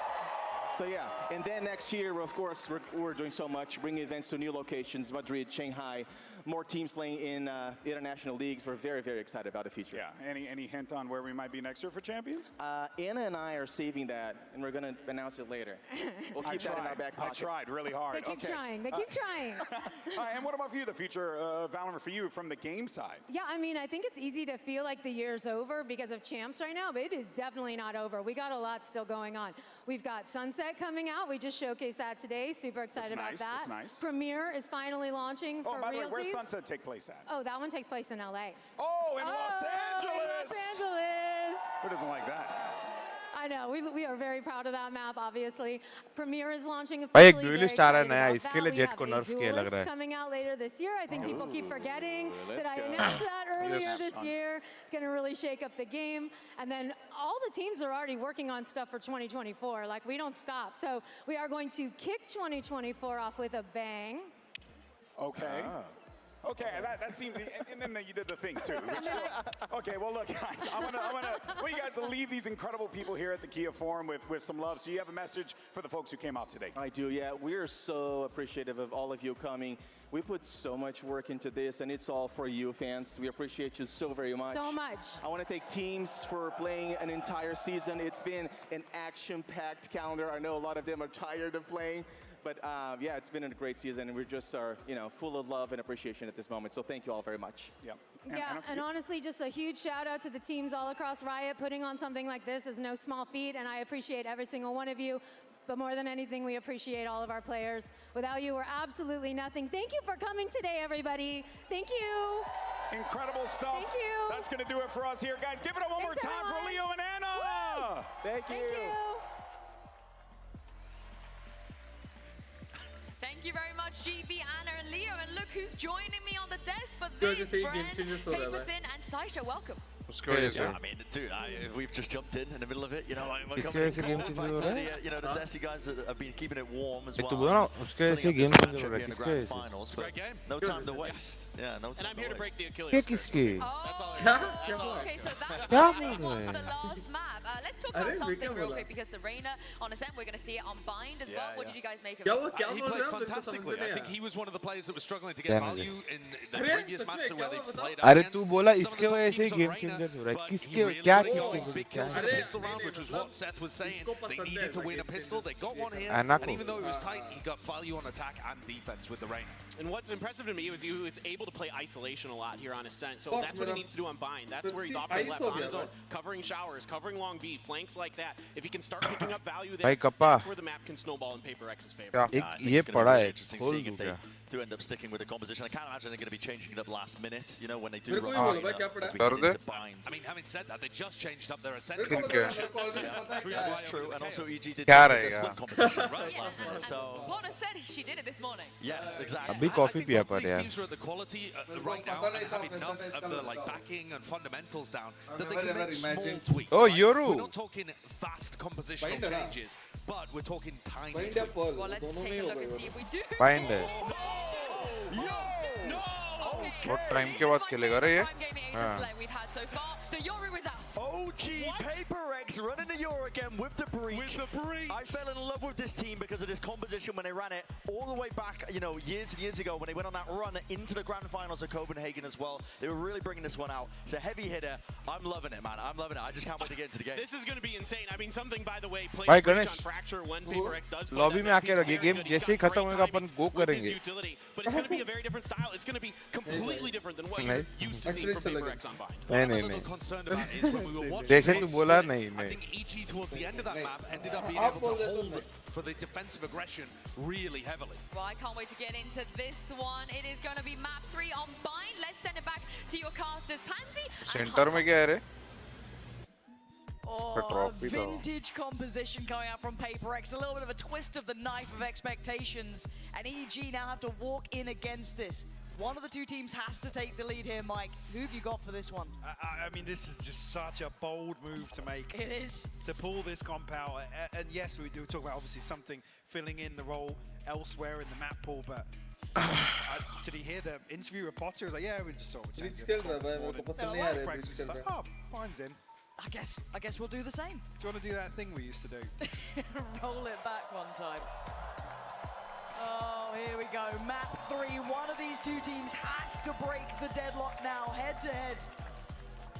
So yeah, and then next year, of course, we're doing so much, bringing events to new locations, Madrid, Shanghai, more teams playing in international leagues. We're very, very excited about the future. Yeah. Any hint on where we might be next year for champions? Anna and I are saving that, and we're going to announce it later. We'll keep that in our back pocket. I tried really hard. They keep trying. They keep trying. And what about for you, the future of Valorant for you from the game side? Yeah, I mean, I think it's easy to feel like the year's over because of champs right now, but it is definitely not over. We got a lot still going on. We've got Sunset coming out. We just showcased that today. Super excited about that. That's nice. Premiere is finally launching for by the way, realsies. where's Sunset take place at? Oh, that one takes place in LA. Oh, in Los Angeles! In Los Angeles! Who doesn't like that? I know, we are very proud of that map, obviously. Premiere is launching भाई एक officially. duelist आ रहा है नया, इसके लिए jet को नर्फ किया लग रहा है. Coming out later this year. I think people keep forgetting that I announced that earlier this year. It's going to really shake up the game. And then all the teams are already working on stuff for 2024. Like, we don't stop. So we are going to kick 2024 off with a bang. Okay. Okay, that seemed, and then you did the thing too. Okay, well look, guys, I want you guys to leave these incredible people here at the Kia Forum with some love. So you have a message for the folks who came out today. I do, yeah. We are so appreciative of all of you coming. We put so much work into this, and it's all for you, fans. We appreciate you so very much. So much. I want to thank teams for playing an entire season. It's been an action-packed calendar. I know a lot of them are tired of playing. But yeah, it's been a great season, and we just are, full of love and appreciation at this moment. So thank you all very much. Yeah. And honestly, just a huge shout out to the teams all across Riot. Putting on something like this is no small feat, and I appreciate every single one of you. But more than anything, we appreciate all of our players. Without you, we're absolutely nothing. Thank you for coming today, everybody. Thank you. Incredible stuff. Thank you. That's going to do it for us here, guys. Give it up one more time for Leo and Anna. Woo! Thank you. Thank you. Thank you very much, GB, Anna, and Leo. And look who's joining me on the desk for this friend, Paperthin and Saisha. Welcome. Yeah, I mean, dude, we've just jumped in the middle of it. We're coming in the Destiny guys have been keeping it warm as well. Finals, great game. No time to waste. Yeah, no time. And I'm here to break the Achilles. Kiski. That's all. Okay, so that's the last map. Let's talk about something real quick because the Reina on Ascent, we're going to see it on Bind as well. What did you guys make of it? He played fantastically. I think he was one of the players that was struggling to get value in the previous matches where they played अरे against तू बोला some of इसके the वजह top से teams on game Reina, changer हो रहा है but किसके he really क्या did किसके score big kills in the pistol round, which was what Seth was saying. They needed to win a pistol. They got one here, and even though it was tight, he got value on attack and defense with the Reina. And what's impressive to me was he was able to play isolation a lot here on Ascent. So that's what he needs to do on Bind. That's where he's often left on his own, covering showers, covering long B, flanks like that. If he can start picking up value there, that's where the map can snowball in Paper X's favor. ये पड़ा है interesting seeing if they do end up sticking with the composition. I can't imagine they're going to be changing it up last minute, when they do run as we get into Bind. I mean, having said that, they just changed up their Ascent composition. That's true, and also EG did their split composition right last minute, so... Lana said she did it this morning. Yes, exactly. अभी coffee पिया पर These यार. teams are at the quality right now and have enough of the backing and fundamentals down that they can make small tweaks. Oh, right? Yoru! We're not talking fast compositional changes, but we're talking tiny tweaks. Well, let's take a look and see if we do. Bind है. What time के बाद खेलेगा रे ये? We've had so far. The Yoru is out. OG PaperX running the Euro again with the breach. I fell in love with this team because of this composition when they ran it all the way back, years and years ago when they went on that run into the grand finals of Copenhagen as well. They were really bringing this one out. It's a heavy hitter. I'm loving it, man. I'm loving it. I just can't wait to get into the game. This is going to be insane. I mean, something, by the way, Bye, plays Ganesh. on Fracture when PaperX does play Lobby that में आके piece of लगे gear, game good. He's जैसे ही got खत्म great होगा अपन timings go with his करेंगे. utility, but it's going to be a very different style. It's going to be completely different than what you're used to seeing from PaperX on Bind. What I'm a little concerned about is when we were watching जैसे तू बोला I नहीं think EG towards the end of that map ended up being able to hold for the defensive aggression really heavily. Well, I can't wait to get into this one. It is going to be map 3 on Bind. Let's send it back to your casters, Pansy. Centre में क्या है रे? Oh, vintage composition coming out from PaperX. A little bit of a twist of the knife of expectations. And EG now have to walk in against this. One of the two teams has to take the lead here, Mike. Who have you got for this one? I mean, this is just such a bold move to make. It is. To pull this comp out. And yes, we do talk about obviously something filling in the role elsewhere in the map pool, but did he hear the interview with Potter? He was like, yeah, we just saw it. Oh, mine's in. I guess we'll do the same. Do you want to do that thing we used to do? Roll it back one time. Oh, here we go. Map 3. One of these two teams has to break the deadlock now, head to head.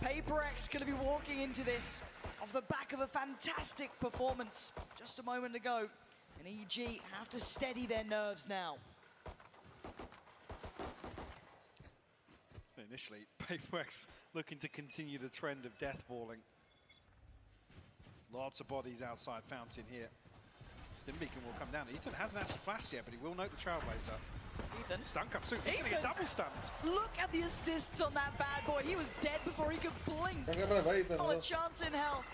PRX going to be walking into this off the back of a fantastic performance just a moment ago. And EG have to steady their nerves now. Initially, PRX looking to continue the trend of death balling. Lots of bodies outside Fountain here. Stimbeacon will come down. Ethan hasn't actually flashed yet, but he will note the Trailblazer. Ethan. Stun comes soon. He's going to get double stunned. Look at the assists on that bad boy. He was dead before he could blink. Not a chance in hell.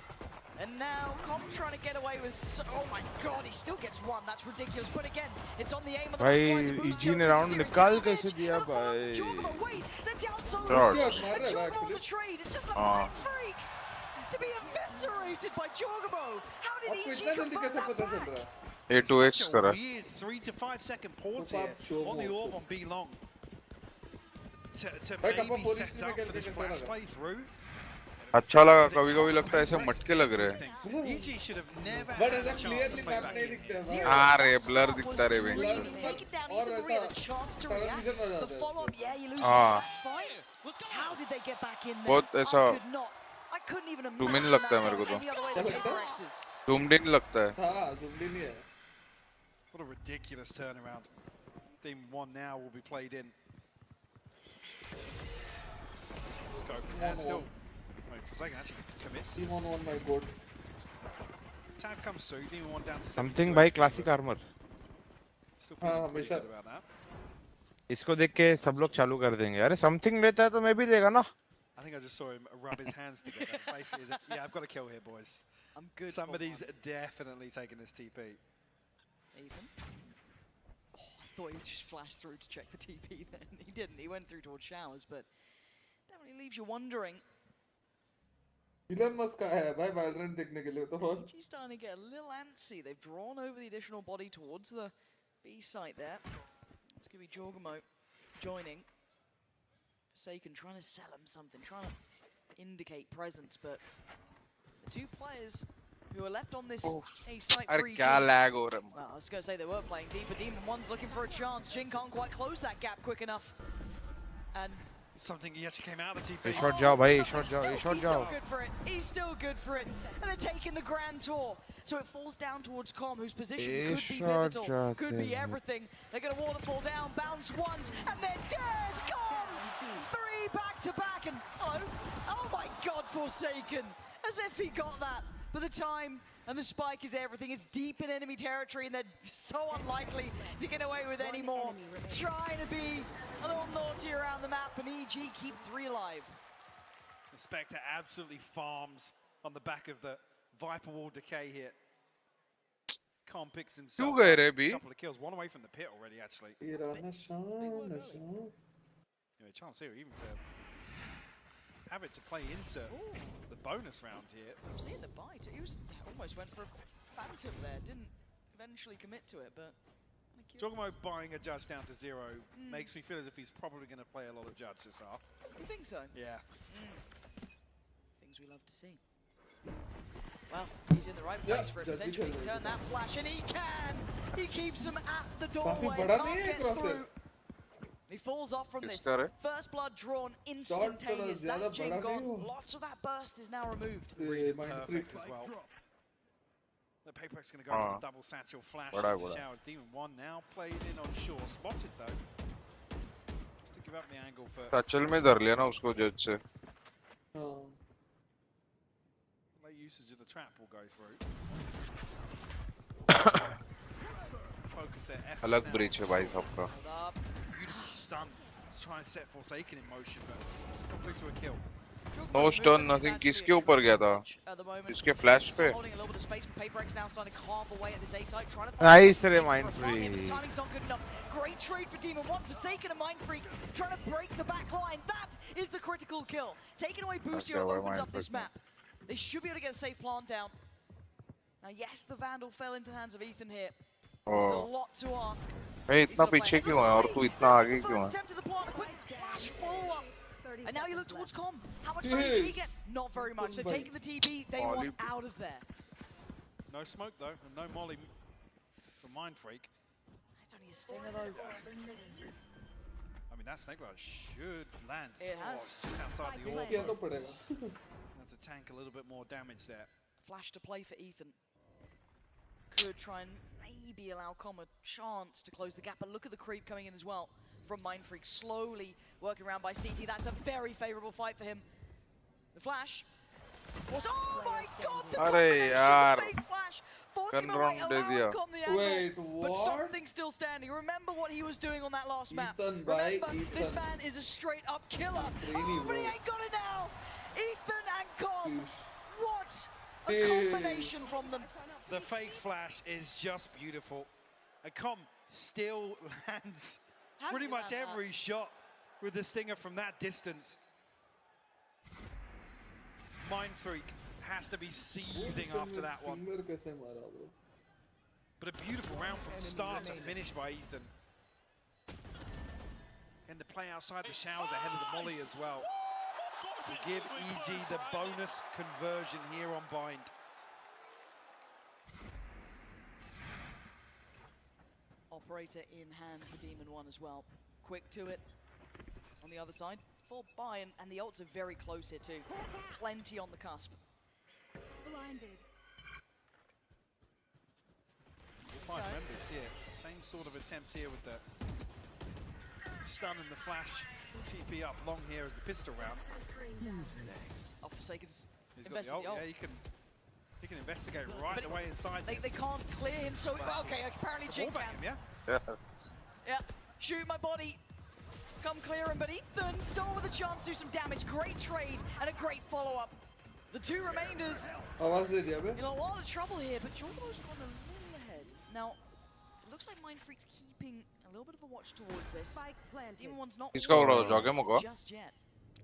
And now Com's trying to get away with... Oh my god, he still gets one. That's ridiculous. But again, it's on the aim of the भाई EG ने round निकाल कैसे दिया भाई? Wait, they're down so Dodge. and Jorgamo on the trade. It's just the mind freak to be eviscerated by Jorgamo. How did EG convert that back? A2X करा. Weird 3 to 5 second pause here on the orb on B long. To maybe set up for this flash play through. अच्छा लगा कभी-कभी लगता है ऐसे मटके लग रहे हैं EG should have never had a chance to play back in. अरे ब्लर दिखता रे बेंच और हाँ बहुत ऐसा ज़ूम इन लगता है मेरे को तो ज़ूम इन लगता है हाँ ज़ूम इन है What a ridiculous turnaround. Team 1 now will be played in. Scope and still Forsaken actually commits. Team 1 my god. Tab comes through, Team 1 down to 7. Something by classic armor. Still pretty good about that. इसको देख के सब लोग चालू कर देंगे अरे something लेता है तो मैं भी देगा ना I think I just saw him rub his hands together. Basically, as if, yeah, I've got to kill here, boys. I'm good. Somebody's definitely taking this TP. Ethan? Oh, I thought he just flashed through to check the TP then. He didn't. He went through towards showers, but definitely leaves you wondering. Elon Musk का है भाई Valorant देखने के लिए तो और She's starting to get a little antsy. They've drawn over the additional body towards the B site there. It's going to be Jorgamo joining. Forsaken trying to sell him something, trying to indicate presence, but the two players who are left on this A site free. Well, I was going to say they were playing deep, but Demon 1's looking for a chance. Jin can't quite close that gap quick enough. And something he actually came out of the TP. Short job, bhai. Short job. He's still good for it. He's still good for it. And they're taking the grand tour. So it falls down towards Com, whose position could be pivotal, could be everything. They're going to waterfall down, bounce once, and they're dead. Com! 3 back-to-back, and oh my God, Forsaken. As if he got that. But the time and the spike is everything. It's deep in enemy territory, and they're so unlikely to get away with any more. Trying to be a little naughty around the map, and EG keep 3 alive. The Spectre absolutely farms on the back of the Viper Wall decay here. Khan picks himself a couple of kills. 1 away from the pit already, actually. Yeah, a chance here even to have it to play into the bonus round here. I'm seeing the bite. He almost went for a phantom there. Didn't eventually commit to it, but... Jorgamo buying a judge down to 0 makes me feel as if he's probably going to play a lot of judge this half. You think so? Yeah. Things we love to see. Well, he's in the right place for it. Potentially turn that flash, and he can! He keeps him at the doorway, can't get through. He falls off from this. First blood drawn instantaneous. That's Jin gone. Lots of that burst is now removed. Read is perfect as well. The PRX going to go for the double satchel flash into showers. Demon 1 now played in on shore. Spotted though. Just to give up the angle for... Satchel में धर लिया ना उसको जज से. Late usage of the trap will go through. Focus their efforts अलग breach है भाई सबका. Beautiful stun. Let's try and set Forsaken in motion, but it's come through to a kill. No stun, nothing. किसके ऊपर गया था? इसके flash पे. Nice रे mind freak. Timing's not good enough. Great trade for Demon 1. Forsaken and Mind Freak trying to break the back line. That is the critical kill. Taking away boost here opens up this map. They should be able to get a safe plant down. Now yes, the Vandal fell into the hands of Ethan here. There's a lot to ask. मैं इतना पीछे क्यों है और तू इतना आगे क्यों है? Attempt to the plant, a quick flash follow-up. And now you look towards Com. How much money did he get? Not very much. They're taking the TP. They want out of there. No smoke though, and no molly for Mind Freak. It's Only a stinger though. I mean, that snake blade should land. It has. Just outside the orb. किया तो पड़ेगा. Have to tank a little bit more damage there. Flash to play for Ethan. Could try and maybe allow Com a chance to close the gap, but look at the creep coming in as well from Mindfreak. Slowly working around by CT. That's a very favorable fight for him. The flash was, oh my god, the big flash forcing him away, allowing Com the angle. Wait, But what? something's still standing. Remember what he was doing on that last map. Ethan, Remember, this Ethan. man is a straight up killer. Really, Oh, but he bro. ain't got it now. Ethan and Com. What a Hey. combination from them. The fake flash is just beautiful. And Com still lands How pretty did he much land that? every shot with the stinger from that distance. Mindfreak has to be seething after that one. Stinger कैसे मारा bro? But a beautiful round from start to finish by Ethan. And the play outside the showers ahead of the molly as well. To give EG the bonus conversion here on Bind. Operator in hand for Demon 1 as well. Quick to it on the other side. Full buy, and the ults are very close here too. Plenty on the cusp. Blinded. We'll find members here. Same sort of attempt here with the stun and the flash. TP up long here as the pistol round. Oh, Forsaken's He's got the investing ult. the ult. Yeah, he can investigate right But away inside. They can't clear him, so okay, apparently Jin Wallbang can. him, yeah? Yeah, shoot my body. Come clear him, but Ethan still with a chance to do some damage. Great trade and a great follow-up. The two remainders आवाज दे दिया बे. in a lot of trouble here, but Jorgo's gone a little ahead. Now, it looks like Mindfreak's keeping a little bit of a watch towards this. Demon 1's not Kiska हो रहा है, जागे मुको? just yet.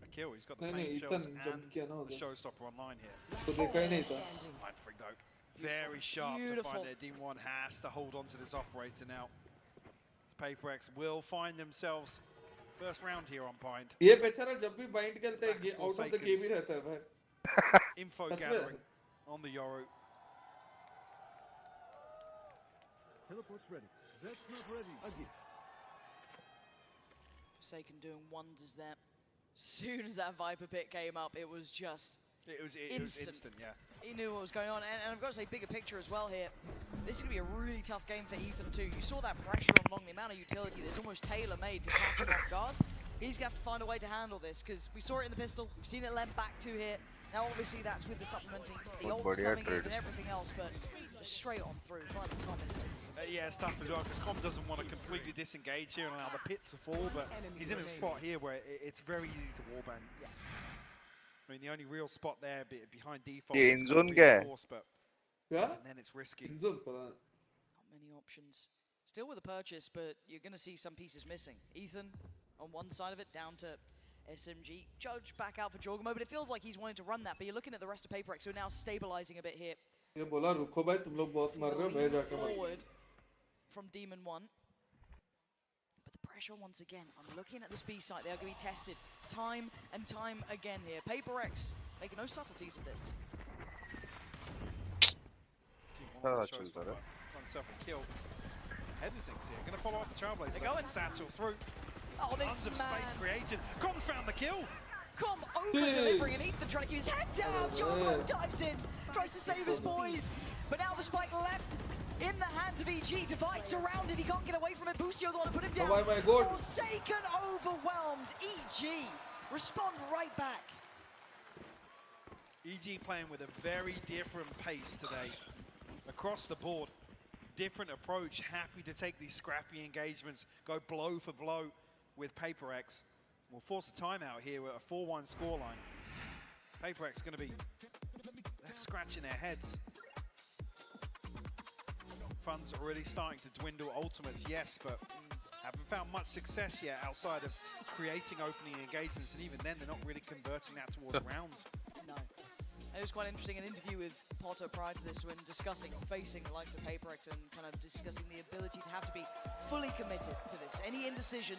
A kill, he's got the नहीं, paint नहीं, shells Ethan and jump किया ना the उधर. showstopper online here. तो देखा ही नहीं था. Mindfreak though, very sharp to Beautiful. find their Demon 1 has to hold on to this operator now. PaperX will find themselves first round here on Bind. ये बेचारा जब भी bind करता है out of the game ही रहता है भाई. Info That's gathering it. on the Yoru. Teleport's ready. That's not ready. A gift. Forsaken doing wonders there. Soon as that Viper pit came up, it was just It was instant, yeah. He knew what was going on, and I've got to say, bigger picture as well here. This is going to be a really tough game for Ethan too. You saw that pressure on Long, the amount of utility that's almost tailor-made to catch him off guard. He's going to have to find a way to handle this, because we saw it in the pistol, we've seen it lend back to here. Now obviously that's with the supplementing, the ults coming in and everything else, but just straight on through, trying to comment. Yeah, it's tough as well, because Com doesn't want to completely disengage here and allow the pit to fall, but he's in a spot here where it's very easy to wallbang. Yeah. I mean, the only real spot there behind default ये is in gonna zone be क्या the है? force, but Yeah? even then it's risky. Inzul पता. Not many options. Still with a purchase, but you're going to see some pieces missing. Ethan on one side of it, down to SMG. Judge back out for Jorgamo, but it feels like he's wanting to run that. But you're looking at the rest of PaperX, who are now stabilizing a bit here. ये बोला रुको भाई तुम लोग बहुत मर रहे हो मैं जाके मारूंगा. Forward from Demon 1. But the pressure once again, I'm looking at this B site, they are going to be tested time and time again here. PaperX making no subtleties of this. Find himself a kill. Ahead of things here. Going to follow up the Trailblazer. They're going. Satchel through. Oh, this Tons of man. space created. Com's found the kill. Com over-delivering, and Ethan trying to keep his head down. Jorgo dives in, tries to save his boys. But now the spike left in the hands of EG. Device surrounded, he can't get away from it. Boostio the one to put him down. Oh my God. Forsaken overwhelmed. EG respond right back. EG playing with a very different pace today. Across the board. Different approach. Happy to take these scrappy engagements. Go blow for blow with PaperX. We'll force a timeout here with a 4-1 scoreline. PaperX going to be left scratching their heads. Funds are really starting to dwindle. Ultimates, yes, but haven't found much success yet outside of creating opening engagements, and even then they're not really converting that towards rounds. No. It was quite interesting, an interview with Potter prior to this when discussing facing the likes of PaperX and kind of discussing the ability to have to be fully committed to this. Any indecision,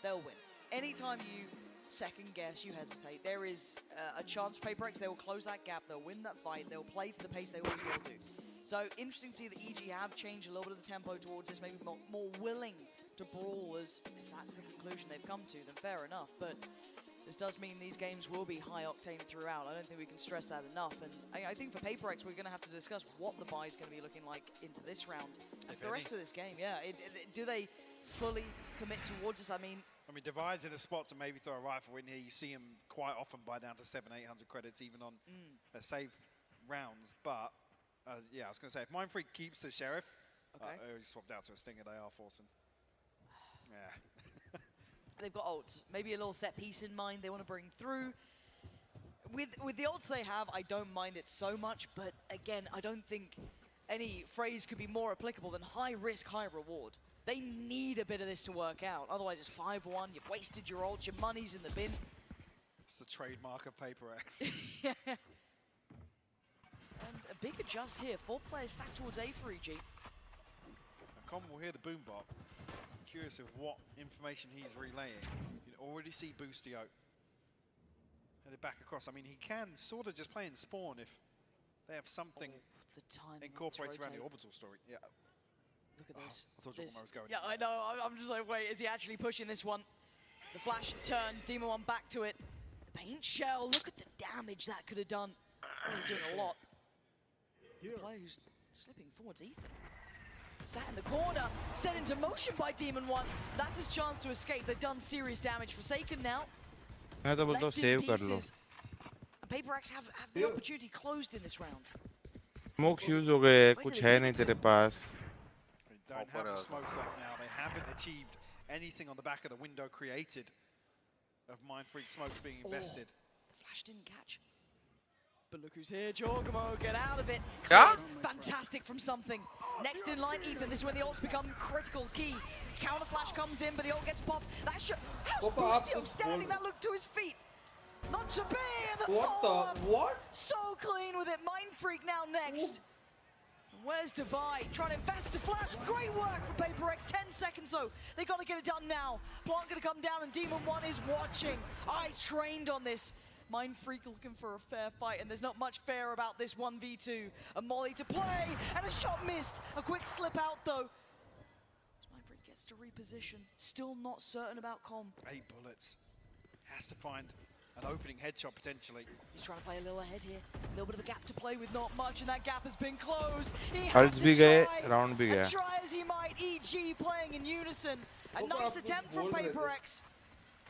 they'll win. Anytime you second guess, you hesitate, there is a chance PaperX, they will close that gap, they'll win that fight, they'll play to the pace they always will do. So interesting to see that EG have changed a little bit of the tempo towards this, maybe more willing to brawl, as if that's the conclusion they've come to, then fair enough. But this does mean these games will be high octane throughout. I don't think we can stress that enough. And I think for PRX, we're going to have to discuss what the buy is going to be looking like into this round. And for the rest of this game, yeah. Do they fully commit towards this? I mean, Divide's in a spot to maybe throw a rifle in here. You see him quite often buy down to 700-800 credits, even on safe rounds. But, yeah, I was going to say, if Mindfreak keeps the Sheriff, he swapped out to a Stinger, they are forcing. Yeah. They've got ults, maybe a little set piece in mind they want to bring through. With the ults they have, I don't mind it so much, but again, I don't think any phrase could be more applicable than high risk, high reward. They need a bit of this to work out, otherwise it's 5-1, you've wasted your ult, your money's in the bin. It's the trademark of PRX. Yeah. And a big adjust here, 4 players stacked towards A for EG. Common will hear the boom bot. Curious of what information he's relaying. You can already see Boostio headed back across. I mean, he can sort of just play in spawn if they have something incorporated around the orbital story. Yeah. Look at this. I thought Jordan was going. Yeah, I know. I'm just like, wait, is he actually pushing this one? The flash turn, Demon One back to it. The paint shell, look at the damage that could have done. Oh, doing a lot. The player who's slipping forwards, Ethan. Sat in the corner, set into motion by Demon One. That's his chance to escape. They've done serious damage. Forsaken now. मैं तो बोलता हूँ save कर लो. PRX have the opportunity closed in this round. Smokes use हो गए, कुछ है नहीं तेरे पास. They don't have the smokes left now. They haven't achieved anything on the back of the window created of Mindfreak smokes being invested. The flash didn't catch. But look who's here, Jorgamo, get out of it. Yeah? Fantastic from something. Next in line, Ethan, this is when the ults become critical key. Counter flash comes in, but the ult gets popped. How's Boostio standing? That look to his feet. Not to be, and the follow-up. What? So clean with it. Mindfreak now next. Where's Divide? Trying to invest a flash. Great work for PRX. 10 seconds though. They got to get it done now. Plant going to come down, and Demon One is watching. Eyes trained on this. Mindfreak looking for a fair fight, and there's not much fair about this 1v2. A molly to play, and a shot missed. A quick slip out though. As Mindfreak gets to reposition. Still not certain about Com. 8 bullets. Has to find an opening headshot potentially. He's trying to play a little ahead here. A little bit of a gap to play with, not much, and that gap has been closed. He had to try as he might. EG playing in unison. A nice attempt from PRX,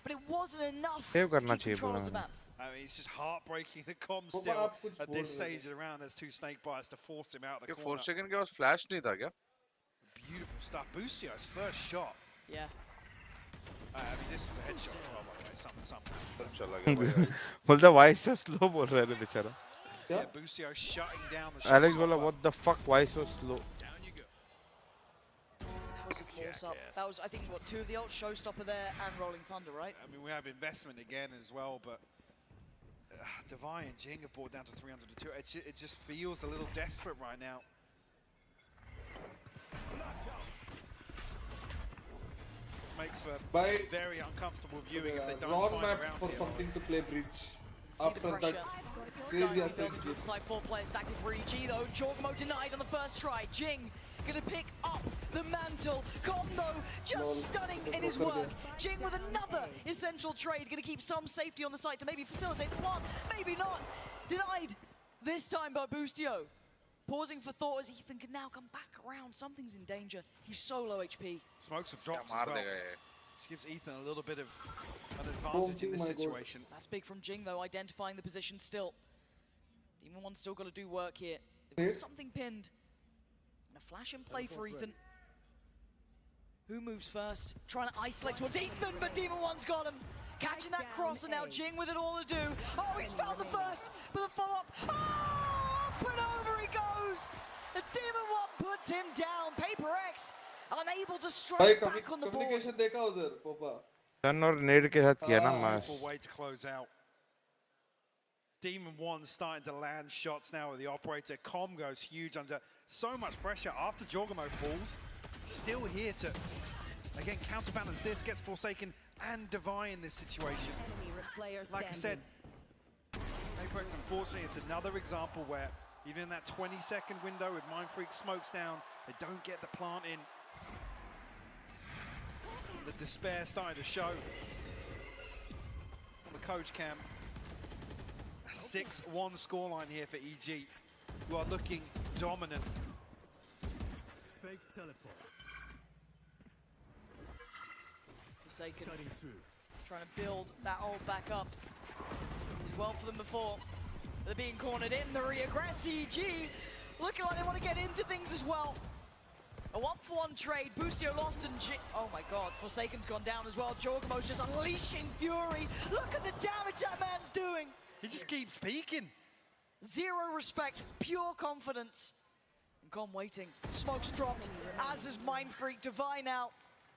but it wasn't enough to keep control of the map. I mean, it's just heartbreaking that Com still at this stage of the round has 2 snake bites to force him out of the corner. 4 second के पास flash नहीं था क्या? Beautiful stuff. Boostio's first shot. Yeah. I mean, this was a headshot as well, by the way. Something. चला गया. बोलता why so slow बोल रहा है बेचारा. Yeah, Boostio shutting down the shot. Alex बोला what the fuck why so slow? Down you go. That was a force up. That was, I think, what, 2 of the ults, Showstopper there and Rolling Thunder, right? I mean, we have investment again as well, but Devi and Jing have brought down to 300 to 2. It just feels a little desperate right now. This makes for very uncomfortable viewing if they don't wrong find map around for here. something to play bridge. After that Crazy Ascent. It's like 4 players stacked for EG though. Jorgamo denied on the first try. Jing gonna pick up the mantle. Com though, just stunning in his work. Jing with another essential trade. Gonna keep some safety on the site to maybe facilitate the plant. Maybe not. Denied this time by Boostio. Pausing for thought as Ethan can now come back around. Something's in danger. He's so low HP. Smokes have dropped as well. Which gives Ethan a little bit of an advantage in this situation. That's big from Jing though, identifying the position still. Demon One's still got to do work here. They've got something pinned. And a flash and play for Ethan. Who moves first? Trying to isolate towards Ethan, but Demon One's got him. Catching that cross, and now Jing with it all to do. Oh, he's found the first, but the follow-up. Oh, but over he goes. The Demon One puts him down. PRX unable to strike back on the board. Communication देखा उधर, Popa. Gun और nade के साथ किया ना मास. Beautiful way to close out. Demon One starting to land shots now with the operator. Com goes huge under so much pressure after Jorgamo falls. Still here to, again, counterbalance this, gets Forsaken and Devi in this situation. Like I said, PRX, unfortunately, it's another example where Even in that 20-second window with Mindfreak smokes down, they don't get the plant in. The despair starting to show on the coach cam. A 6-1 scoreline here for EG, who are looking dominant. Fake teleport. Forsaken trying to build that hold back up. Did well for them before. They're being cornered in. The reaggress EG looking like they want to get into things as well. A 1-for-1 trade. Boostio lost and oh my god, Forsaken's gone down as well. Jorgamo's just unleashing fury. Look at the damage that man's doing. He just keeps peeking. Zero respect, pure confidence. And Con waiting. Smoke's dropped, as is Mindfreak. Divine out.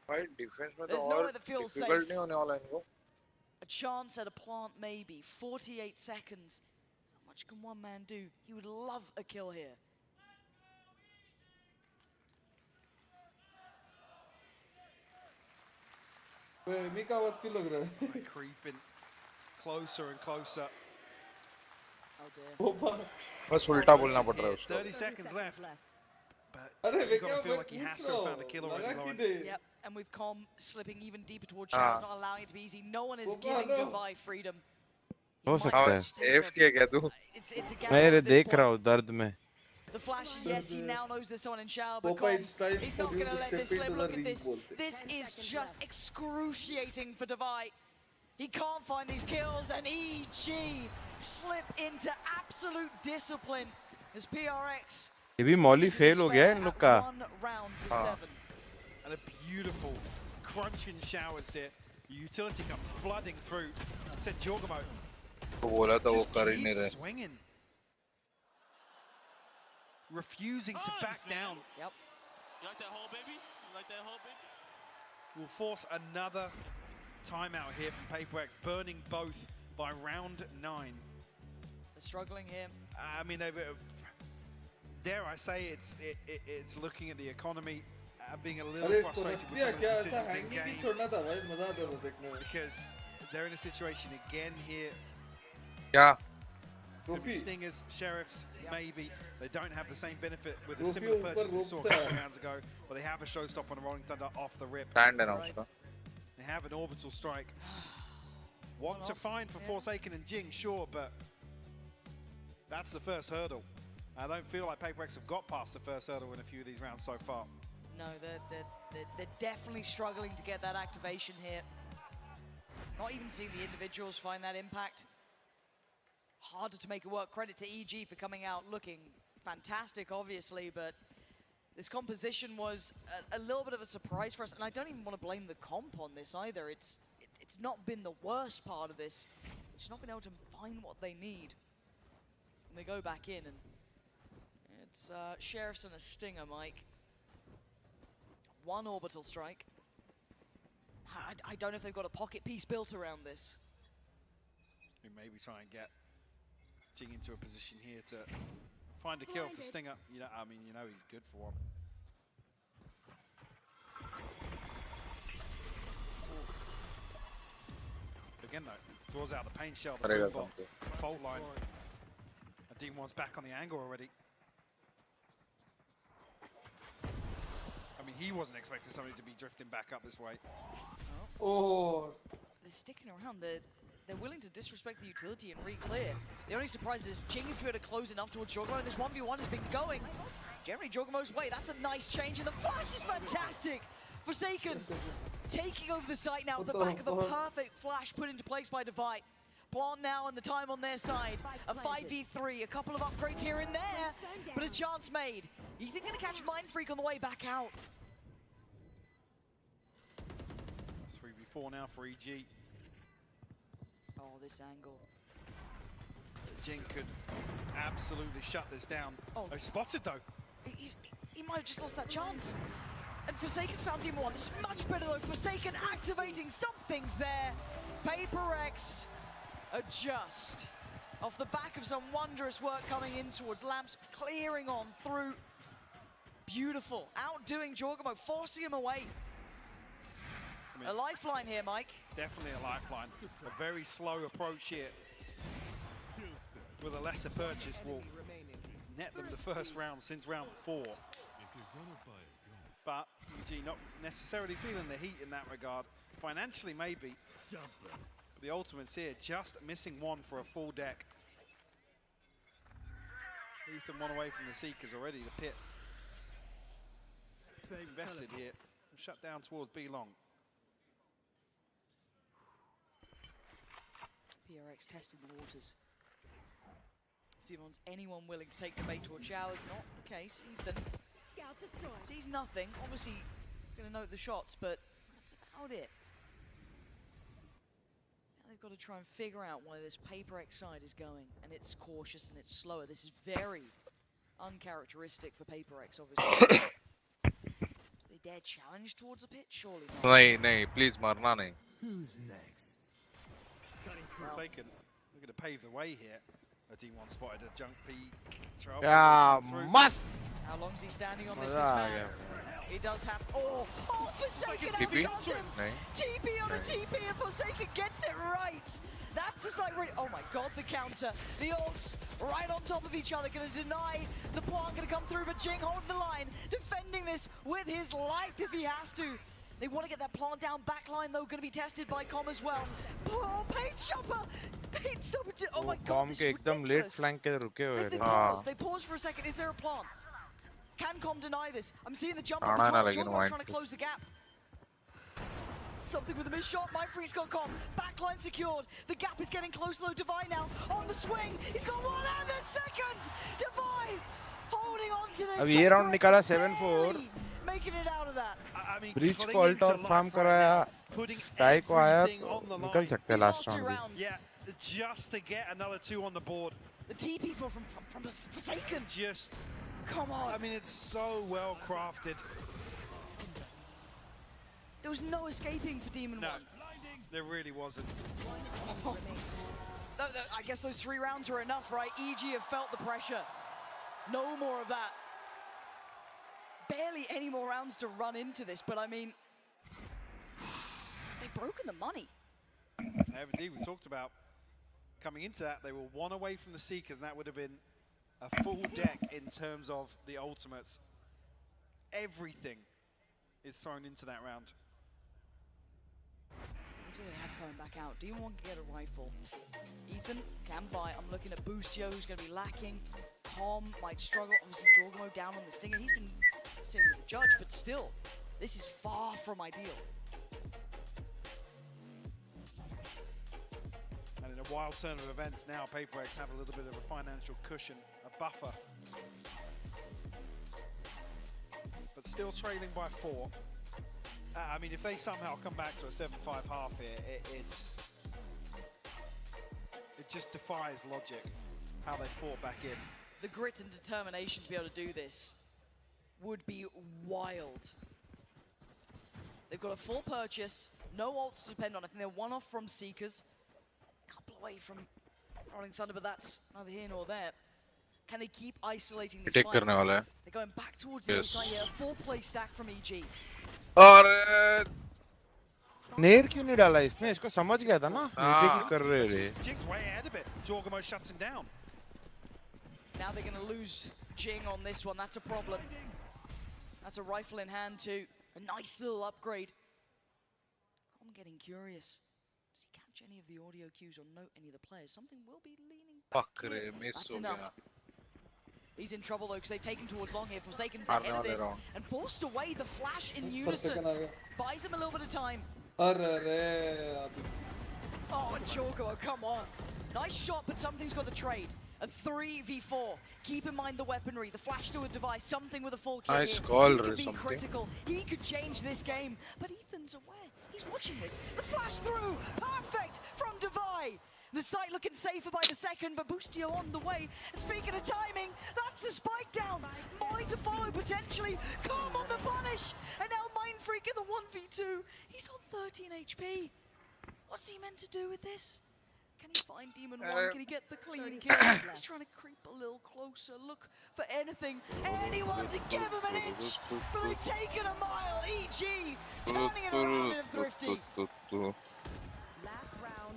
There's nowhere that feels safe. A chance at a plant maybe. 48 seconds. How much can one man do? He would love a kill here. Mika was kill log raha hai. Creeping closer and closer. Oh dear. बस उल्टा बोलना पड़ रहा है उसको. 30 seconds left. But you've got to feel like he has to have found a kill already, Lauren. Yep, and with Com slipping even deeper towards Shadows, not allowing it to be easy. No one is giving Divine freedom. हो सकता है. AF किया तू? मैं ये देख रहा हूँ दर्द में. The flashy, yes, he now knows there's someone in shower, but he's not going to let this slip. Look at this. This is just excruciating for Divine. He can't find these kills, and EG slip into absolute discipline as PRX. ये भी Molly fail हो गया है इन लोग का. And a beautiful crunching showers here. Utility comes flooding through. Said Jorgamo. तो बोला था वो कर ही नहीं रहे. Swinging. Refusing to back down. Yep. You like that hole, baby? You like that hole, baby? Will force another timeout here from PaperX, burning both by round 9. They're struggling here. I mean, dare I say it's looking at the economy, being a little frustrated with some of the decisions in game. Because they're in a situation again here. Yeah. Stingers, Sheriffs, maybe. They don't have the same benefit with a similar purchase we saw a couple rounds ago, but they have a showstopper on a Rolling Thunder off the rip. They have an orbital strike. Want to find for Forsaken and Jing, sure, but that's the first hurdle. I don't feel like PaperX have got past the first hurdle in a few of these rounds so far. No, they're definitely struggling to get that activation here. Not even seeing the individuals find that impact. Harder to make it work. Credit to EG for coming out looking fantastic, obviously, but this composition was a little bit of a surprise for us, and I don't even want to blame the comp on this either. It's not been the worst part of this. It's not been able to find what they need. And they go back in, and it's Sheriffs and a Stinger, Mike. One orbital strike. I don't know if they've got a pocket piece built around this. We maybe try and get Jing into a position here to find a kill for Stinger. You know, I mean, you know he's good for one. Again though, draws out the paint shell, the fault line. And Demon One's back on the angle already. I mean, he wasn't expecting somebody to be drifting back up this way. Oh. They're sticking around. They're willing to disrespect the utility and re-clear. The only surprise is Jing is going to close enough towards Jorgamo, and this 1v1 has been going generally Jorgamo's way. That's a nice change, and the flash is fantastic. Forsaken taking over the site now with the back of a perfect flash put into place by Divide. Plant now and the time on their side. A 5v3, a couple of upgrades here and there, but a chance made. You think they're going to catch Mindfreak on the way back out? 3v4 now for EG. Oh, this angle. Jing could absolutely shut this down. Oh, he's spotted though. He might have just lost that chance. And Forsaken's found Demon One. This is much better though. Forsaken activating something's there. PaperX adjust. Off the back of some wondrous work coming in towards Lamps, clearing on through. Beautiful. Outdoing Jorgamo, forcing him away. I mean, a lifeline here, Mike. Definitely a lifeline. A very slow approach here. With a lesser purchase will net them the first round since round 4. If you're gonna buy it, go. But EG not necessarily feeling the heat in that regard. Financially, maybe. Jumper. But the ultimates here, just missing one for a full deck. Ethan one away from the Seekers already. The pit invested here. Shut down towards B long. PRX tested the waters. See if anyone willing to take the bait towards showers. Not the case. Ethan sees nothing. Obviously, going to note the shots, but that's about it. Now they've got to try and figure out where this PaperX side is going, and it's cautious and it's slower. This is very uncharacteristic for PaperX, obviously. Do they dare challenge towards a pit? Surely not. नहीं, please मारना नहीं. Who's next? Forsaken, looking to pave the way here. A D1 spotted a junk peak. Yeah, must. How long is he standing on this man? He does have. Oh, Forsaken TP? outdoes him. TP on a TP, and Forsaken gets it right. That's the side where. Oh my God, the counter. The ults right on top of each other, going to deny the plant, going to come through, but Jing holding the line, defending this with his life if he has to. They want to get that plant down. Backline, though, going to be tested by Com as well. Oh, Paint Chopper! Paint Stopper! Oh my God, this is एकदम late flank के रुके हुए They थे. pause. They pause for a second. Is there a plant? Can Com deny this? I'm seeing the jump up as well. Jordan trying to close the gap. Something with a missed shot. Mindfreak's got Com. Backline secured. The gap is getting close, though. Divine now on the swing. He's got one and the second. Divine holding on to this. अब ये round निकाला 7-4. Making it out of that. I mean, Breach को alt और farm कराया. Sky को आया तो निकल सकते हैं last round भी. Yeah, just to get another 2 on the board. The TP from Forsaken. Just, come on. I mean, it's so well crafted. There was no escaping for Demon No, 1. there really wasn't. I guess those 3 rounds were enough, right? EG have felt the pressure. No more of that. Barely any more rounds to run into this, but I mean, they've broken the money. Indeed, we talked about coming into that, they were 1 away from the Seekers, and that would have been a full deck in terms of the ultimates. Everything is thrown into that round. What do they have coming back out? D1 can get a rifle. Ethan can buy. I'm looking at Boostio, who's going to be lacking. Tom might struggle. Obviously, Jorgamo down on the Stinger. He's been sitting with the judge, but still, this is far from ideal. And in a wild turn of events now, PaperX have a little bit of a financial cushion, a buffer. But still trailing by 4. I mean, if they somehow come back to a 7-5 half here, it just defies logic how they fought back in. The grit and determination to be able to do this would be wild. They've got a full purchase, no ults to depend on. I think they're 1 off from Seekers, a couple away from Rolling Thunder, but that's neither here nor there. Can they keep isolating these fights? They're going back towards the side here. A 4-play stack from EG. और नेर क्यों नहीं डाला इसने? इसको समझ गया था ना? नीचे कर रहे थे. Jing's way ahead of it. Jorgamo shuts him down. Now they're going to lose Jing on this one. That's a problem. That's a rifle in hand too. A nice little upgrade. I'm getting curious. Does he catch any of the audio cues or note any of the players? Something will be leaning back. That's enough. He's in trouble though because they've taken towards long here. Forsaken's ahead of this and forced away the flash in unison. Buys him a little bit of time. Oh, and Jorgo, come on. Nice shot, but something's got the trade. A 3v4. Keep in mind the weaponry, the flash to a device, something with a full kill. Nice call he or could be something. critical. He could change this game, but Ethan's aware. He's watching this. The flash through, perfect from Divide. The site looking safer by the second, but Boostio on the way. And speaking of timing, that's the spike down. Molly to follow potentially. Calm on the punish. And now Mindfreak in the 1v2. He's on 13 HP. What's he meant to do with this? Can he find Demon 1? Can he get the clean kill? He's trying to creep a little closer. Look for anything, anyone to give him an inch. But they've taken a mile. EG turning it around in a Thrifty.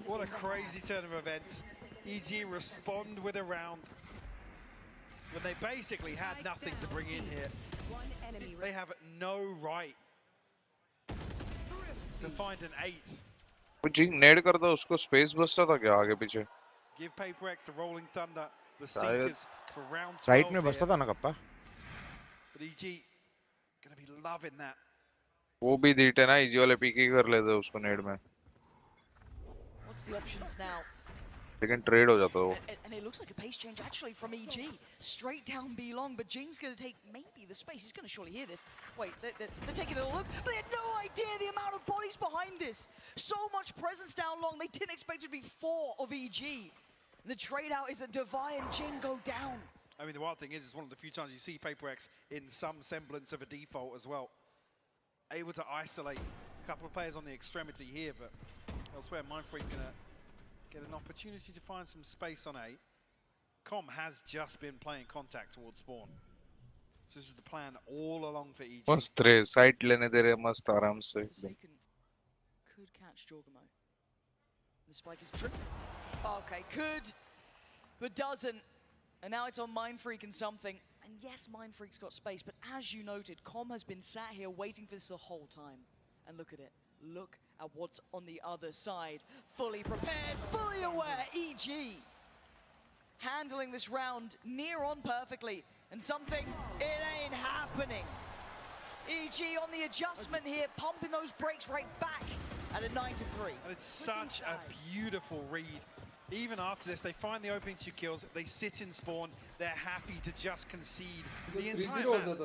What a crazy turn of events. EG respond with a round. when they basically had nothing to bring in here. They have no right to find an 8th. वो जिंग नेड करता उसको space बचता था क्या आगे पीछे? Give PaperX to Rolling Thunder the sinkers for round 12. Right में बचता था ना kappa? But EG gonna be loving that. वो भी डीट है ना, इजी वाले पीके कर लेते उसको नेड में. What's the options now? लेकिन ट्रेड हो जाता वो. And it looks like a pace change actually from EG. Straight down B long, but Jing's going to take maybe the space. He's going to surely hear this. Wait, they're taking a look. But they had no idea the amount of bodies behind this. So much presence down long. They didn't expect it to be 4 of EG. And the trade out is that Devi and Jing go down. I mean, the wild thing is, it's one of the few times you see PaperX in some semblance of a default as well. Able to isolate a couple of players on the extremity here, but elsewhere, Mindfreak gonna get an opportunity to find some space on A. Com has just been playing contact towards spawn. So this is the plan all along for EG. मस्त रे, site लेने दे रहे मस्त आराम से. Could catch Jorgamo. The spike is tripped. Okay, could, but doesn't. And now it's on Mindfreak and something. And yes, Mindfreak's got space, but as you noted, Com has been sat here waiting for this the whole time. And look at it. Look at what's on the other side. Fully prepared, fully aware, EG. Handling this round near on perfectly. And something, it ain't happening. EG on the adjustment here, pumping those brakes right back at a 9-3. And it's such a beautiful read. Even after this, they find the opening 2 kills, they sit in spawn, they're happy to just concede the entire map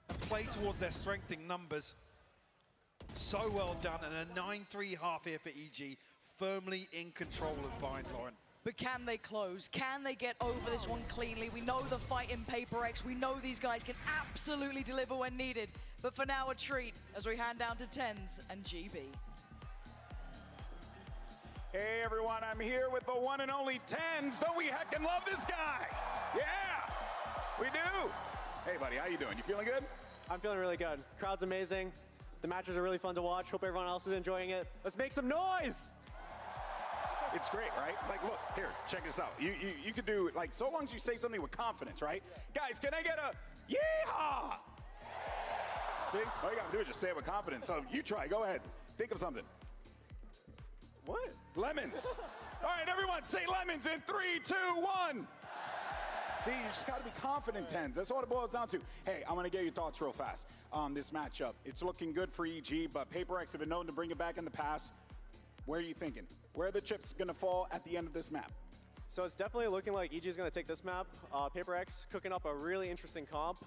and play towards their strength in numbers. So well done, and a 9-3 half here for EG, firmly in control of bind, Lauren. But can they close? Can they get over this one cleanly? We know the fight in PaperX. We know these guys can absolutely deliver when needed. But for now, a treat as we hand down to TenZ and GB. Hey everyone, I'm here with the one and only TenZ. Don't we heckin' love this guy? Yeah, we do. Hey buddy, how you doing? You feeling good? I'm feeling really good. Crowd's amazing. The matches are really fun to watch. Hope everyone else is enjoying it. Let's make some noise! It's great, right? Like, look, here, check this out. You could do, like, so long as you say something with confidence, right? Guys, can I get a yeehaw? See? All you gotta do is just say it with confidence. So you try, go ahead. Think of something. What? Lemons. All right, everyone, say lemons in 3, 2, 1. See, you just got to be confident, TenZ. That's what it boils down to. Hey, I'm going to get your thoughts real fast on this matchup. It's looking good for EG, but PaperX have been known to bring it back in the past. Where are you thinking? Where are the chips going to fall at the end of this map? So it's definitely looking like EG is going to take this map. PaperX cooking up a really interesting comp.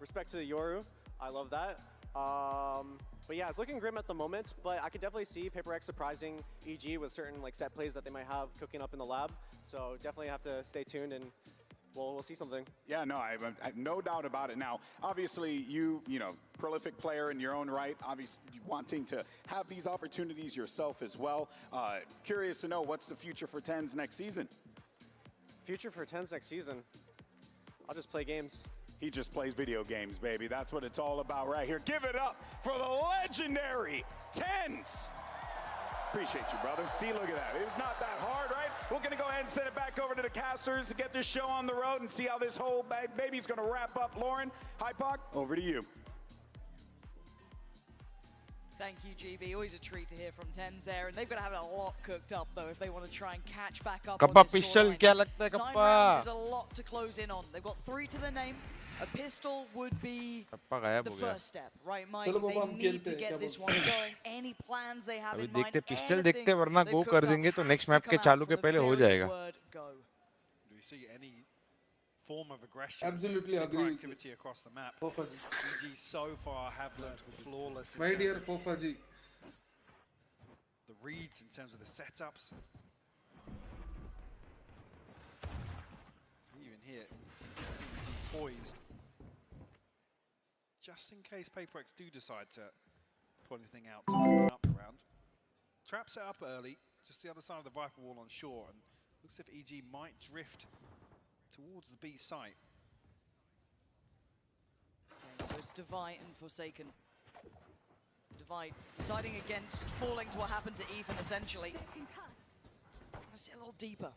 Respect to the Yoru. I love that. But yeah, it's looking grim at the moment, but I could definitely see PaperX surprising EG with certain like set plays that they might have cooking up in the lab. So definitely have to stay tuned and we'll see something. Yeah, no, I have no doubt about it. Now, obviously, you know, prolific player in your own right, obviously wanting to have these opportunities yourself as well. Curious to know what's the future for TenZ next season? Future for TenZ next season? I'll just play games. He just plays video games, baby. That's what it's all about right here. Give it up for the legendary TenZ. Appreciate you, brother. See, look at that. It was not that hard, right? We're going to go ahead and send it back over to the casters to get this show on the road and see how this whole baby's going to wrap up. Lauren, Hypoc, over to you. Thank you, GB. Always a treat to hear from TenZ there, and they've got to have a lot cooked up though if they want to try and catch back up. Kappa pistol, क्या लगता है 9 Kappa? rounds is a lot to close in on. They've got 3 to their name. A pistol would be the first step, right, Mike? They need to get this one going. Any plans they have अभी in mind? देखते pistol देखते वरना go कर देंगे तो next map के चालू के पहले हो जाएगा. Do we see any form of aggression? Absolutely agree. Activity across the map. EG so far have looked flawless. My dear Fofaji. The reads in terms of the setups. Even here, EG poised. Just in case PaperX do decide to pull anything out to open up the round. Trap set up early, just the other side of the Viper wall on shore, and looks as if EG might drift towards the B site. Okay, so it's Devi and Forsaken. Devi deciding against falling to what happened to Ethan, essentially. Trying to sit a little deeper.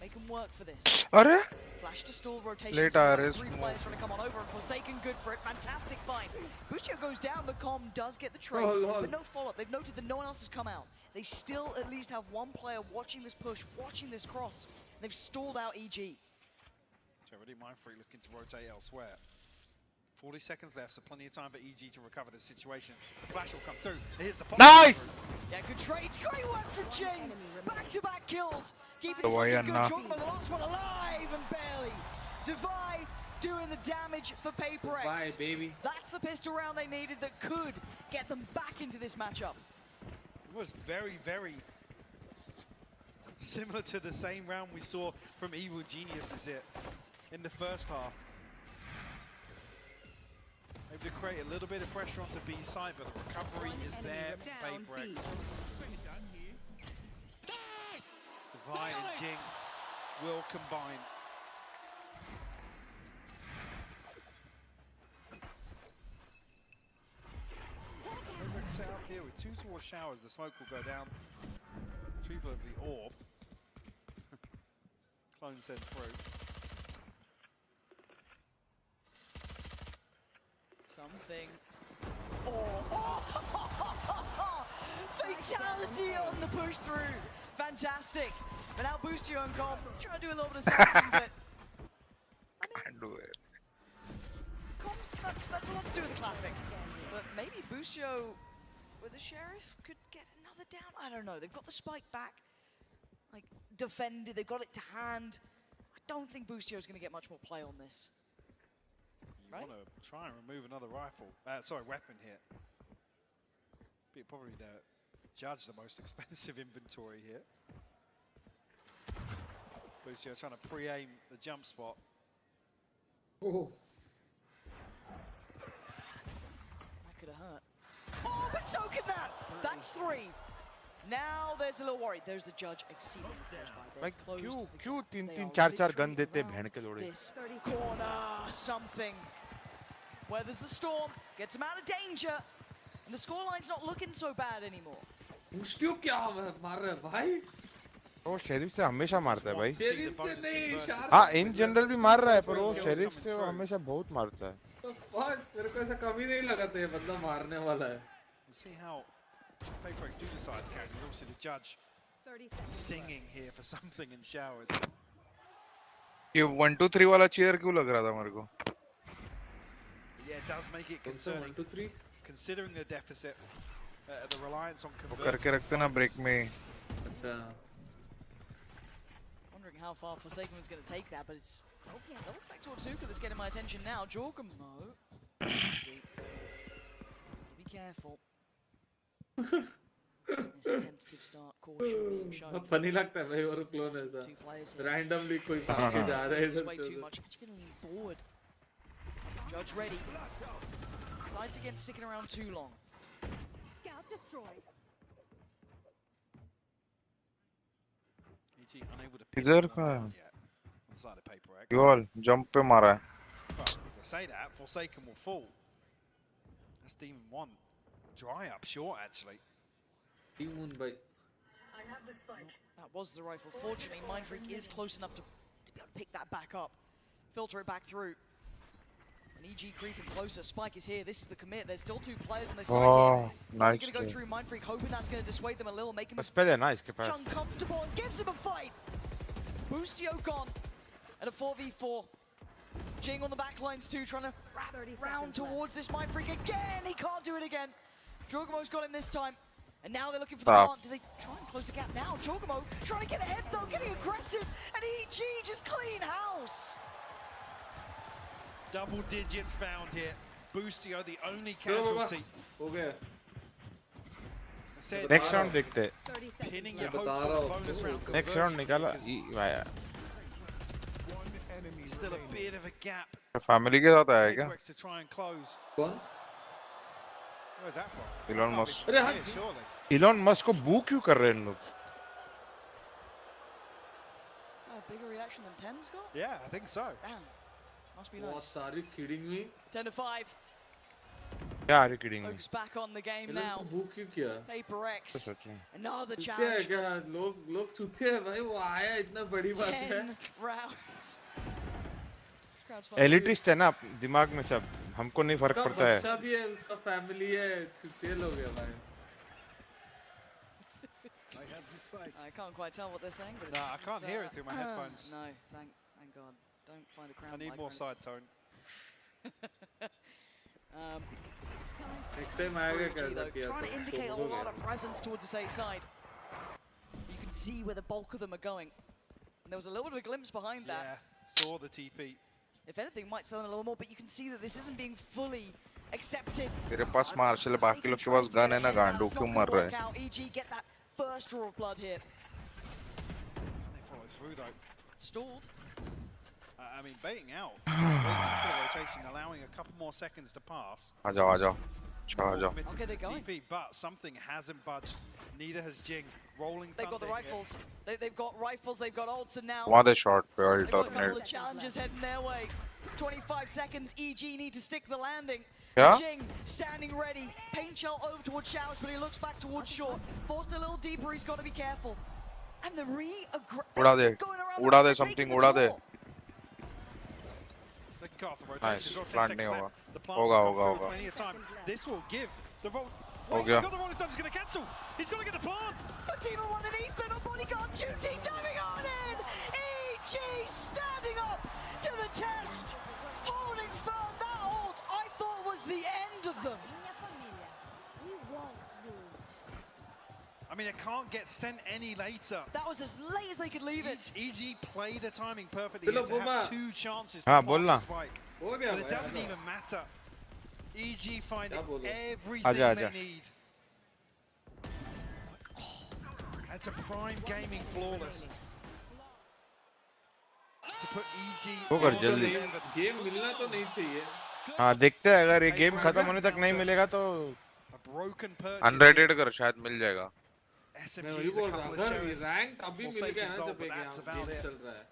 Make them work for this. अरे Flash to stall rotation. Late So RS three players trying to come on over, and Forsaken good for it. Fantastic fight. Boostio goes down, but Com does get the trade, but no follow-up. They've noted that no one else has come out. They still at least have one player watching this push, watching this cross. They've stalled out EG. So already Mindfreak looking to rotate elsewhere. 40 seconds left, so plenty of time for EG to recover the situation. Flash will come through. Here's the pop. Nice! Yeah, good trades. Great work from Jing. Back-to-back kills. Keeping तो this वही looking good. Anna. Jogma, the last one alive and barely. Divide doing the damage for PRX. Bye, baby. That's the pistol round they needed that could get them back into this matchup. It was very, very similar to the same round we saw from Evil Geniuses here in the first half. Maybe to create a little bit of pressure onto B side, but the recovery is there for PRX. Divine and Jing will combine. PRX set up here with 2 towards showers. The smoke will go down. Retrieval of the orb. Clone sent through. Something. Oh! Fatality on the push through. Fantastic. But now Boostio and Com trying to do a little bit of something, but Can't do it. Com's, that's a lot to do with the classic. But maybe Boostio with the Sheriff could get another down. I don't know. They've got the spike back, like defended. They've got it to hand. I don't think Boostio's going to get much more play on this. You want to try and remove another rifle, weapon here. Be probably the judge the most expensive inventory here. Boostio trying to pre-aim the jump spot. Oh. That could have hurt. Oh, but so can that! That's 3. Now there's a little worry. There's the judge exceeding the भाई क्यों 3-3 4-4 gun देते भेड़ के लोड़े this corner, something. Where there's the storm, gets him out of danger, and the scoreline's not looking so bad anymore. Boostio क्या मार रहा है भाई? वो शेरिफ से हमेशा मारता है भाई। शेरिफ से नहीं, शार्प। हाँ, इन जनरल भी मार रहा है, पर वो शेरिफ से वो हमेशा बहुत मारता है। तो मेरे को ऐसा कभी नहीं लगा था ये बंदा मारने वाला है। We'll see how PRX do decide to carry. Obviously the judge singing here for something in showers. ये 1-2-3 वाला चेयर क्यों लग रहा था मेरे को? Yeah, it does make it concerning. 1, 2, 3. Considering the deficit, the reliance on वो करके रखते ना ब्रेक में। अच्छा। Wondering how far Forsaken was going to take that, but it's double stack towards Zuka that's getting my attention now. Jorgamo. Be careful. This tentative start, caution being shown. बहुत funny लगता है भाई और clone ऐसा। Randomly कोई भाग के जा रहा है इधर Way से too much. He's going to lean forward. Judge ready. Sides against sticking around too long. Scout destroyed. EG unable to pick इधर up का on the side of PRX. योल जंप पे मारा है। Well, if I say that, Forsaken will fall. That's Demon 1. Dry up short, actually. Demon by. I have the spike. That was the rifle. Fortunately, Mindfreak is close enough to be able to pick that back up. Filter it back through. And EG creeping closer. Spike is here. This is the commit. There's still 2 players on this side here. Nice. They're going to go through Mindfreak, hoping that's going to dissuade them a little, make him बस पहले ना इसके पास। uncomfortable and gives him a fight. Boostio gone at a 4v4. Jing on the back lines too, trying to wrap round towards this Mindfreak again. He can't do it again. Jorgamo's got him this time. And now they're looking for the plant. Do they try and close the gap now? Jorgamo trying to get ahead though, getting aggressive. And EG just clean house. Double digits found here. Boostio, the only casualty. Okay. Next round देखते हैं। Pinning your hopes on the bonus round. Next round निकाला via. Still a bit of a gap. Family के साथ आया क्या? To try and close. कौन? Where's that from? Elon Musk। अरे हाँ, surely. Elon Musk को boo क्यों कर रहे हैं लोग? Is that a bigger reaction than 10's got? Yeah, I think so. Damn. Must be What nice. are you kidding me? 10 to 5. Yeah, are you kidding me? Focus back on the game इन्होंने now. तो book क्यों किया? PaperX, तो सोचो another चूतिया है challenge. क्या? लोग चूतिया है भाई, वो आया इतना बड़ी बात है। 10 rounds. This crowd's fun. Elitist है ना दिमाग में सब, हमको नहीं फर्क उसका पड़ता है। बच्चा भी है, उसका फैमिली है, चूतिया लोग हैं भाई। I can't quite tell what they're saying, but No, I can't hear it through my headphones. No, thank God. Don't find a crowd. I need more side tone. Next time आएगा कैसा किया? Trying to indicate a lot of presence towards the safe side. You can see where the bulk of them are going. And there was a little bit of a glimpse behind that. Yeah, saw the TP. If anything, might sell them a little more, but you can see that this isn't being fully accepted. तेरे पास martial है, बाकी लोग के पास gun है ना, गांडू क्यों मर रहे हैं? EG get that first draw of blood here. They follow through though. Stalled. I mean, baiting out. Waiting for the rotation, allowing a couple more seconds to pass. आ जाओ, आ जाओ, आ जाओ। Okay, they're going. TP, but something hasn't budged. Neither has Jing. Rolling. They've got the rifles. They've got rifles. They've got ults, and now वहाँ they shot पे they've got a couple alternate. of challenges heading their way. 25 seconds. EG need to stick the landing. Yeah? Jing standing ready. Paint shell over towards Showers, but he looks back towards short. Forced a little deeper. He's got to be careful. And the उड़ा दे, उड़ा दे something, उड़ा दे। Nice, plant नहीं होगा, होगा, होगा, होगा। This will give the roll. हो गया। The roll is going to cancel. He's got to get the plant. But even one and Ethan on bodyguard duty diving on in. EG standing up to the test, holding firm. That ult I thought was the end of them. I mean, it can't get sent any later. That was as late as they could leave it. EG play the timing perfectly here to have 2 chances to हाँ, plant बोलना। the spike. But it doesn't even matter. EG finding everything आजा, they आजा। need. That's a prime gaming flawless. To put EG वो कर जल्दी। Game मिलना तो नहीं चाहिए। हाँ, देखते हैं अगर ये गेम खत्म होने तक नहीं मिलेगा तो अनरेटेड कर, शायद मिल जाएगा। मैं वही बोल रहा हूँ, अगर रैंक अभी मिल गया ना जब एक गेम चल रहा है,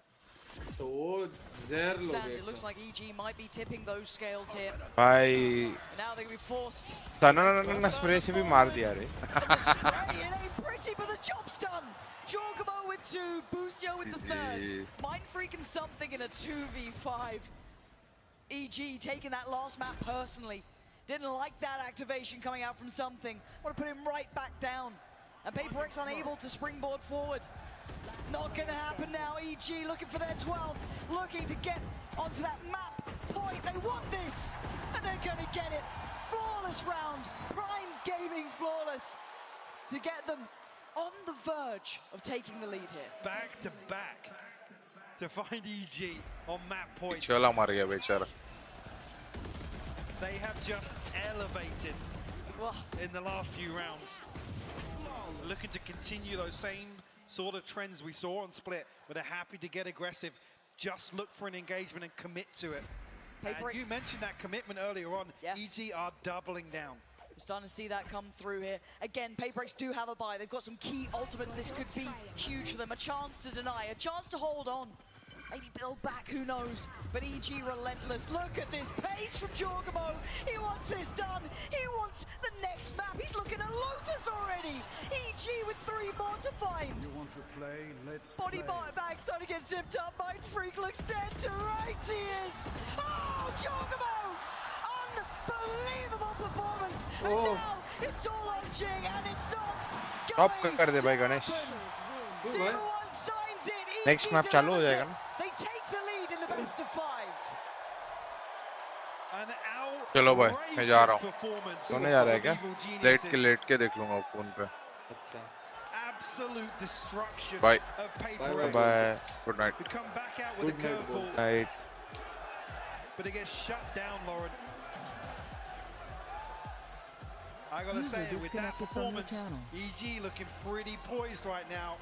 तो वो ज़हर लोगे। It looks like EG might be tipping those scales here. भाई Now they're gonna be forced. ना स्प्रे से भी मार दिया रे। It ain't pretty, but the job's done. Jorgamo with 2, Boostio with the 3rd. Mind freaking something in a 2v5. EG taking that last map personally. Didn't like that activation coming out from something. Want to put him right back down. And PaperX unable to springboard forward. Not going to happen now. EG looking for their 12th. Looking to get onto that map point. They want this. And they're going to get it. Flawless round. Prime Gaming flawless. To get them on the verge of taking the lead here. Back to back to find EG on map point. चला मार गया बेचारा। They have just elevated in the last few rounds. Looking to continue those same sort of trends we saw on Split, where they're happy to get aggressive, just look for an engagement and commit to it. And you mentioned that commitment earlier on. EG are doubling down. We're starting to see that come through here. Again, PaperX do have a buy. They've got some key ultimates. This could be huge for them. A chance to deny, a chance to hold on. Maybe build back, who knows? But EG relentless. Look at this pace from Jorgamo. He wants this done. He wants the next map. He's looking at Lotus already. EG with 3 more to find. You want to play? Let's Body bag starting to get zipped up. Mind Freak looks dead to rights. He is. Oh, Jorgamo! Unbelievable performance. And now it's all on Jing, and it's not top कर दे भाई Ganesh. Next map चालू हो जाएगा ना? They take the lead in the best of 5. चलो भाई, मैं जा रहा हूँ। सोने जा रहा है क्या? लेट के देख लूँगा फोन पे। अच्छा। Absolute destruction. Bye. Of PaperX. Bye. Good night. Would come back out with a curveball. Night. But it gets shut down, Lauren. I gotta say, with that performance, EG looking pretty poised right now.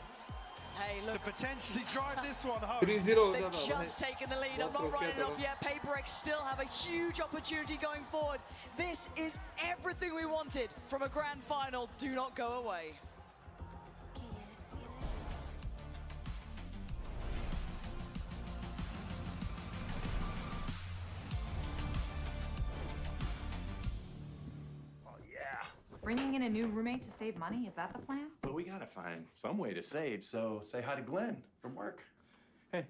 Hey, look. To potentially drive this one home. 3-0. They've just taken the lead. I'm not writing off yet. PaperX still have a huge opportunity going forward. This is everything we wanted from a grand final. Do not go away. Bringing in a new roommate to save money, is that the plan? But we gotta find some way to save, so say hi to Glenn from work. Hey,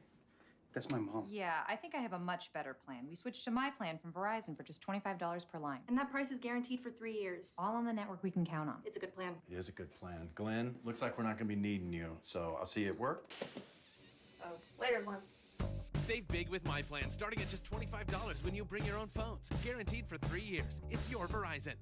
that's my mom. Yeah, I think I have a much better plan. We switched to my plan from Verizon for just $25 per line. And that price is guaranteed for 3 years. All on the network we can count on. It's a good plan. It is a good plan. Glenn, looks like we're not gonna be needing you, so I'll see you at work. Oh, later, Mom. Save big with My Plan, starting at just $25 when you bring your own phones. Guaranteed for 3 years. It's your Verizon.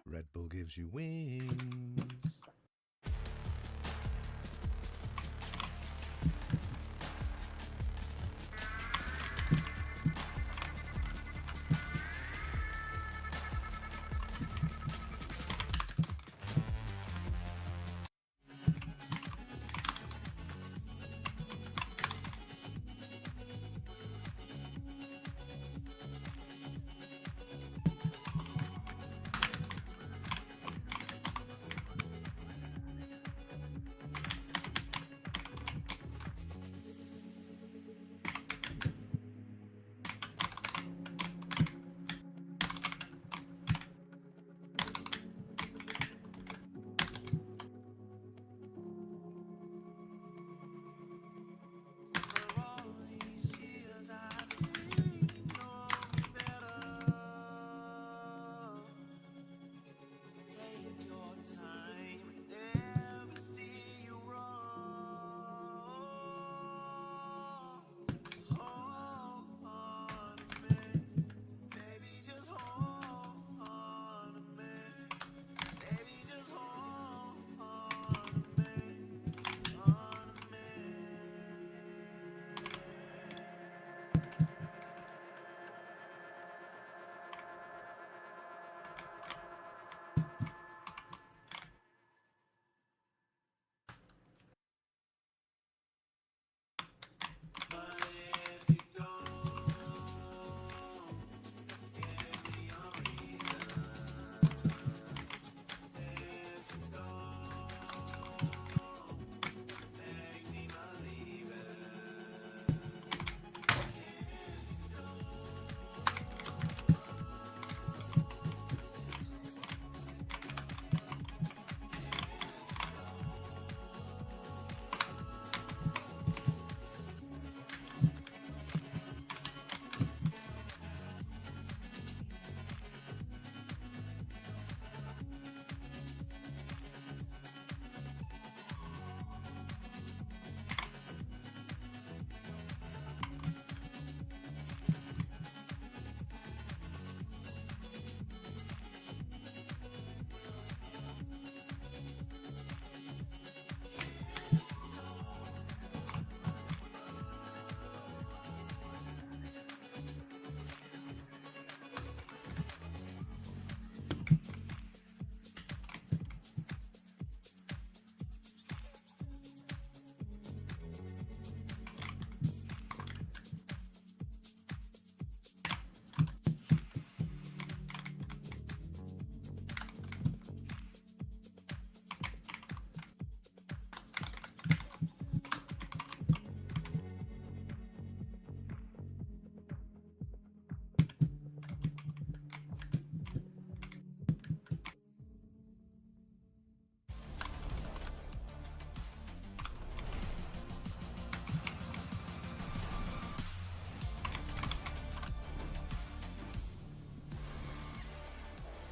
Red Bull gives you wings.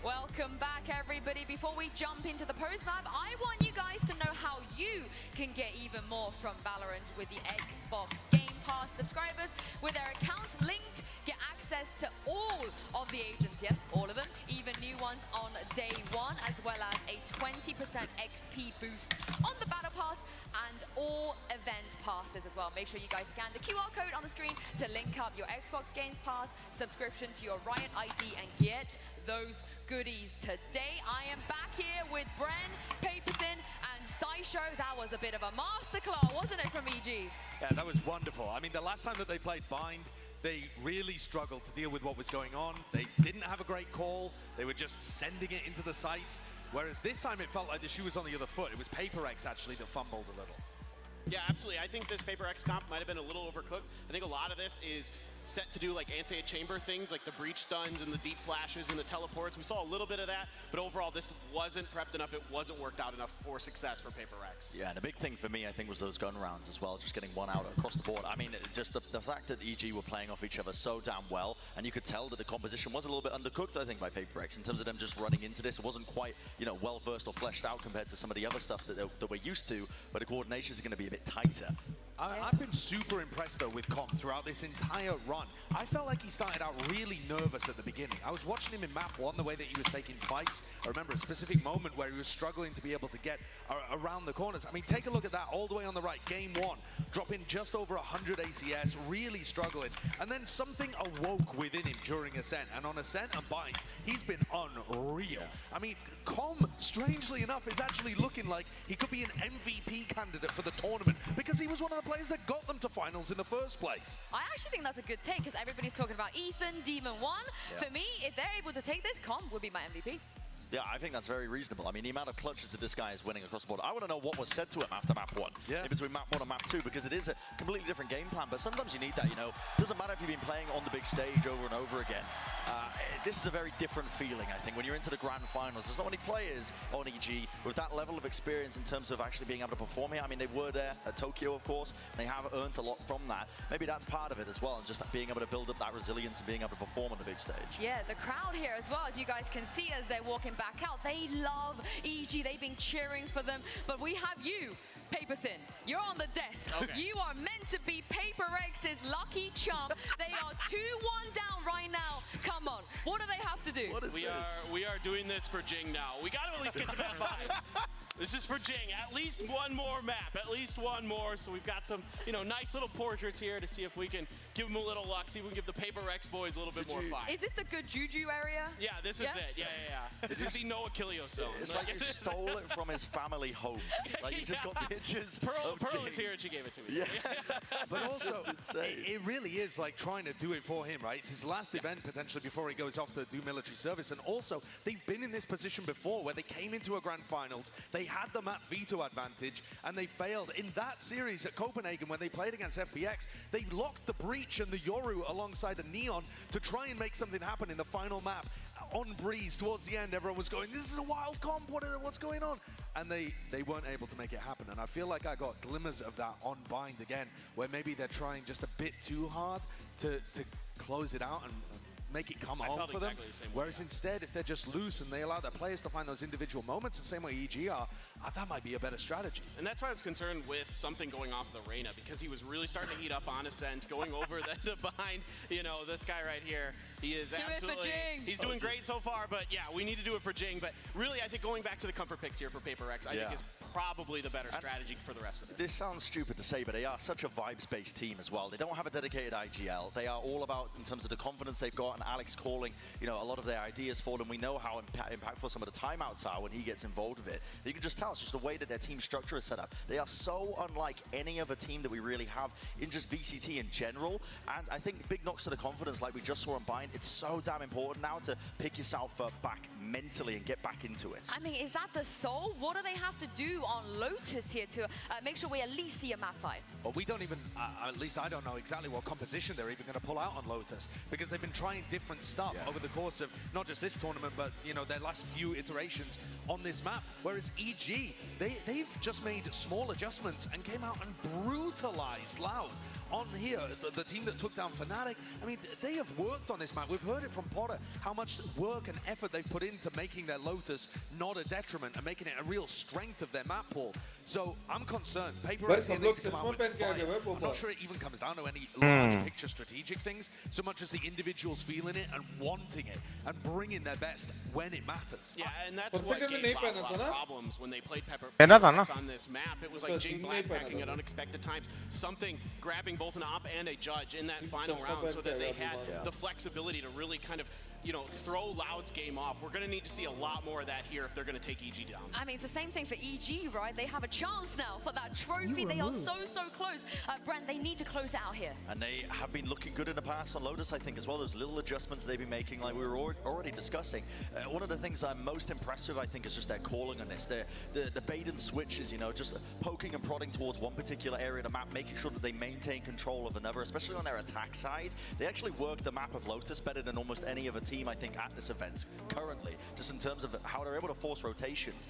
Welcome back, everybody. Before we jump into the post map, I want you guys to know how you can get even more from Valorant with the Xbox Game Pass subscribers. With their accounts linked, get access to XP boost on the Battle Pass and all event passes as well. Make sure you guys scan the QR code on the screen to link up your Xbox Games Pass subscription to your Riot ID and get those goodies. Today I am back here with Bren, Paperson and Sideshow. That was a bit of a masterclass, wasn't it, from EG? Yeah, that was wonderful. I mean, the last time that they played Bind, they really struggled to deal with what was going on. They didn't have a great call. They were just sending it into the sights. Whereas this time it felt like the shoe was on the other foot. It was PRX actually that fumbled a little. Yeah, absolutely. I think this PRX comp might have been a little overcooked. I think a lot of this is set to do like anti-chamber things, like the breach stuns and the deep flashes and the teleports. We saw a little bit of that, but overall this wasn't prepped enough. It wasn't worked out enough for success for PRX. Yeah, and a big thing for me, I think, was those gun rounds as well, just getting one out across the board. I mean, just the fact that EG were playing off each other so damn well, and you could tell that the composition was a little bit undercooked, I think, by PRX in terms of them just running into this. It wasn't quite, you know, well versed or fleshed out compared to some of the other stuff that we're used to, but the coordination is going to be a bit tighter. I've been super impressed though with Com throughout this entire run. I felt like he started out really nervous at the beginning. I was watching him in map 1, the way that he was taking fights. I remember a specific moment where he was struggling to be able to get around the corners. I mean, take a look at that all the way on the right. Game 1, dropping just over 100 ACS, really struggling. And then something awoke within him during Ascent. And on Ascent and Bind, he's been unreal. I mean, Com, strangely enough, is actually looking like he could be an MVP candidate for the tournament because he was one of the players that got them to finals in the first place. I actually think that's a good take because everybody's talking about Ethan, Demon 1. Yeah. For me, if they're able to take this, Com would be my MVP. Yeah, I think that's very reasonable. I mean, the amount of clutches that this guy is winning across the board. I want to know what was said to him after map 1, in between map 1 and map 2, because it is a completely different game plan. But sometimes you need that, you know. Doesn't matter if you've been playing on the big stage over and over again. This is a very different feeling, I think, when you're into the grand finals. There's not many players on EG with that level of experience in terms of actually being able to perform here. I mean, they were there at Tokyo, of course. They have earned a lot from that. Maybe that's part of it as well, and just being able to build up that resilience and being able to perform on the big stage. Yeah, the crowd here as well, as you guys can see as they're walking back out, they love EG. They've been cheering for them. But we have you, Paper Thin. You're on the desk. Okay. You are meant to be PRX's lucky charm. They are 2-1 down right now. Come on, what do they have to do? We are doing this for Jing now. We got to at least get to map 5. This is for Jing. At least one more map. At least one more. So we've got some, you know, nice little portraits here to see if we can give them a little luck. See if we can give the PRX boys a little bit more fight. Is this the good juju area? Yeah, this is it. Yeah. This is the no Achilleo zone. It's like you stole it from his family home. Like you just got pictures. Pearl was here and she gave it to me. Yeah. But also, it really is like trying to do it for him, right? It's his last event potentially before he goes off to do military service. And also, they've been in this position before where they came into a grand finals, they had the map veto advantage, and they failed. In that series at Copenhagen, when they played against FPX, they locked the Breach and the Yoru alongside a Neon to try and make something happen in the final map. On Breeze, towards the end, everyone was going, this is a wild comp, what's going on? And they weren't able to make it happen. And I feel like I got glimmers of that on Bind again, where maybe they're trying just a bit too hard to close it out and make it come home for them. Whereas instead, if they're just loose and they allow their players to find those individual moments the same way EG are, that might be a better strategy. And that's why I was concerned with something going off of the Reyna, because he was really starting to heat up on Ascent, going over the behind, you know, this guy right here. He is absolutely, he's doing great so far, but yeah, we need to do it for Jing. But really, I think going back to the comfort picks here for PRX, I think is probably the better strategy for the rest of this. This sounds stupid to say, but they are such a vibes-based team as well. They don't have a dedicated IGL. They are all about, in terms of the confidence they've got, and Alex calling, you know, a lot of their ideas for them. We know how impactful some of the timeouts are when he gets involved with it. You can just tell it's just the way that their team structure is set up. They are so unlike any other team that we really have in just VCT in general. And I think big knocks to the confidence like we just saw on Bind. It's so damn important now to pick yourself back mentally and get back into it. I mean, is that the soul? What do they have to do on Lotus here to make sure we at least see a map 5? Well, we don't even, at least I don't know exactly what composition they're even going to pull out on Lotus, because they've been trying different stuff over the course of not just this tournament, but, you know, their last few iterations on this map. Whereas EG, they've just made small adjustments and came out and brutalized Loud on here, the team that took down Fnatic, I mean, they have worked on this map. We've heard it from Potter, how much work and effort they've put into making their Lotus not a detriment and making it a real strength of their map pool. So I'm concerned. PaperX need to come out with fire. I'm not sure it even comes down to any large picture strategic things, so much as the individuals feeling it and wanting it and bringing their best when it matters. Yeah, and that's what gave Cloud a lot of problems when they played PaperX on this map. It was like Jing blast packing at unexpected times. Something grabbing both an op and a judge in that final round so that they had the flexibility to really kind of, you know, throw Loud's game off. We're going to need to see a lot more of that here if they're going to take EG down. I mean, it's the same thing for EG, right? They have a chance now for that trophy. They are so close. Brent, they need to close out here. And they have been looking good in the past on Lotus, I think, as well. Those little adjustments they've been making, like we were already discussing. One of the things I'm most impressed with, I think, is just their calling on this. The bait and switches, you know, just poking and prodding towards one particular area of the map, making sure that they maintain control of another, especially on their attack side. They actually work the map of Lotus better than almost any other team, I think, at this event currently, just in terms of how they're able to force rotations.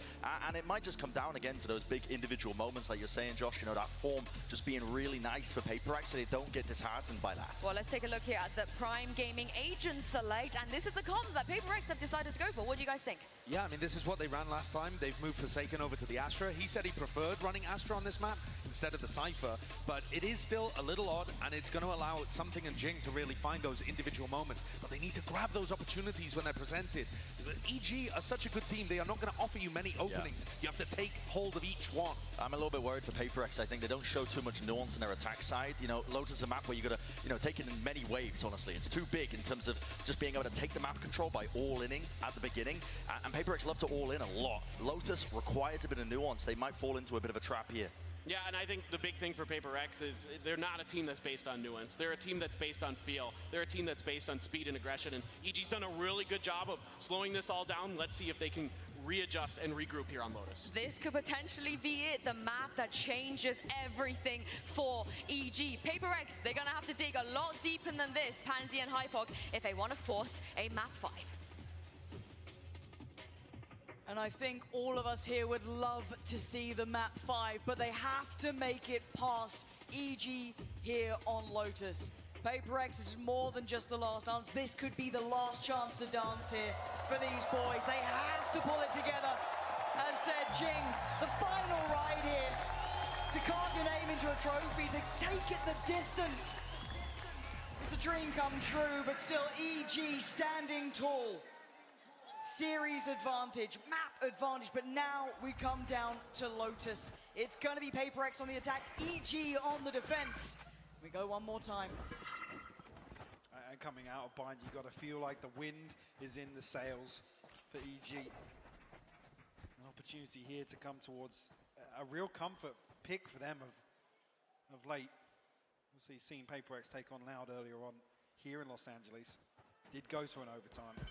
And it might just come down again to those big individual moments, like you're saying, Josh, you know, that form just being really nice for PaperX, so they don't get disheartened by that. Well, let's take a look here at the Prime Gaming Agent select, and this is the comp that PaperX have decided to go for. What do you guys think? Yeah, I mean, this is what they ran last time. They've moved Forsaken over to the Astra. He said he preferred running Astra on this map instead of the Cypher, but it is still a little odd, and it's going to allow Something and Jing to really find those individual moments, but they need to grab those opportunities when they're presented. EG are such a good team, they are not going to offer you many openings. You have to take hold of each one. I'm a little bit worried for PaperX. I think they don't show too much nuance in their attack side. You know, Lotus is a map where you got to, you know, take it in many waves, honestly. It's too big in terms of just being able to take the map control by all-inning at the beginning, and PaperX love to all-in a lot. Lotus requires a bit of nuance. They might fall into a bit of a trap here. Yeah, and I think the big thing for PaperX is they're not a team that's based on nuance. They're a team that's based on feel. They're a team that's based on speed and aggression, and EG's done a really good job of slowing this all down. Let's see if they can readjust and regroup here on Lotus. This could potentially be it, the map that changes everything for EG. PaperX, they're going to have to dig a lot deeper than this, Pansy and Hypok, if they want to force a map fight. And I think all of us here would love to see the map 5, but they have to make it past EG here on Lotus. PaperX is more than just the last dance. This could be the last chance to dance here for these boys. They have to pull it together. As said, Jing, the final ride here to carve your name into a trophy, to take it the distance. It's a dream come true, but still EG standing tall. Series advantage, map advantage, but now we come down to Lotus. It's going to be PaperX on the attack, EG on the defense. We go one more time. And coming out of bind, you've got to feel like the wind is in the sails for EG. An opportunity here to come towards a real comfort pick for them of late. Obviously, seen PaperX take on Loud earlier on here in Los Angeles. Did go to an overtime.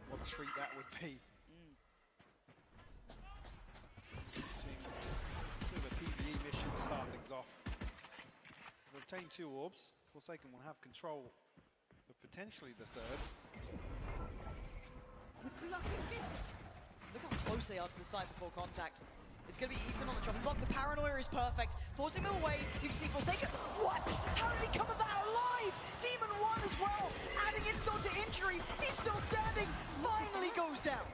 What a treat that would be. Bit of a PvE mission to start things off. We've obtained 2 orbs. Forsaken will have control of potentially the 3rd. Look how close they are to the side before contact. It's going to be Ethan on the chopping block. The paranoia is perfect. Forcing him away. You can see Forsaken. What? How did he come of that alive? Demon 1 as well. Adding insult to injury. He's still standing. Finally goes down.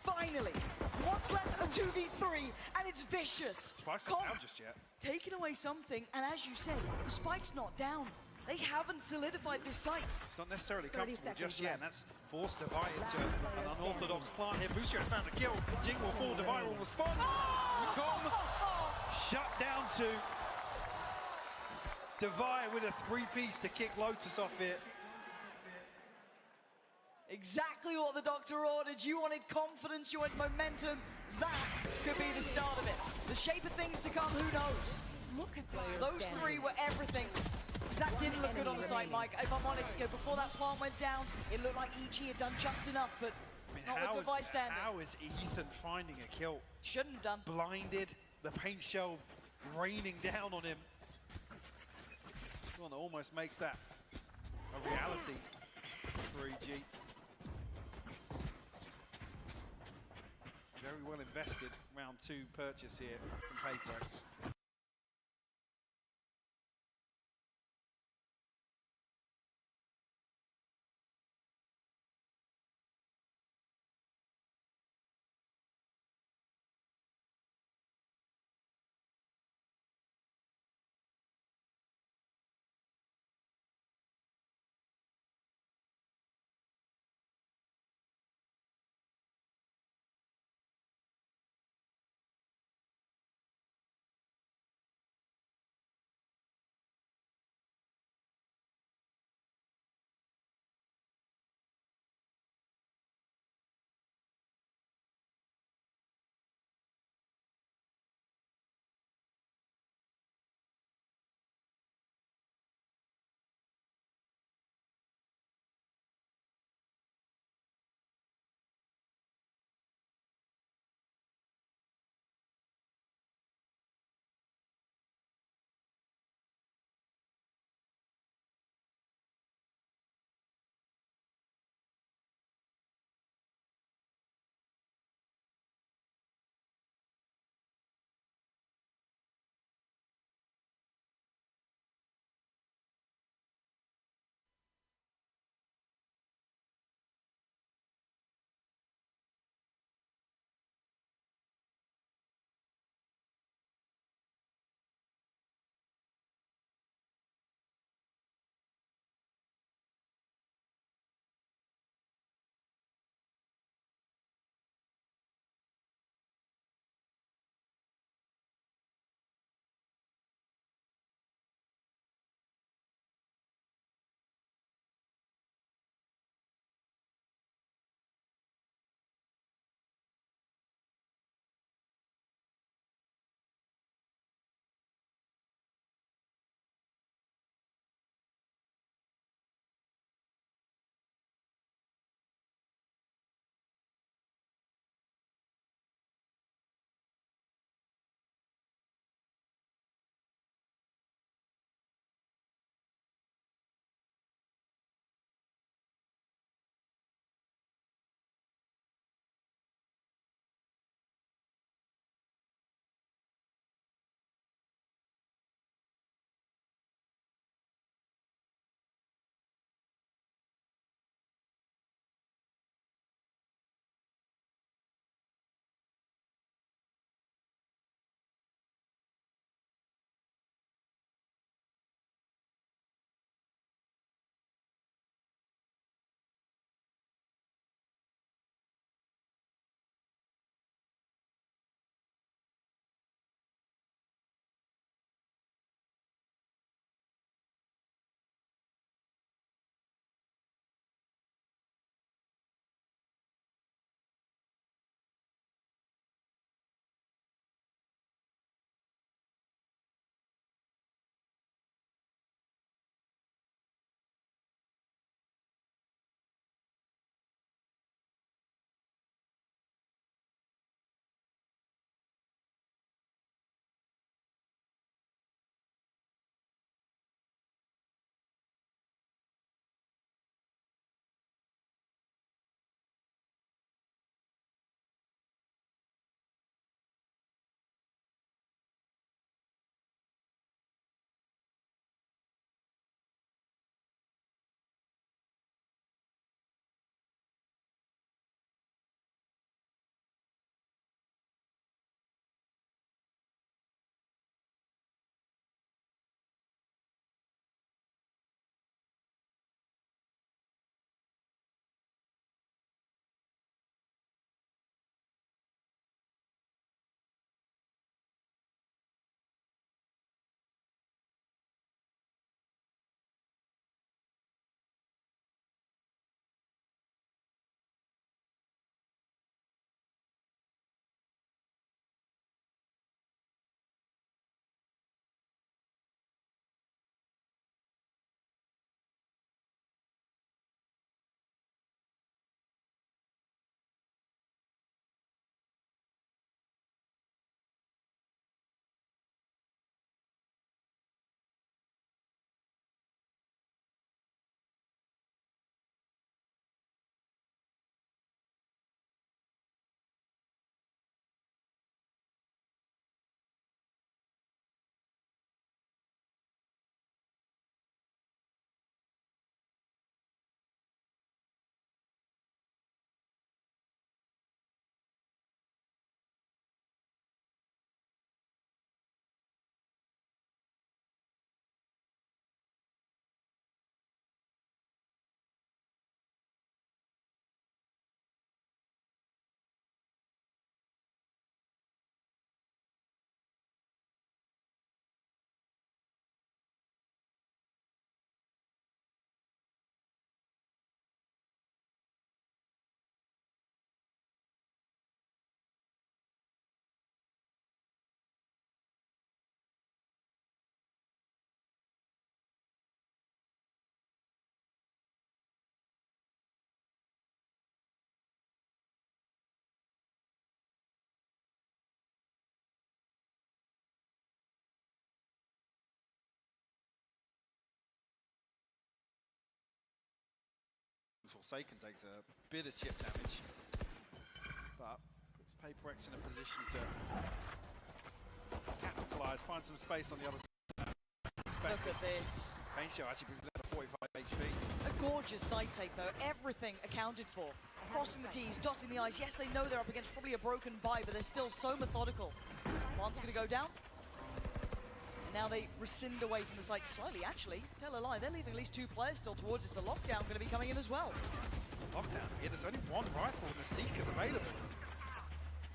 Finally. What's left? A 2v3. And it's vicious. Spike's not down just yet. Taking away something. And as you said, the Spike's not down. They haven't solidified this site. It's not necessarily comfortable just yet, and that's forced Divide into an unorthodox plant here. Booster has found a kill. Jing will fall, Divide will respond. Shut down to Divide with a 3-piece to kick Lotus off it. Exactly what the doctor ordered. You wanted confidence, you wanted momentum. That could be the start of it. The shape of things to come, who knows? Look at those 3 were everything. That didn't look good on the side, Mike. If I'm honest, before that plant went down, it looked like EG had done just enough, but not with Device standing. How is Ethan finding a kill? Shouldn't have done. Blinded, the paint shell raining down on him. One that almost makes that a reality for EG. Very well invested round 2 purchase here from PaperX. Forsaken takes a bit of chip damage, but puts PaperX in a position to capitalize, find some space on the other side. Look at this. Pain Show actually brings down to 45 HP. A gorgeous side take though, everything accounted for. Crossing the T's, dotting the I's. Yes, they know they're up against probably a broken buy, but they're still so methodical. One's gonna go down. And now they rescind away from the site slightly, actually. Tell a lie, they're leaving at least 2 players still towards us. The lockdown gonna be coming in as well. Lockdown here, there's only 1 rifle and the Seeker's available.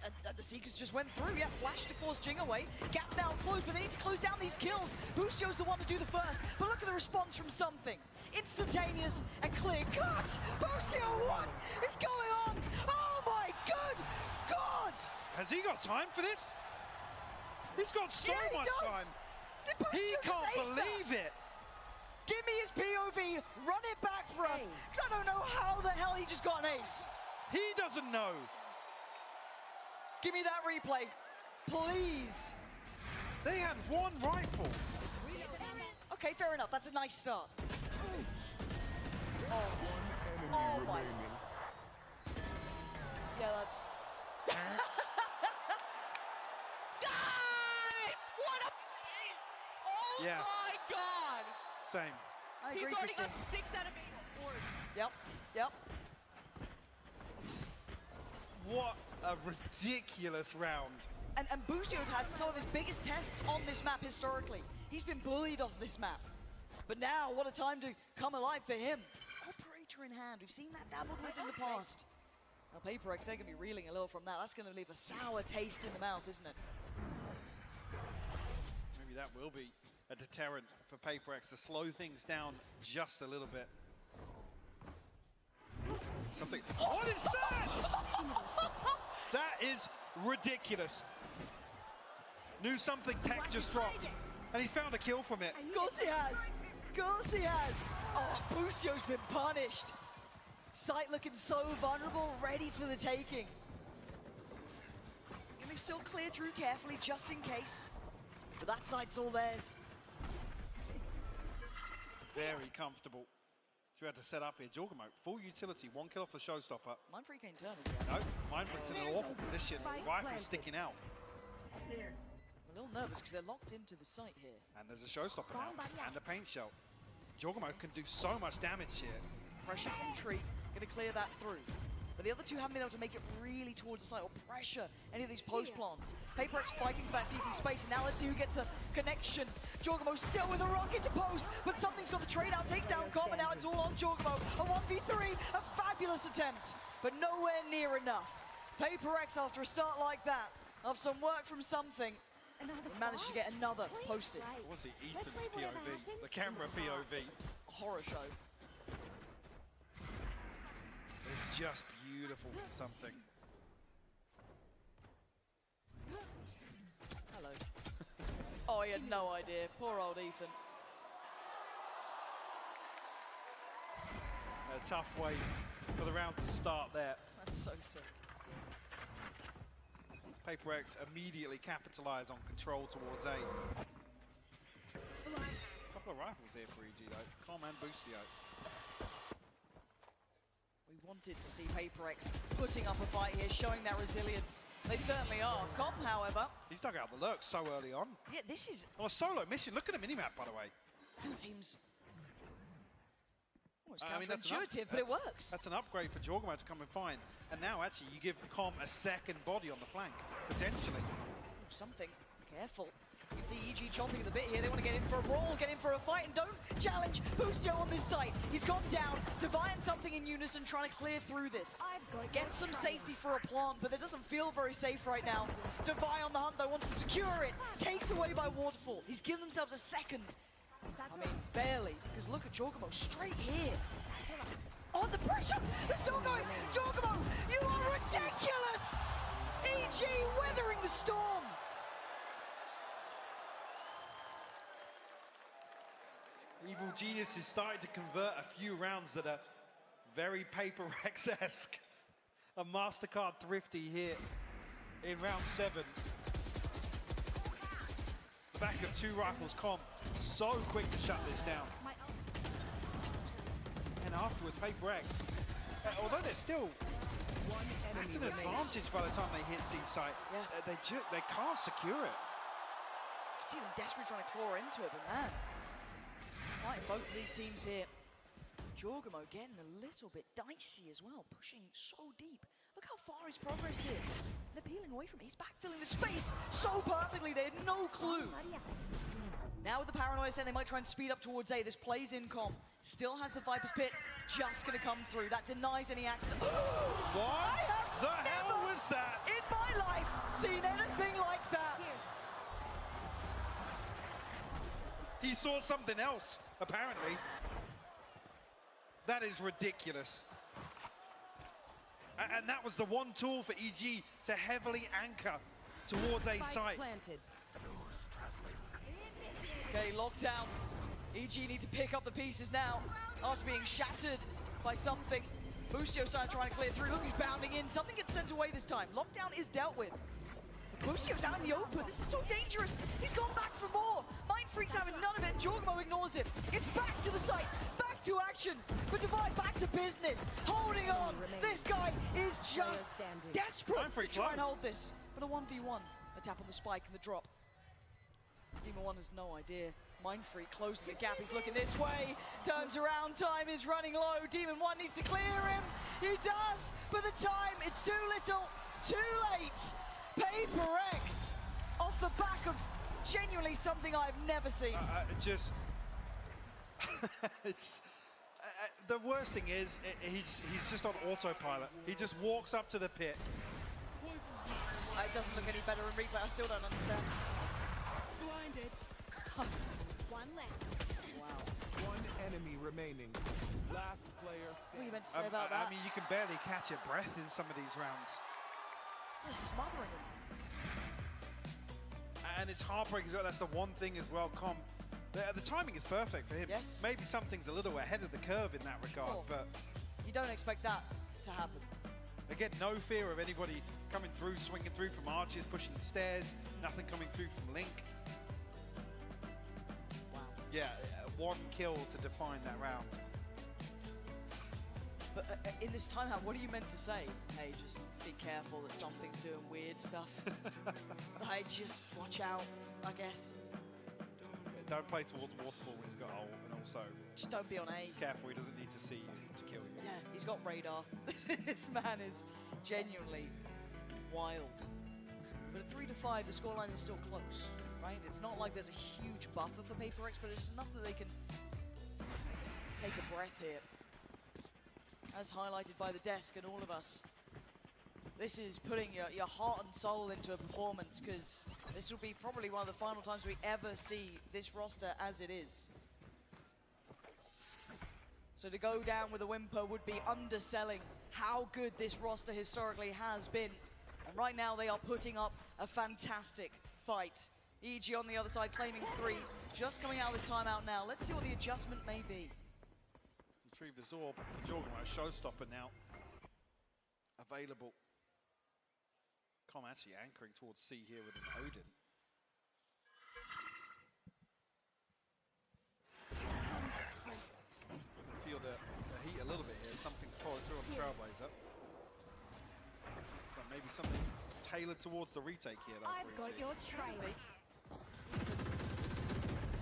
And the Seekers just went through, yeah, flash to force Jing away. Gap now closed, but they need to close down these kills. Boostio's the one to do the first, but look at the response from Something. Instantaneous and clear cut! Boostio, what is going on? Oh my good God! Has he got time for this? He's got so much time. He can't believe it. Give me his POV, run it back for us, because I don't know how the hell he just got an ace. He doesn't know. Give me that replay, please. They had 1 rifle. Okay, fair enough. That's a nice start. Oh my. Yeah, that's. Nice! What a ace! Oh Yeah. my God! Same. I He's agree, already got Christine. 6 out of 8 on board. Yep. What a ridiculous round. And Boostio had some of his biggest tests on this map historically. He's been bullied off this map. But now, what a time to come alive for him. Operator in hand, we've seen that dabbled with in the past. Now PaperX, they're going to be reeling a little from that. That's going to leave a sour taste in the mouth, isn't it? Maybe that will be a deterrent for PaperX to slow things down just a little bit. Something. What is that? That is ridiculous. Knew Something tech just dropped, and he's found a kill from it. Of course he has. Of course he has. Oh, Boostio's been punished. Sight looking so vulnerable, ready for the taking. Gonna still clear through carefully, just in case. But that sight's all theirs. Very comfortable. So we had to set up here. Jorgamote, full utility, 1 kill off the showstopper. Mindfreak ain't turning. No, Mindfreak's in an awful position. Rifle sticking out. A little nervous because they're locked into the site here. And there's a showstopper now, and a paint shell. Jorgamote can do so much damage here. Pressure from Tree, gonna clear that through. But the other two haven't been able to make it really towards the site or pressure any of these post plants. PaperX fighting for that CT space, and now let's see who gets the connection. Jorgamote still with a rocket to post, but Something's got the trade out, takes down Cobb, and now it's all on Jorgamote. A 1v3, a fabulous attempt, but nowhere near enough. PaperX, after a start like that, of some work from Something, managed to get another posted. What was it? Ethan's POV, the camera POV. Horror show. It's just beautiful from Something. Hello. Oh, he had no idea. Poor old Ethan. A tough way for the round to start there. That's so sick. PaperX immediately capitalize on control towards A. A couple of rifles here for EG though. Calm and Boostio. We wanted to see PaperX putting up a fight here, showing their resilience. They certainly are. Cobb, however. He's dug out the lurk so early on. Yeah, this is. On a solo mission. Look at the minimap, by the way. That seems. It's I mean, that's counterintuitive, but it works. That's an upgrade for Jorgamote to come and find. And now, actually, you give Com a second body on the flank, potentially. Something. Careful. You can see EG chomping at the bit here. They want to get in for a brawl, get in for a fight, and don't challenge Boostio on this site. He's gone down. Divine and Something in unison trying to clear through this. Get some safety for a plant, but it doesn't feel very safe right now. Divine on the hunt, though, wants to secure it. Takes away by Waterfall. He's given themselves a second. I mean, barely, because look at Jorgamote straight here. Oh, the pressure! They're still going! Jorgamote, you are ridiculous! EG weathering the storm! Evil Genius is starting to convert a few rounds that are very PaperX-esque. A MasterCard thrifty here in round 7. The back of 2 rifles, Com, so quick to shut this down. And after afterwards. PRX, although they're still at an advantage by the time they hit C site, they can't secure it. You can see them desperately trying to claw into it, but man, fighting both of these teams here. Jorgamo getting a little bit dicey as well, pushing so deep. Look how far he's progressed here. They're peeling away from him. He's backfilling the space so perfectly. They had no clue. Now with the paranoia saying they might try and speed up towards A. This plays in comp. Still has the Viper's Pit. Just going to come through. That denies any accident. What the hell was that? In my life, seen anything like that. He saw something else, apparently. That is ridiculous. And that was the one tool for EG to heavily anchor towards A site. Okay, lockdown. EG need to pick up the pieces now after being shattered by something. Boostio started trying to clear through. Look who's bounding in. Something gets sent away this time. Lockdown is dealt with. Boostio's out in the open. This is so dangerous. He's gone back for more. Mind Freak's having none of it. Jorgamo ignores it. It's back to the site. Back to action. But Divide back to business. Holding on. This guy is just desperate to try and hold this. But a 1v1. A tap on the spike and the drop. Demon 1 has no idea. Mind Freak closing the gap. He's looking this way. Turns around. Time is running low. Demon 1 needs to clear him. He does. But the time, it's too little, too late. PRX off the back of genuinely something I've never seen. It's the worst thing is he's just on autopilot. He just walks up to the pit. It doesn't look any better in replay. I still don't understand. Blinded. One left. Wow. One enemy remaining. Last player standing. What are you meant to say about that? I mean, you can barely catch your breath in some of these rounds. They're smothering him. And it's heartbreaking as well. That's the one thing as well, the timing is perfect for him. Yes. Maybe something's a little ahead of the curve in that regard, but you don't expect that to happen. Again, no fear of anybody coming through, swinging through from arches, pushing stairs, nothing coming through from Link. Wow. Yeah, one kill to define that round. But in this timeout, what are you meant to say? Hey, just be careful that something's doing weird stuff. Like, just watch out, I guess. Don't play towards waterfall when he's got ult, and also just don't be on A. Careful, he doesn't need to see you to kill you. Yeah, he's got radar. This man is genuinely wild. But at 3-5, the scoreline is still close, right? It's not like there's a huge buffer for PRX, but it's enough that they can just take a breath here. As highlighted by the desk and all of us. This is putting your heart and soul into a performance, because this will be probably one of the final times we ever see this roster as it is. So to go down with a whimper would be underselling how good this roster historically has been. And right now they are putting up a fantastic fight. EG on the other side claiming 3, just coming out of this timeout now. Let's see what the adjustment may be. Retrieve this orb for Jorgamo, showstopper now available. Com actually anchoring towards C here with an Odin. Feel the heat a little bit here. Something's pouring through on the Trailblazer. So maybe something tailored towards the retake here, though. I've got your trail.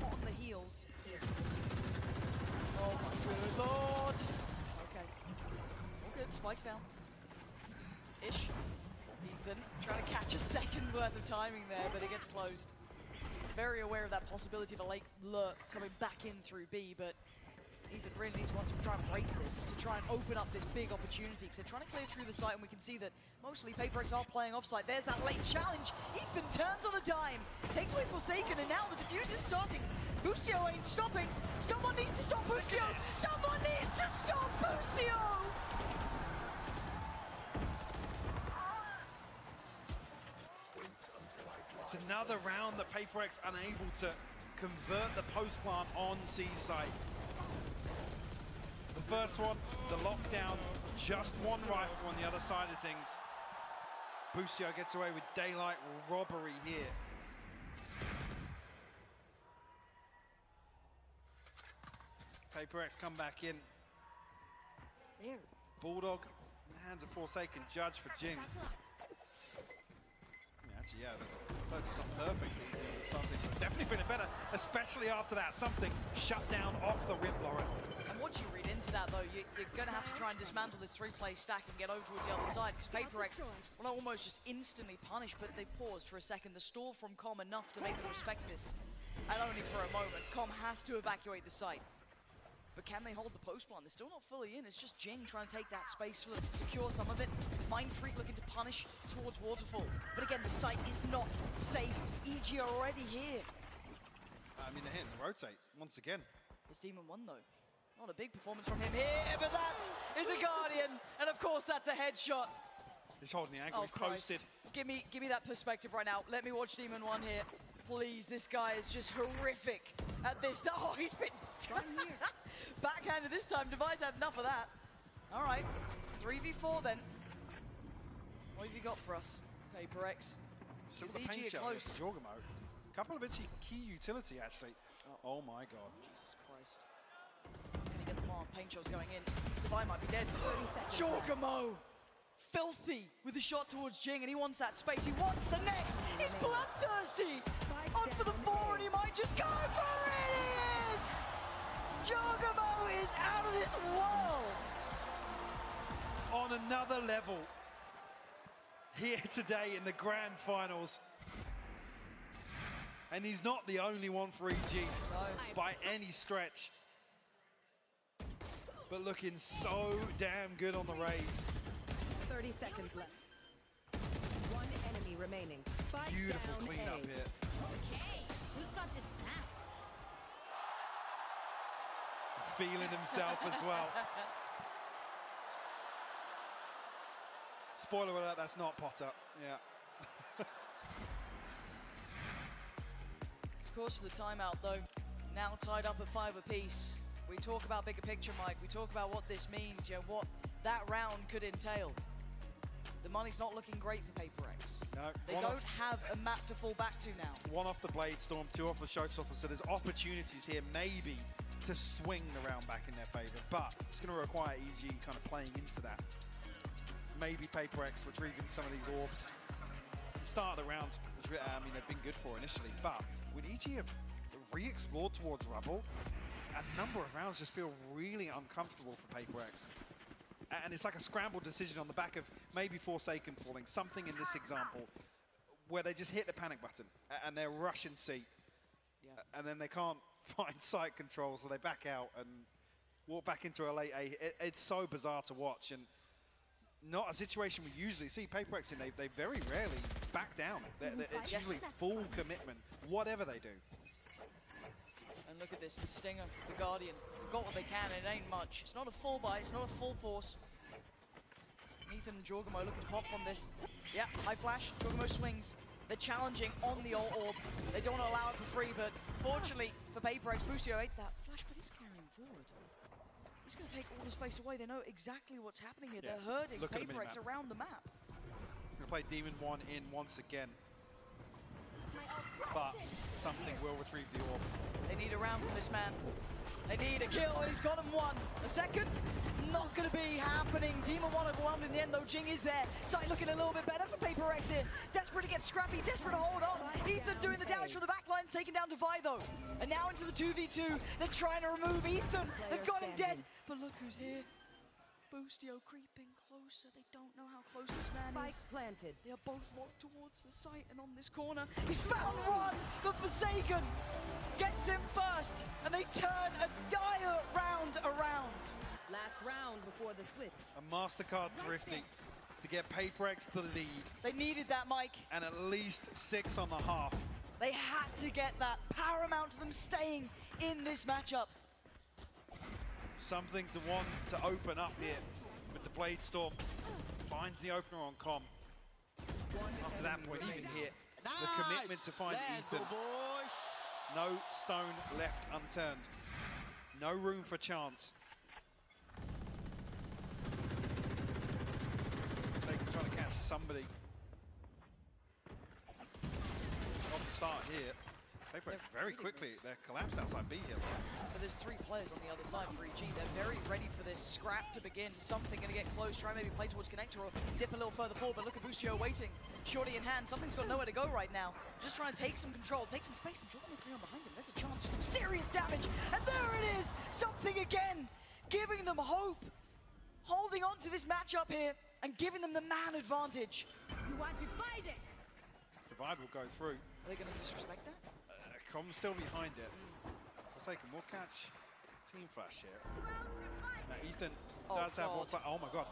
Hot on the heels. Oh my good lord. Okay. All good. Spikes down. Ish. Ethan trying to catch a second worth of timing there, but it gets closed. Very aware of that possibility of a late lurk coming back in through B, but Ethan really needs one to try and break this, to try and open up this big opportunity, because they're trying to clear through the site, and we can see that mostly PRX are playing offsite. There's that late challenge. Ethan turns on a dime, takes away Forsaken, and now the defuse is starting. Boostio ain't stopping. Someone needs to stop Boostio. Someone needs to stop Boostio. It's another round that PRX unable to convert the post plant on C site. The first one, the lockdown, just one rifle on the other side of things. Boostio gets away with daylight robbery here. PRX come back in. Bulldog in the hands of Forsaken, judge for Jing. Actually, yeah, that's not perfect. Something definitely feeling better, especially after that. Something shut down off the rip, Lauren. And what do you read into that, though? You're going to have to try and dismantle this three-play stack and get over towards the other side, because PRX will almost just instantly punish, but they paused for a second. The stall from Com enough to make them respect this, and only for a moment. Com has to evacuate the site. But can they hold the post plant? They're still not fully in. It's just Jing trying to take that space for them, secure some of it. Mind Freak looking to punish towards Waterfall. But again, the site is not safe. EG are already here. I mean, they're hitting the rotate once again. It's Demon 1, though. Not a big performance from him here, but that is a Guardian. And of course, that's a headshot. He's holding the ankle, he's posted. Give me that perspective right now. Let me watch Demon 1 here. Please, this guy is just horrific at this. Oh, he's been backhanded this time. Device had enough of that. All right, 3v4 then. What have you got for us, PRX? Still Is the paint EG shell close? for Jorgamo. Couple of bits of key utility, actually. Oh my god. Jesus Christ. Can he get them on? Paint shell's going in. Divine might be dead. Jorgamo! Filthy with a shot towards Jing, and he wants that space. He wants the next. He's bloodthirsty. On for the 4, and he might just go for it. He is! Jorgamo is out of this world. On another level. Here today in the grand finals. And he's not the only one for EG by any stretch. But looking so damn good on the raise. 30 seconds left. One enemy remaining. Spike Beautiful down cleanup A. here. Okay, who's got this snapped? Feeling himself as well. Spoiler alert, that's not Potter. Yeah. Of course, for the timeout, though, now tied up at 5 apiece. We talk about bigger picture, Mike. We talk about what this means, you know, what that round could entail. The money's not looking great for PRX. No. They don't have a map to fall back to now. 1 off the Blade Storm, 2 off the Showstopper, so there's opportunities here maybe to swing the round back in their favor, but it's going to require EG kind of playing into that. Maybe PRX retrieving some of these orbs. The start of the round, I mean, they've been good for initially, but when EG have re-explored towards Rubble, a number of rounds just feel really uncomfortable for PRX. And it's like a scrambled decision on the back of maybe Forsaken falling, something in this example, where they just hit the panic button and they're rushing C. Yeah. And then they can't find site control, so they back out and walk back into a late A. It's so bizarre to watch, and not a situation we usually see. PRX in, they very rarely back down. It's usually full commitment, whatever they do. And look at this, the Stinger, the Guardian, got what they can, and it ain't much. It's not a full buy, it's not a full force. Ethan and Jorgamo looking hot from this. Yeah, high flash, Jorgamo swings. They're challenging on the orb. They don't want to allow it for free, but fortunately for PRX, Boostio ate that flash, but he's carrying forward. He's going to take all the space away. They know exactly what's happening here. Yeah. They're herding Look at the PRX minimap. around the map. Going to play Demon 1 in once again. But something will retrieve the orb. They need a round from this man. They need a kill, and he's got him 1. A second, not going to be happening. Demon 1 overwhelmed in the end, though. Jing is there. Sight looking a little bit better for PRX here. Desperate to get scrappy, desperate to hold on. Ethan doing the damage from the back line, taking down Devi, though. And now into the 2v2. They're trying to remove Ethan. They've got him dead. But look who's here. Boostio creeping closer. They don't know how close this man is. Planted. They are both locked towards the site, and on this corner, he's found one, but Forsaken gets him first, and they turn a dire round around. Last round before the switch. A MasterCard thrifty to get PRX the lead. They needed that, Mike. And at least 6 on the half. They had to get that, paramount to them staying in this matchup. Something to want to open up here with the Blade Storm. Finds the opener on Com. Up to that point, even here, the commitment to find Ethan. No stone left unturned. No room for chance. They can try to catch somebody. On the start here. PRX very quickly, they're collapsed outside B here. But there's 3 players on the other side for EG. They're very ready for this scrum. scrap to begin. Something going to get close, try maybe play towards connector or dip a little further forward, but look at Boostio waiting. Shorty in hand, something's got nowhere to go right now. Just trying to take some control, take some space, and Jordan McLeon behind him. There's a chance for some serious damage, and there it is! Something again, giving them hope. Holding on to this matchup here, and giving them the man advantage. You want to fight it? Divide will go through. Are they going to disrespect that? Com's still behind it. Forsaken will catch Team Flash here. Now Ethan does have one. Oh my god.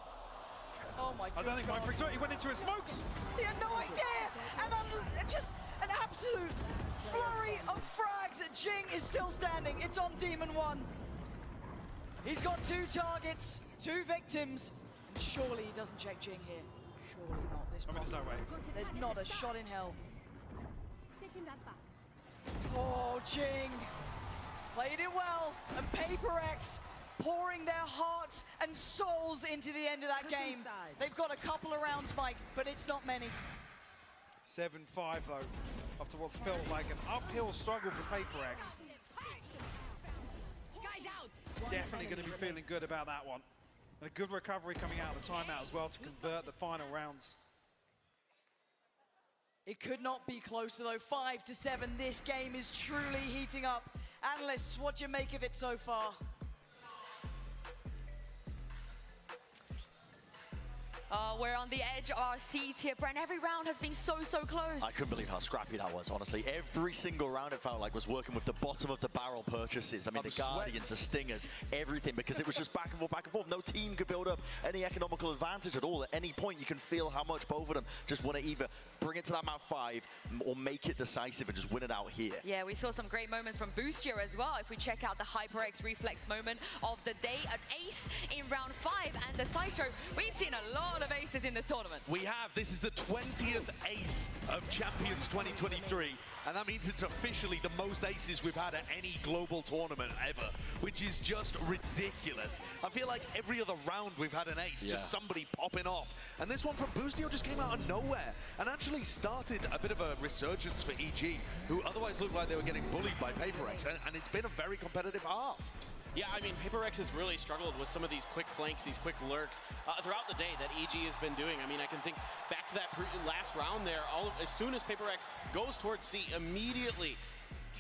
Oh my god. I don't think my freaks. He went into his smokes. He had no idea. And just an absolute flurry of frags. Jing is still standing. It's on Demon 1. He's got 2 targets, 2 victims. And surely he doesn't check Jing here. Surely not. There's no way. There's not a shot in hell. Taking that back. Oh, Jing played it well, and PRX pouring their hearts and souls into the end of that game. They've got a couple of rounds, Mike, but it's not many. 7-5 though, after what's felt like an uphill struggle for PRX. Sky's out. Definitely going to be feeling good about that one. And a good recovery coming out of the timeout as well to convert the final rounds. It could not be closer though, 5-7. This game is truly heating up. Analysts, what do you make of it so far? We're on the edge of our seat here, Brent. Every round has been so close. I couldn't believe how scrappy that was, honestly. Every single round it felt like was working with the bottom of the barrel purchases. I mean, the Guardians, the Stingers, everything, because it was just back and forth, back and forth. No team could build up any economical advantage at all. At any point, you can feel how much both of them just want to either bring it to that map 5 or make it decisive and just win it out here. Yeah, we saw some great moments from Boostio as well. If we check out the HyperX reflex moment of the day, an ace in round 5, and the sideshow, we've seen a lot of aces in this tournament. We have. This is the 20th ace of Champions 2023, and that means it's officially the most aces we've had at any global tournament ever, which is just ridiculous. I feel like every other round we've had an ace, just somebody popping off. And this one from Boostio just came out of nowhere and actually started a bit of a resurgence for EG, who otherwise looked like they were getting bullied by PRX, and it's been a very competitive half. Yeah, I mean, PRX has really struggled with some of these quick flanks, these quick lurks throughout the day that EG has been doing. I mean, I can think back to that last round there. As soon as PRX goes towards C, immediately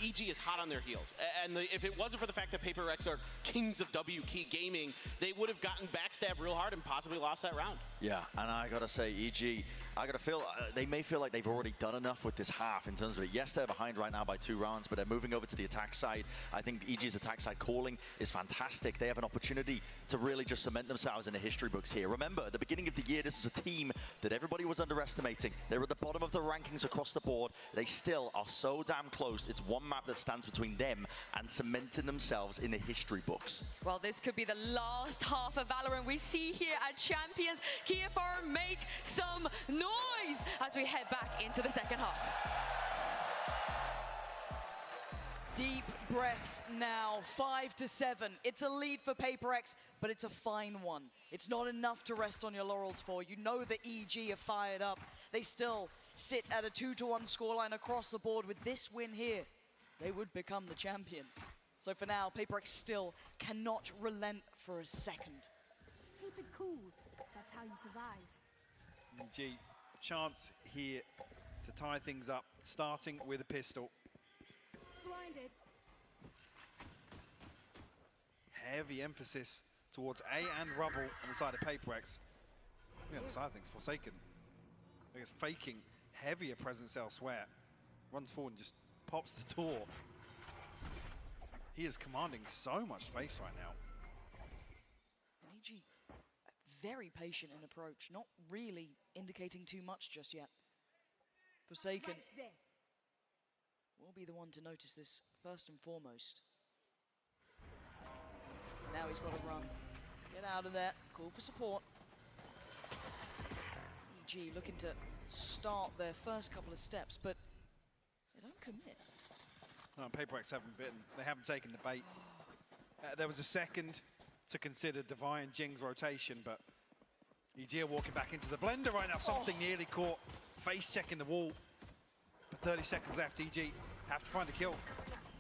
EG is hot on their heels. And if it wasn't for the fact that PRX are kings of W key gaming, they would have gotten backstabbed real hard and possibly lost that round. Yeah, and I gotta say, EG, I gotta feel, they may feel like they've already done enough with this half in terms of it. Yes, they're behind right now by 2 rounds, but they're moving over to the attack side. I think EG's attack side calling is fantastic. They have an opportunity to really just cement themselves in the history books here. Remember, at the beginning of the year, this was a team that everybody was underestimating. They were at the bottom of the rankings across the board. They still are so damn close. It's one map that stands between them and cementing themselves in the history books. Well, this could be the last half of Valorant we see here at Champions. KFR, make some noise as we head back into the second half. Deep breaths now, 5-7. It's a lead for PRX, but it's a fine one. It's not enough to rest on your laurels for. You know the EG are fired up. They still sit at a 2-1 scoreline across the board. With this win here, they would become the champions. So for now, PRX still cannot relent for a second. Keep it cool. That's how you survive. EG, a chance here to tie things up, starting with a pistol. Blinded. Heavy emphasis towards A and Rubble on the side of PRX. On the side of things, Forsaken, I guess, faking heavier presence elsewhere. Runs forward and just pops the door. He is commanding so much space right now. And EG, very patient in approach, not really indicating too much just yet. Forsaken will be the one to notice this first and foremost. Now he's got to run. Get out of there, call for support. EG looking to start their first couple of steps, but they don't commit. No, PRX haven't bitten. They haven't taken the bait. There was a second to consider Divine Jing's rotation, but EG are walking back into the blender right now. Something nearly caught. Face checking the wall. But 30 seconds left. EG have to find a kill.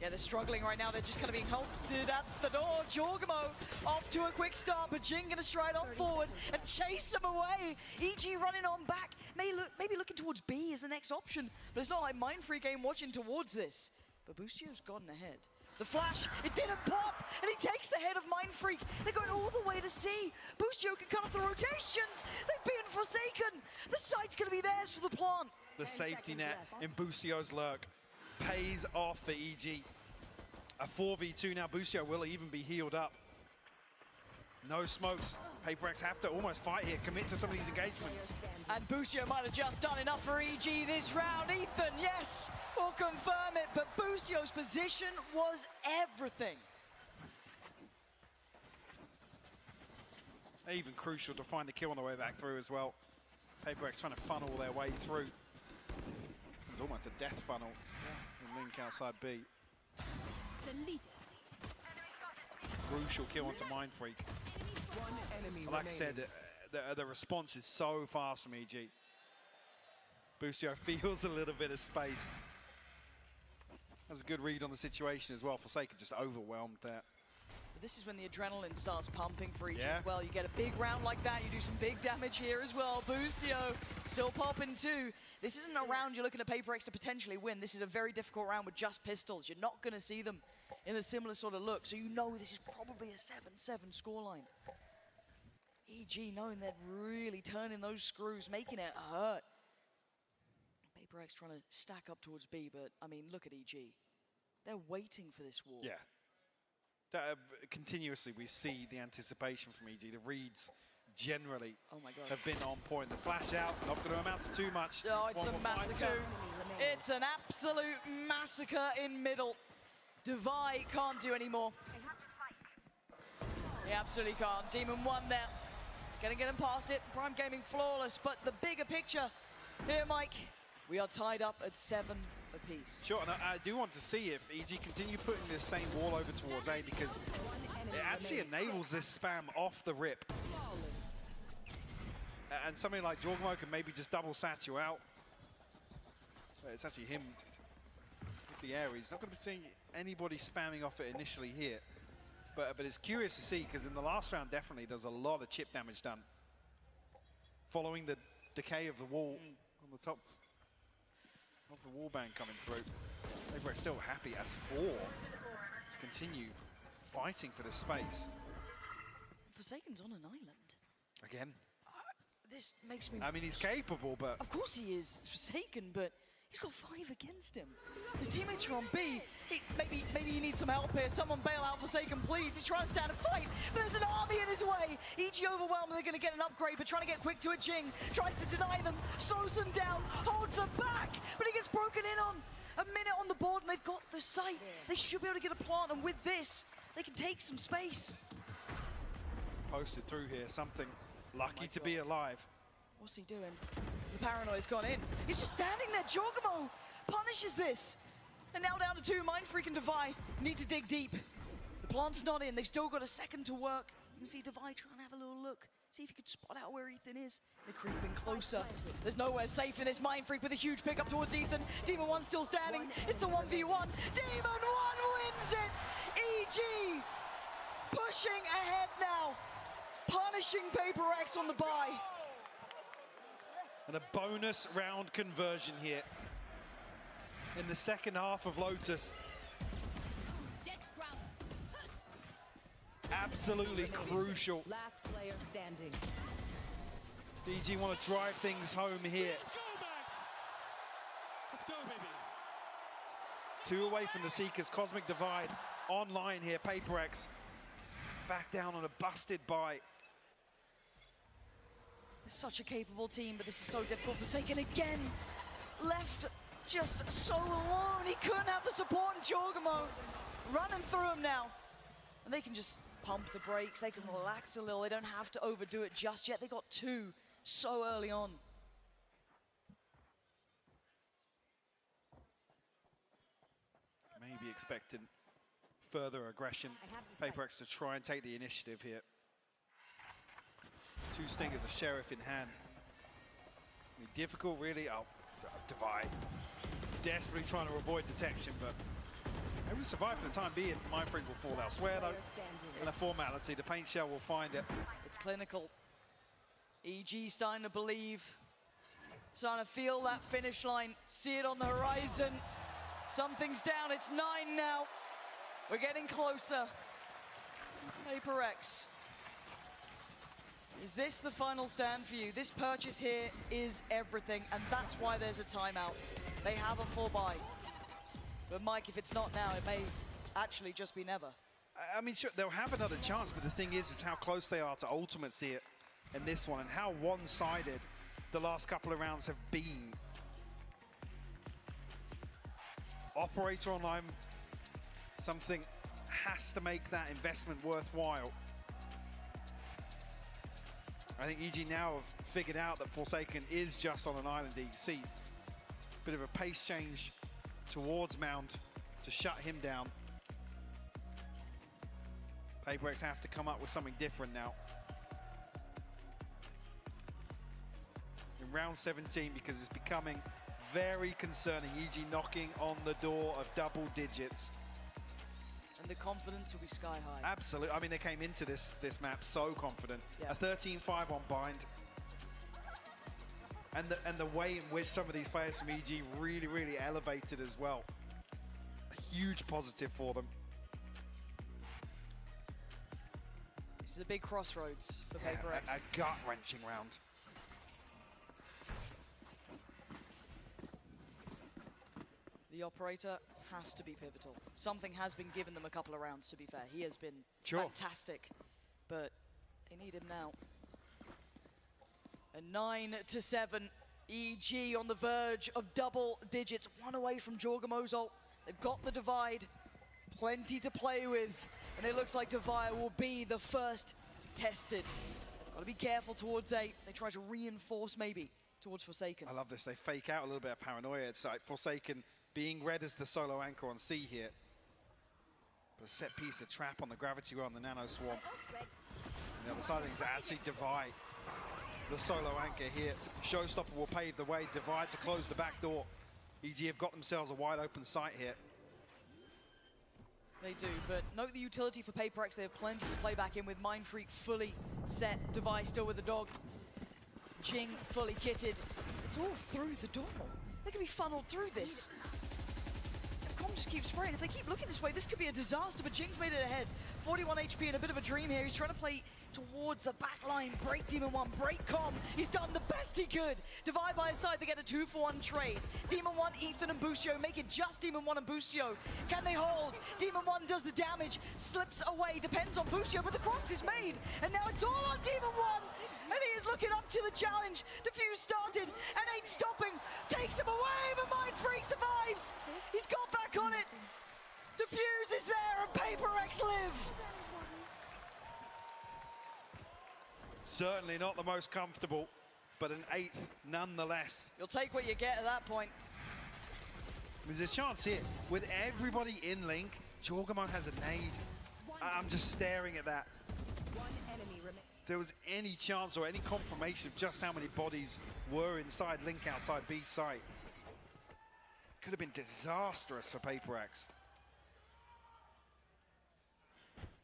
Yeah, they're struggling right now. They're just kind of being helped at the door. Jorgamo off to a quick start, but Jing gonna stride on forward and chase them away. EG running on back. Maybe looking towards B is the next option, but it's not like Mindfreak aim watching towards this. But Boostio's gotten ahead. The flash, it didn't pop, and he takes the head of Mindfreak. They're going all the way to C. Boostio can cut off the rotations. They've been Forsaken. The site's gonna be theirs for the plant. The safety net in Boostio's lurk pays off for EG. A 4v2 now. Boostio will even be healed up. No smokes. PaperX have to almost fight here, commit to some of these engagements. And Boostio might have just done enough for EG this round. Ethan, yes, will confirm it, but Boostio's position was everything. Even crucial to find the kill on the way back through as well. PaperX trying to funnel their way through. It's almost a death funnel. And Link outside B. Deleted. Crucial kill onto Mindfreak. One enemy Like I said, the response is so fast from EG. Boostio feels a little bit of space. That's a good read on the situation as well. Forsaken just overwhelmed there. But this is when the adrenaline starts pumping for EG as well. You get a big round like that, you do some big damage here as well. Boostio still popping too. This isn't a round you're looking at PaperX to potentially win. This is a very difficult round with just pistols. You're not going to see them in a similar sort of look, so you know this is probably a 7-7 scoreline. EG knowing they're really turning those screws, making it hurt. PaperX trying to stack up towards B, but I mean, look at EG. They're waiting for this wall. Yeah. Continuously we see the anticipation from EG. The reads generally have been on point. The flash out, not going to amount to too much. Oh, it's a massacre. It's an absolute massacre in middle. Divide can't do anymore. He absolutely can't. Demon 1 there. Gonna get him past it. Prime Gaming flawless, but the bigger picture here, Mike, we are tied up at 7 apiece. Sure, and I do want to see if EG continue putting this same wall over towards A, because it actually enables this spam off the rip. And something like Jorgamo can maybe just double sat you out. So it's actually him with the air. He's not going to be seeing anybody spamming off it initially here. But it's curious to see, because in the last round, definitely, there was a lot of chip damage done. Following the decay of the wall on the top of the wall bang coming through. They were still happy as 4 to continue fighting for this space. Forsaken's on an island. Again. This makes me... I mean, he's capable, but... Of course he is. Forsaken, but he's got 5 against him. His teammates are on B. Maybe he needs some help here. Someone bail out Forsaken, please. He's trying to stand and fight, but there's an army in his way. EG overwhelmed, they're going to get an upgrade, but trying to get quick to it. Jing tries to deny them, slows them down, holds them back, but he gets broken in on. A minute on the board, and they've got the site. They should be able to get a plant, and with this, they can take some space. Posted through here, something lucky to be alive. What's he doing? The paranoia's gone in. He's just standing there. Jorgamo punishes this. And now down to 2, Mindfreak and Divide need to dig deep. The plant's not in. They've still got a second to work. You can see Divide trying to have a little look. See if you could spot out where Ethan is. They're creeping closer. There's nowhere safe in this. Mindfreak with a huge pickup towards Ethan. Demon 1 still standing. It's a 1v1. Demon 1 wins it. EG pushing ahead now. Punishing PaperX on the bye. And a bonus round conversion here in the second half of Lotus. Absolutely crucial. Last player standing. DG want to drive things home here. Let's go, Max. Let's go, baby. 2 away from the Seekers. Cosmic Divide online here. PaperX back down on a busted bye. Such a capable team, but this is so difficult. Forsaken again, left just so alone. He couldn't have the support in Jorgamo. Running through him now. And they can just pump the brakes. They can relax a little. They don't have to overdo it just yet. They got 2 so early on. Maybe expecting further aggression. PaperX to try and take the initiative here. 2 stingers, a sheriff in hand. I mean, difficult, really. Oh, Divide. Desperately trying to avoid detection, but They will survive for the time being. Mindfreak will fall elsewhere, though. And a formality. The paint shell will find it. It's clinical. EG starting to believe. Starting to feel that finish line. See it on the horizon. Something's down. It's 9 now. We're getting closer. PRX. Is this the final stand for you? This purchase here is everything, and that's why there's a timeout. They have a full buy. But Mike, if it's not now, it may actually just be never. I mean, sure, they'll have another chance, but the thing is, it's how close they are to ultimates here in this one, and how one-sided the last couple of rounds have been. Operator online, something has to make that investment worthwhile. I think EG now have figured out that Forsaken is just on an island. You can see a bit of a pace change towards Mound to shut him down. PRX have to come up with something different now. In round 17, because it's becoming very concerning. EG knocking on the door of double digits. And the confidence will be sky high. Absolutely. I mean, they came into this map so confident. Yeah. A 13-5 on bind. And the way in which some of these players from EG really elevated as well. A huge positive for them. This is a big crossroads for PRX. A gut-wrenching round. The operator has to be pivotal. Something has been given them a couple of rounds, to be fair. He has been fantastic, but they need him now. A 9-7, EG on the verge of double digits, one away from Jorgamo's ult. They've got the divide, plenty to play with, and it looks like Divire will be the first tested. Got to be careful towards A. They try to reinforce maybe towards Forsaken. I love this. They fake out a little bit of paranoia. It's like Forsaken being read as the solo anchor on C here. But a set piece, a trap on the gravity well on the Nano Swarm. On the other side of things, actually Divide, the solo anchor here. Showstopper will pave the way. Divide to close the back door. EG have got themselves a wide open sight here. They do, but note the utility for PRX. They have plenty to play back in with Mindfreak fully set. Divide still with the dog. Jing fully kitted. It's all through the door. They can be funneled through this. Comms just keep spraying. If they keep looking this way, this could be a disaster, but Jing's made it ahead. 41 HP and a bit of a dream here. He's trying to play towards the back line, break Demon One, break Com. He's done the best he could. Divide by his side, they get a 2-for-1 trade. Demon One, Ethan and Boostio make it just Demon One and Boostio. Can they hold? Demon One does the damage, slips away, depends on Boostio, but the cross is made, and now it's all on Demon One. And he is looking up to the challenge. Diffuse started and ain't stopping. Takes him away, but Mindfreak survives. He's got back on it. Diffuse is there and PRX live. Certainly not the most comfortable, but an 8th nonetheless. You'll take what you get at that point. There's a chance here. With everybody in link, Jorgamo has a nade. I'm just staring at that. One enemy remains. If there was any chance or any confirmation of just how many bodies were inside link outside B site, could have been disastrous for PRX.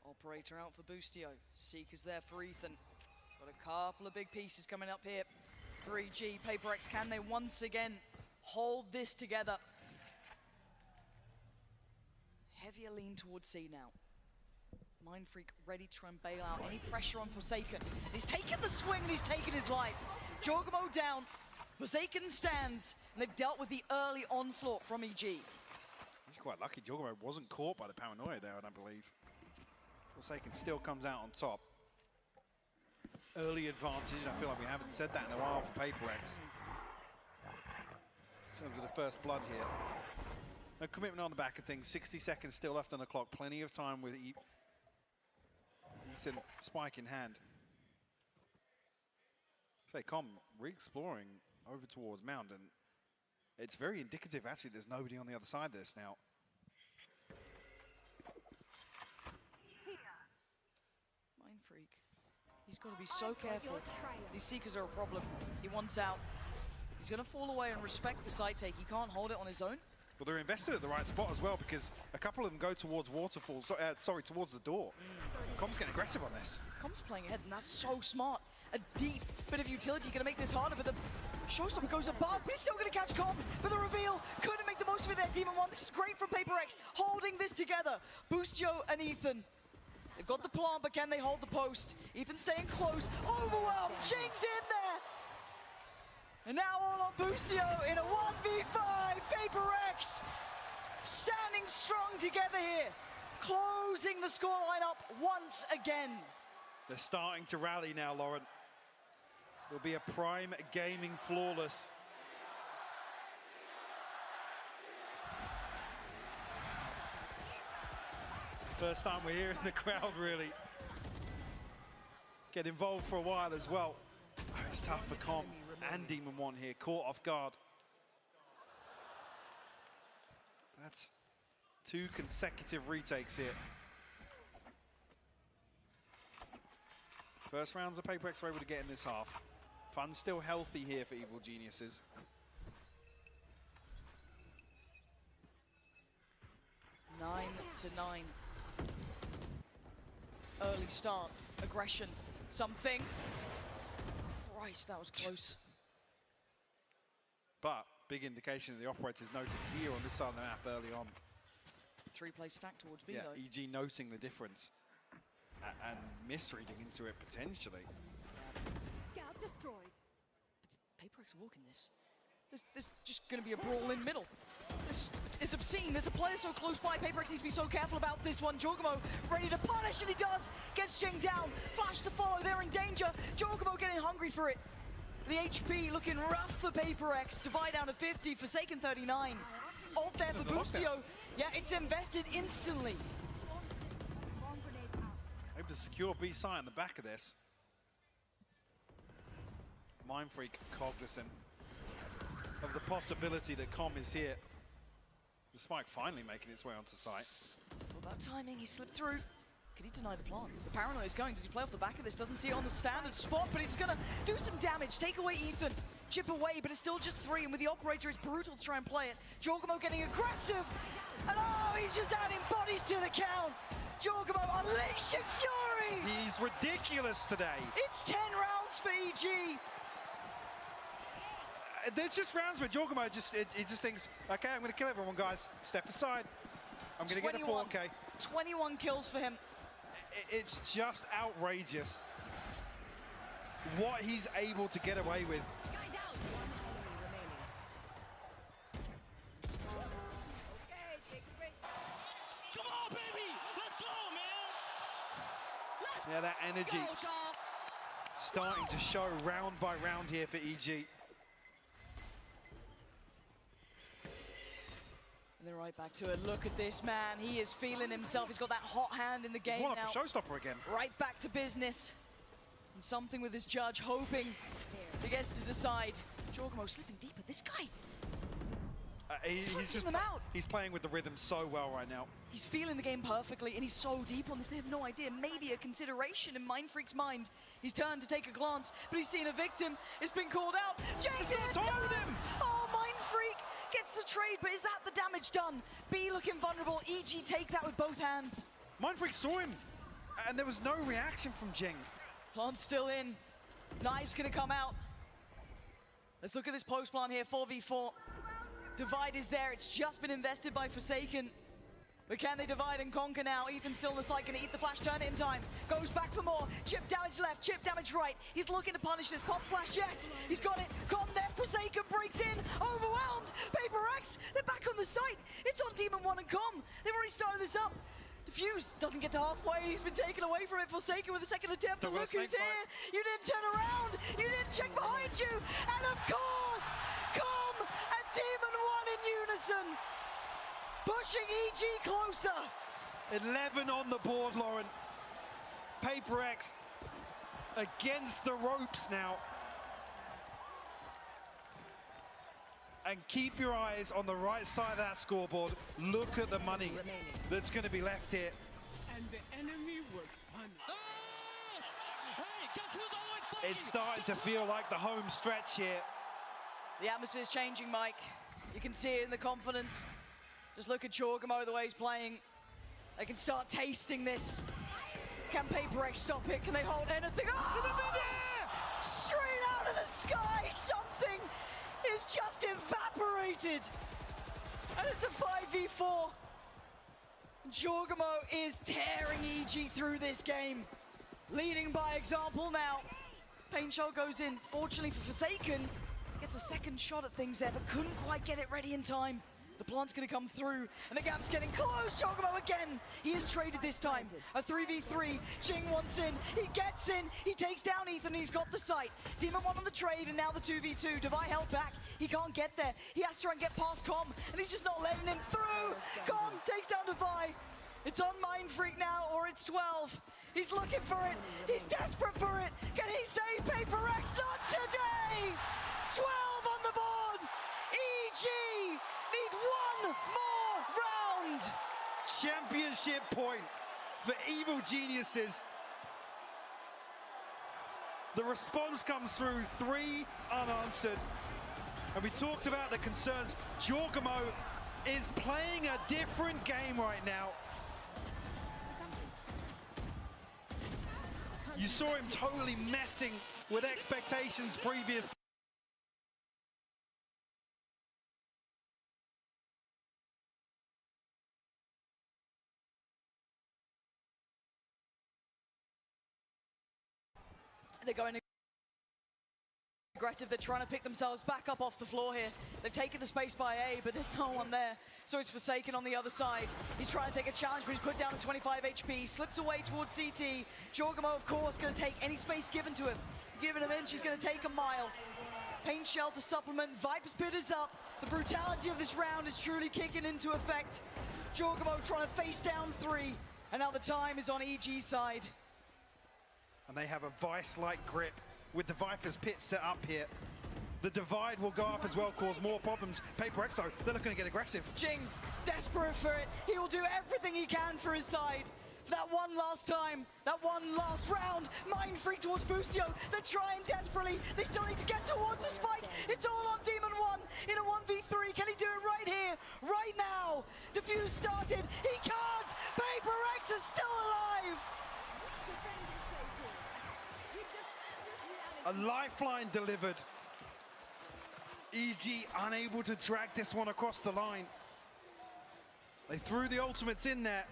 Operator out for Boostio. Seeker's there for Ethan. Got a couple of big pieces coming up here. 3G, PRX, can they once again hold this together? Heavier lean towards C now. Mindfreak ready to try and bail out any pressure on Forsaken. He's taken the swing and he's taken his life. Jorgamo down, Forsaken stands, and they've dealt with the early onslaught from EG. He's quite lucky. Jorgamo wasn't caught by the paranoia there, I don't believe. Forsaken still comes out on top. Early advantage, and I feel like we haven't said that in a while for PRX. In terms of the first blood here. No commitment on the back of things. 60 seconds still left on the clock. Plenty of time with Ethan spike in hand. Say, Com re-exploring over towards Mountain. It's very indicative, actually, there's nobody on the other side of this now. Mindfreak. He's got to be so careful. These Seekers are a problem. He wants out. He's going to fall away and respect the side take. He can't hold it on his own. Well, they're invested at the right spot as well because a couple of them go towards waterfall, towards the door. Com's getting aggressive on this. Com's playing ahead, and that's so smart. A deep bit of utility going to make this harder for them. Showstopper goes above, but he's still going to catch Com. But the reveal couldn't make the most of it there, Demon One. This is great from PRX, holding this together. Boostio and Ethan. They've got the plant, but can they hold the post? Ethan staying close, overwhelmed, Jing's in there! And now all on Boostio in a 1v5, PRX standing strong together here, closing the scoreline up once again. They're starting to rally now, Lauren. It'll be a prime gaming flawless. First time we're here in the crowd, really. Get involved for a while as well. Oh, it's tough for Com and Demon One here, caught off guard. That's 2 consecutive retakes here. First rounds of PRX are able to get in this half. Fun's still healthy here for Evil Geniuses. Nine to 9. Early start, aggression, something. Christ, that was close. But big indication that the operator's noted here on this side of the map early on. 3-play stack towards B, Yeah, though. EG noting the difference and misreading into it potentially. Scout destroyed. PRX are walking this. There's just going to be a brawl in middle. This is obscene. There's a player so close by. PRX needs to be so careful about this one. Jorgamo ready to punish, and he does. Gets Jing down. Flash to follow. They're in danger. Jorgamo getting hungry for it. The HP looking rough for PRX. Divide down to 50. Forsaken 39. Ult there for Boostio. Yeah, it's invested instantly. Able to secure B site on the back of this. Mindfreak cognizant of the possibility that Com is here. The spike finally making its way onto site. It's all about timing. He slipped through. Could he deny the plant? The paranoia is going. Does he play off the back of this? Doesn't see it on the standard spot, but it's going to do some damage. Take away Ethan. Chip away, but it's still just 3. And with the operator, it's brutal to try and play it. Jorgamo getting aggressive. And oh, he's just adding bodies to the count. Jorgamo unleashing fury. He's ridiculous today. It's 10 rounds for EG. There's just rounds where Jorgamo he just thinks, okay, I'm going to kill everyone, guys. Step aside. I'm going to get a 4K. 21 kills for him. It's just outrageous what he's able to get away with. Come on, baby! Let's go, man! Yeah, that energy starting to show round by round here for EG. And they're right back to it. Look at this man. He is feeling himself. He's got that hot hand in the game now. He's one up for Showstopper again. Right back to business. And something with his judge, hoping he gets to decide. Jorgamo slipping deeper. This guy. He's playing with the rhythm so well right now. He's feeling the game perfectly, and he's so deep on this. They have no idea. Maybe a consideration in Mindfreak's mind. He's turned to take a glance, but he's seen a victim. It's been called out. Jason told him. Oh, Mindfreak gets the trade, but is that the damage done? B looking vulnerable. EG take that with both hands. Mindfreak saw him, and there was no reaction from Jing. Plant's still in. Knife's gonna come out. Let's look at this post plant here, 4v4. Divide is there, it's just been invested by Forsaken. But can they divide and conquer now? Ethan's still in the site, gonna eat the flash, turn it in time. Goes back for more, chip damage left, chip damage right. He's looking to punish this, pop flash, yes! He's got it, Con there, Forsaken breaks in, overwhelmed! PRX, they're back on the site! It's on Demon 1 and Com! They've already started this up! Diffuse doesn't get to halfway, he's been taken away from it. Forsaken with a second attempt, but look who's here! You didn't turn around! You didn't check behind you! And of course, Com and Demon 1 in unison! Pushing EG closer! 11 on the board, Lauren. PRX against the ropes now. And keep your eyes on the right side of that scoreboard. Look at the money that's going to be left here. And the enemy was punished. It's starting to feel like the home stretch here. The atmosphere's changing, Mike. You can see it in the confidence. Just look at Jorgamo, the way he's playing. They can start tasting this. Can PaperX stop it? Can they hold anything? Oh! Straight out of the sky, something is just evaporated. And it's a 5v4. Jorgamo is tearing EG through this game. Leading by example now. Paint Shell goes in. Fortunately for Forsaken, gets a second shot at things there, but couldn't quite get it ready in time. The plant's gonna come through, and the gap's getting close. Jorgamo again. He is traded this time. A 3v3. Jing wants in. He gets in. He takes down Ethan. He's got the sight. Demon 1 on the trade, and now the 2v2. Devi held back. He can't get there. He has to try and get past Com, and he's just not letting him through. Com takes down Devi. It's on Mind Freak now, or it's 12. He's looking for it. He's desperate for it. Can he save PaperX? Not today. 12 on the board. EG need one more round. Championship point for Evil Geniuses. The response comes through, 3 unanswered. And we talked about the concerns. Jorgamo is playing a different game right now. You saw him totally messing with expectations previous. They're going aggressive. They're trying to pick themselves back up off the floor here. They've taken the space by A, but there's no one there. So it's Forsaken on the other side. He's trying to take a challenge, but he's put down at 25 HP. Slips away towards CT. Jorgamo, of course, going to take any space given to him. Given him in, she's going to take a mile. Paint Shell to supplement. Viper's Pit is up. The brutality of this round is truly kicking into effect. Jorgamo trying to face down 3. And now the time is on EG's side. And they have a vice-like grip with the Viper's Pit set up here. The divide will go up as well, cause more problems. PaperX, though, they're looking to get aggressive. Jing, desperate for it. He will do everything he can for his side. For that one last time, that one last round. Mind Freak towards Boostio. They're trying desperately. They still need to get towards the spike. It's all on Demon 1 in a 1v3. Can he do it right here, right now? Diffuse started. He can't. PaperX is still alive. A lifeline delivered. EG unable to drag this one across the line. They threw the ultimates in there.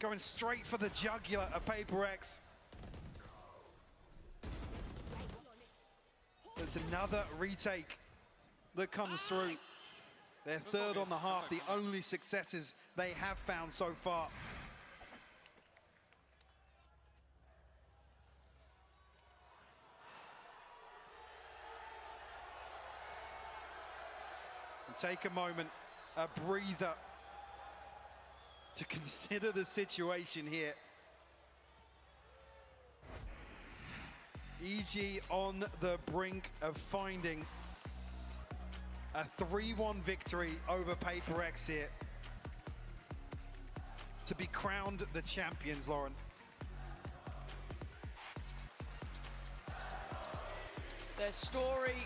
Going straight for the jugular of PaperX. It's another retake that comes through. They're third on the half, the only successes they have found so far. Take a moment, a breather, to consider the situation here. EG on the brink of finding a 3-1 victory over PaperX here to be crowned the champions, Lauren. Their story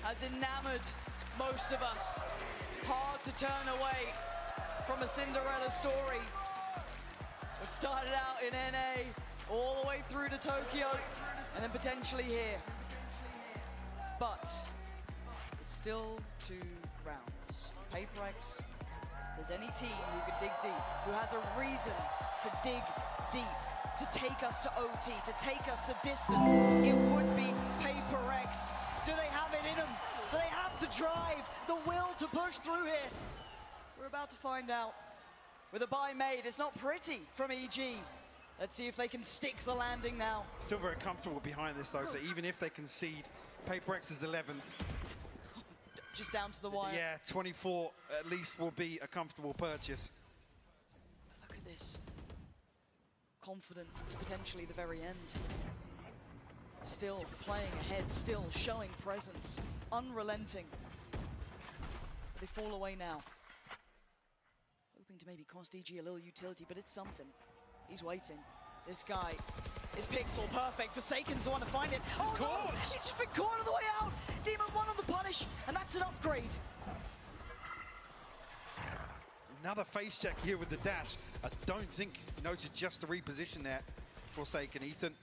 has enamored most of us. Hard to turn away from a Cinderella story. It started out in NA, all the way through to Tokyo, and then potentially here. But it's still 2 rounds. PaperX, if there's any team who can dig deep, who has a reason to dig deep, to take us to OT, to take us the distance, it would be PaperX. Do they have it in them? Do they have the drive, the will to push through here? We're about to find out. With a buy made, it's not pretty from EG. Let's see if they can stick the landing now. Still very comfortable behind this, though, so even if they concede, PaperX is 11th. Just down to the wire. Yeah, 24 at least will be a comfortable purchase. Look at this. Confident to potentially the very end. Still playing ahead, still showing presence, unrelenting. They fall away now. Hoping to maybe cost EG a little utility, but it's something. He's waiting. This guy Is Pixel perfect? Forsaken's the one to find it. Oh, no! He's just been caught on the way out! Demon 1 on the punish, and that's an upgrade. Another face check here with the dash. I don't think noted just to reposition there. Forsaken Ethan.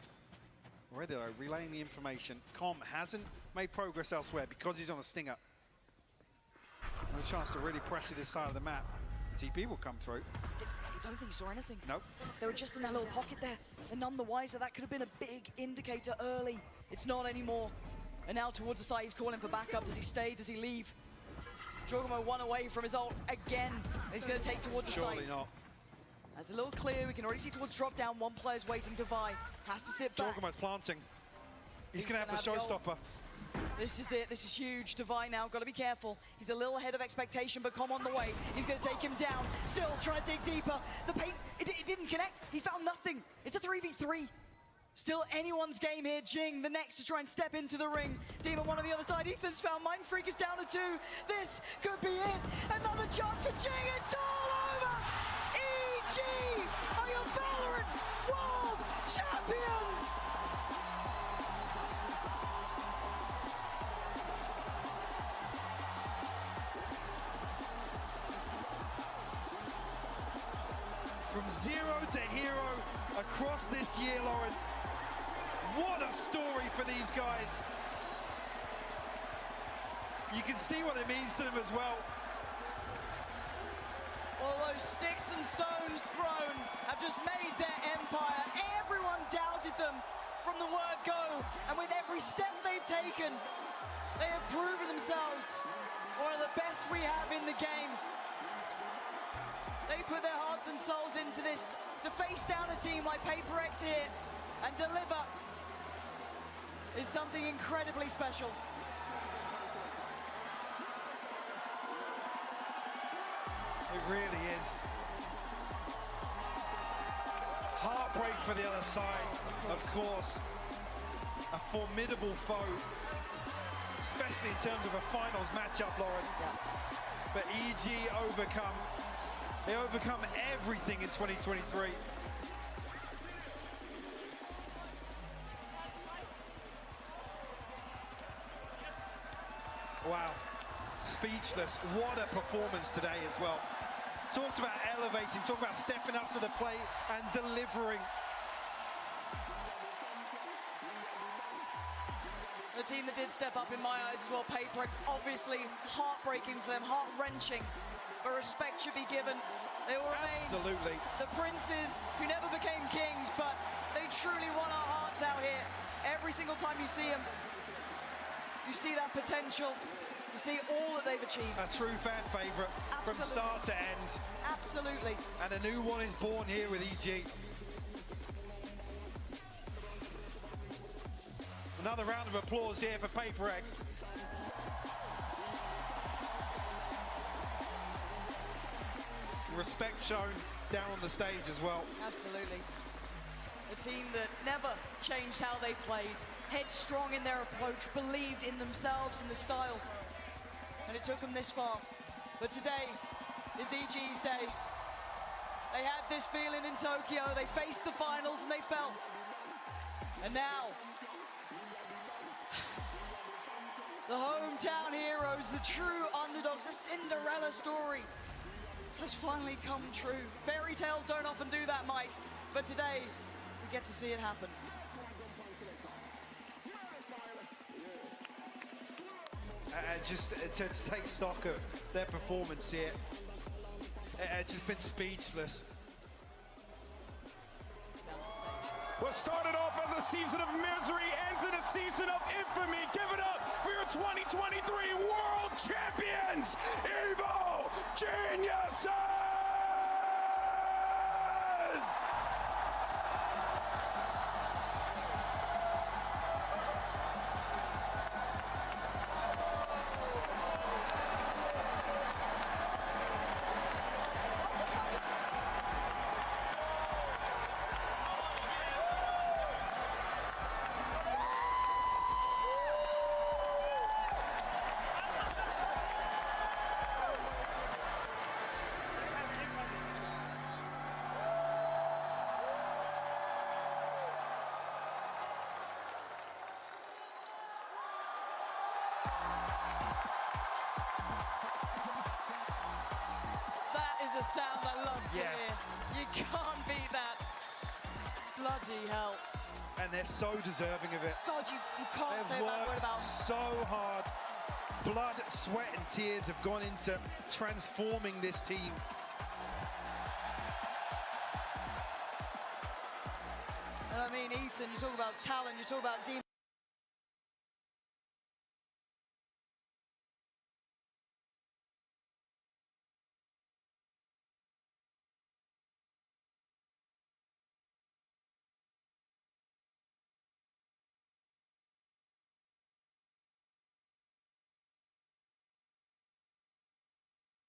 Already though, relaying the information. Com hasn't made progress elsewhere because he's on a stinger. No chance to really pressure this side of the map. TP will come through. I don't think he saw anything. Nope. They were just in that little pocket there, and none the wiser. That could have been a big indicator early. It's not anymore. And now towards the side, he's calling for backup. Does he stay? Does he leave? Jorgamo 1 away from his ult again. He's going to take towards the side. Surely not. That's a little clear. We can already see towards drop down. One player's waiting to vie. Has to sit back. Jorgamo's planting. He's going to have the showstopper. This is it. This is huge. Divine now. Got to be careful. He's a little ahead of expectation, but Com on the way. He's going to take him down. Still trying to dig deeper. The paint, it didn't connect. He found nothing. It's a 3v3. Still anyone's game here. Jing, the next to try and step into the ring. Demon 1 on the other side. Ethan's found. Mind Freak is down to 2. This could be it. Another chance for Jing. It's all over. EG are your Valorant World Champions. From zero to hero across this year, Lauren. What a story for these guys. You can see what it means to them as well. All those sticks and stones thrown have just made their empire. Everyone doubted them from the word go. And with every step they've taken, they have proven themselves one of the best we have in the game. They put their hearts and souls into this to face down a team like PRX here and deliver is something incredibly special. It really is. Heartbreak for the other side, of course. A formidable foe, especially in terms of a finals matchup, Lauren. But EG overcome. They overcome everything in 2023. Wow, speechless. What a performance today as well. Talked about elevating, talked about stepping up to the plate and delivering. The team that did step up in my eyes as well, PRX, obviously heartbreaking for them, heart-wrenching, but respect should be given. They will remain the princes who never became kings, but they truly won our hearts out here. Every single time you see them, you see that potential. You see all that they've achieved. A true fan favourite from start to end. Absolutely. And a new one is born here with EG. Another round of applause here for PRX. Respect shown down on the stage as well. Absolutely. A team that never changed how they played. Headstrong in their approach, believed in themselves and the style. And it took them this far. But today is EG's day. They had this feeling in Tokyo. They faced the finals and they fell. And now, the hometown heroes, the true underdogs, a Cinderella story has finally come true. Fairy tales don't often do that, Mike, but today we get to see it happen. Just to take stock of their performance here, it's just been speechless. What started off as a season of misery ends in a season of infamy. Give it up for your 2023 World Champions, Evo Geniuses! a sound I love to hear. You can't beat that. Bloody hell. And they're so deserving of it. God, you can't They've say a bad word worked about. so hard. Blood, sweat, and tears have gone into transforming this team. And I mean, Ethan, you talk about talent, you talk about demon.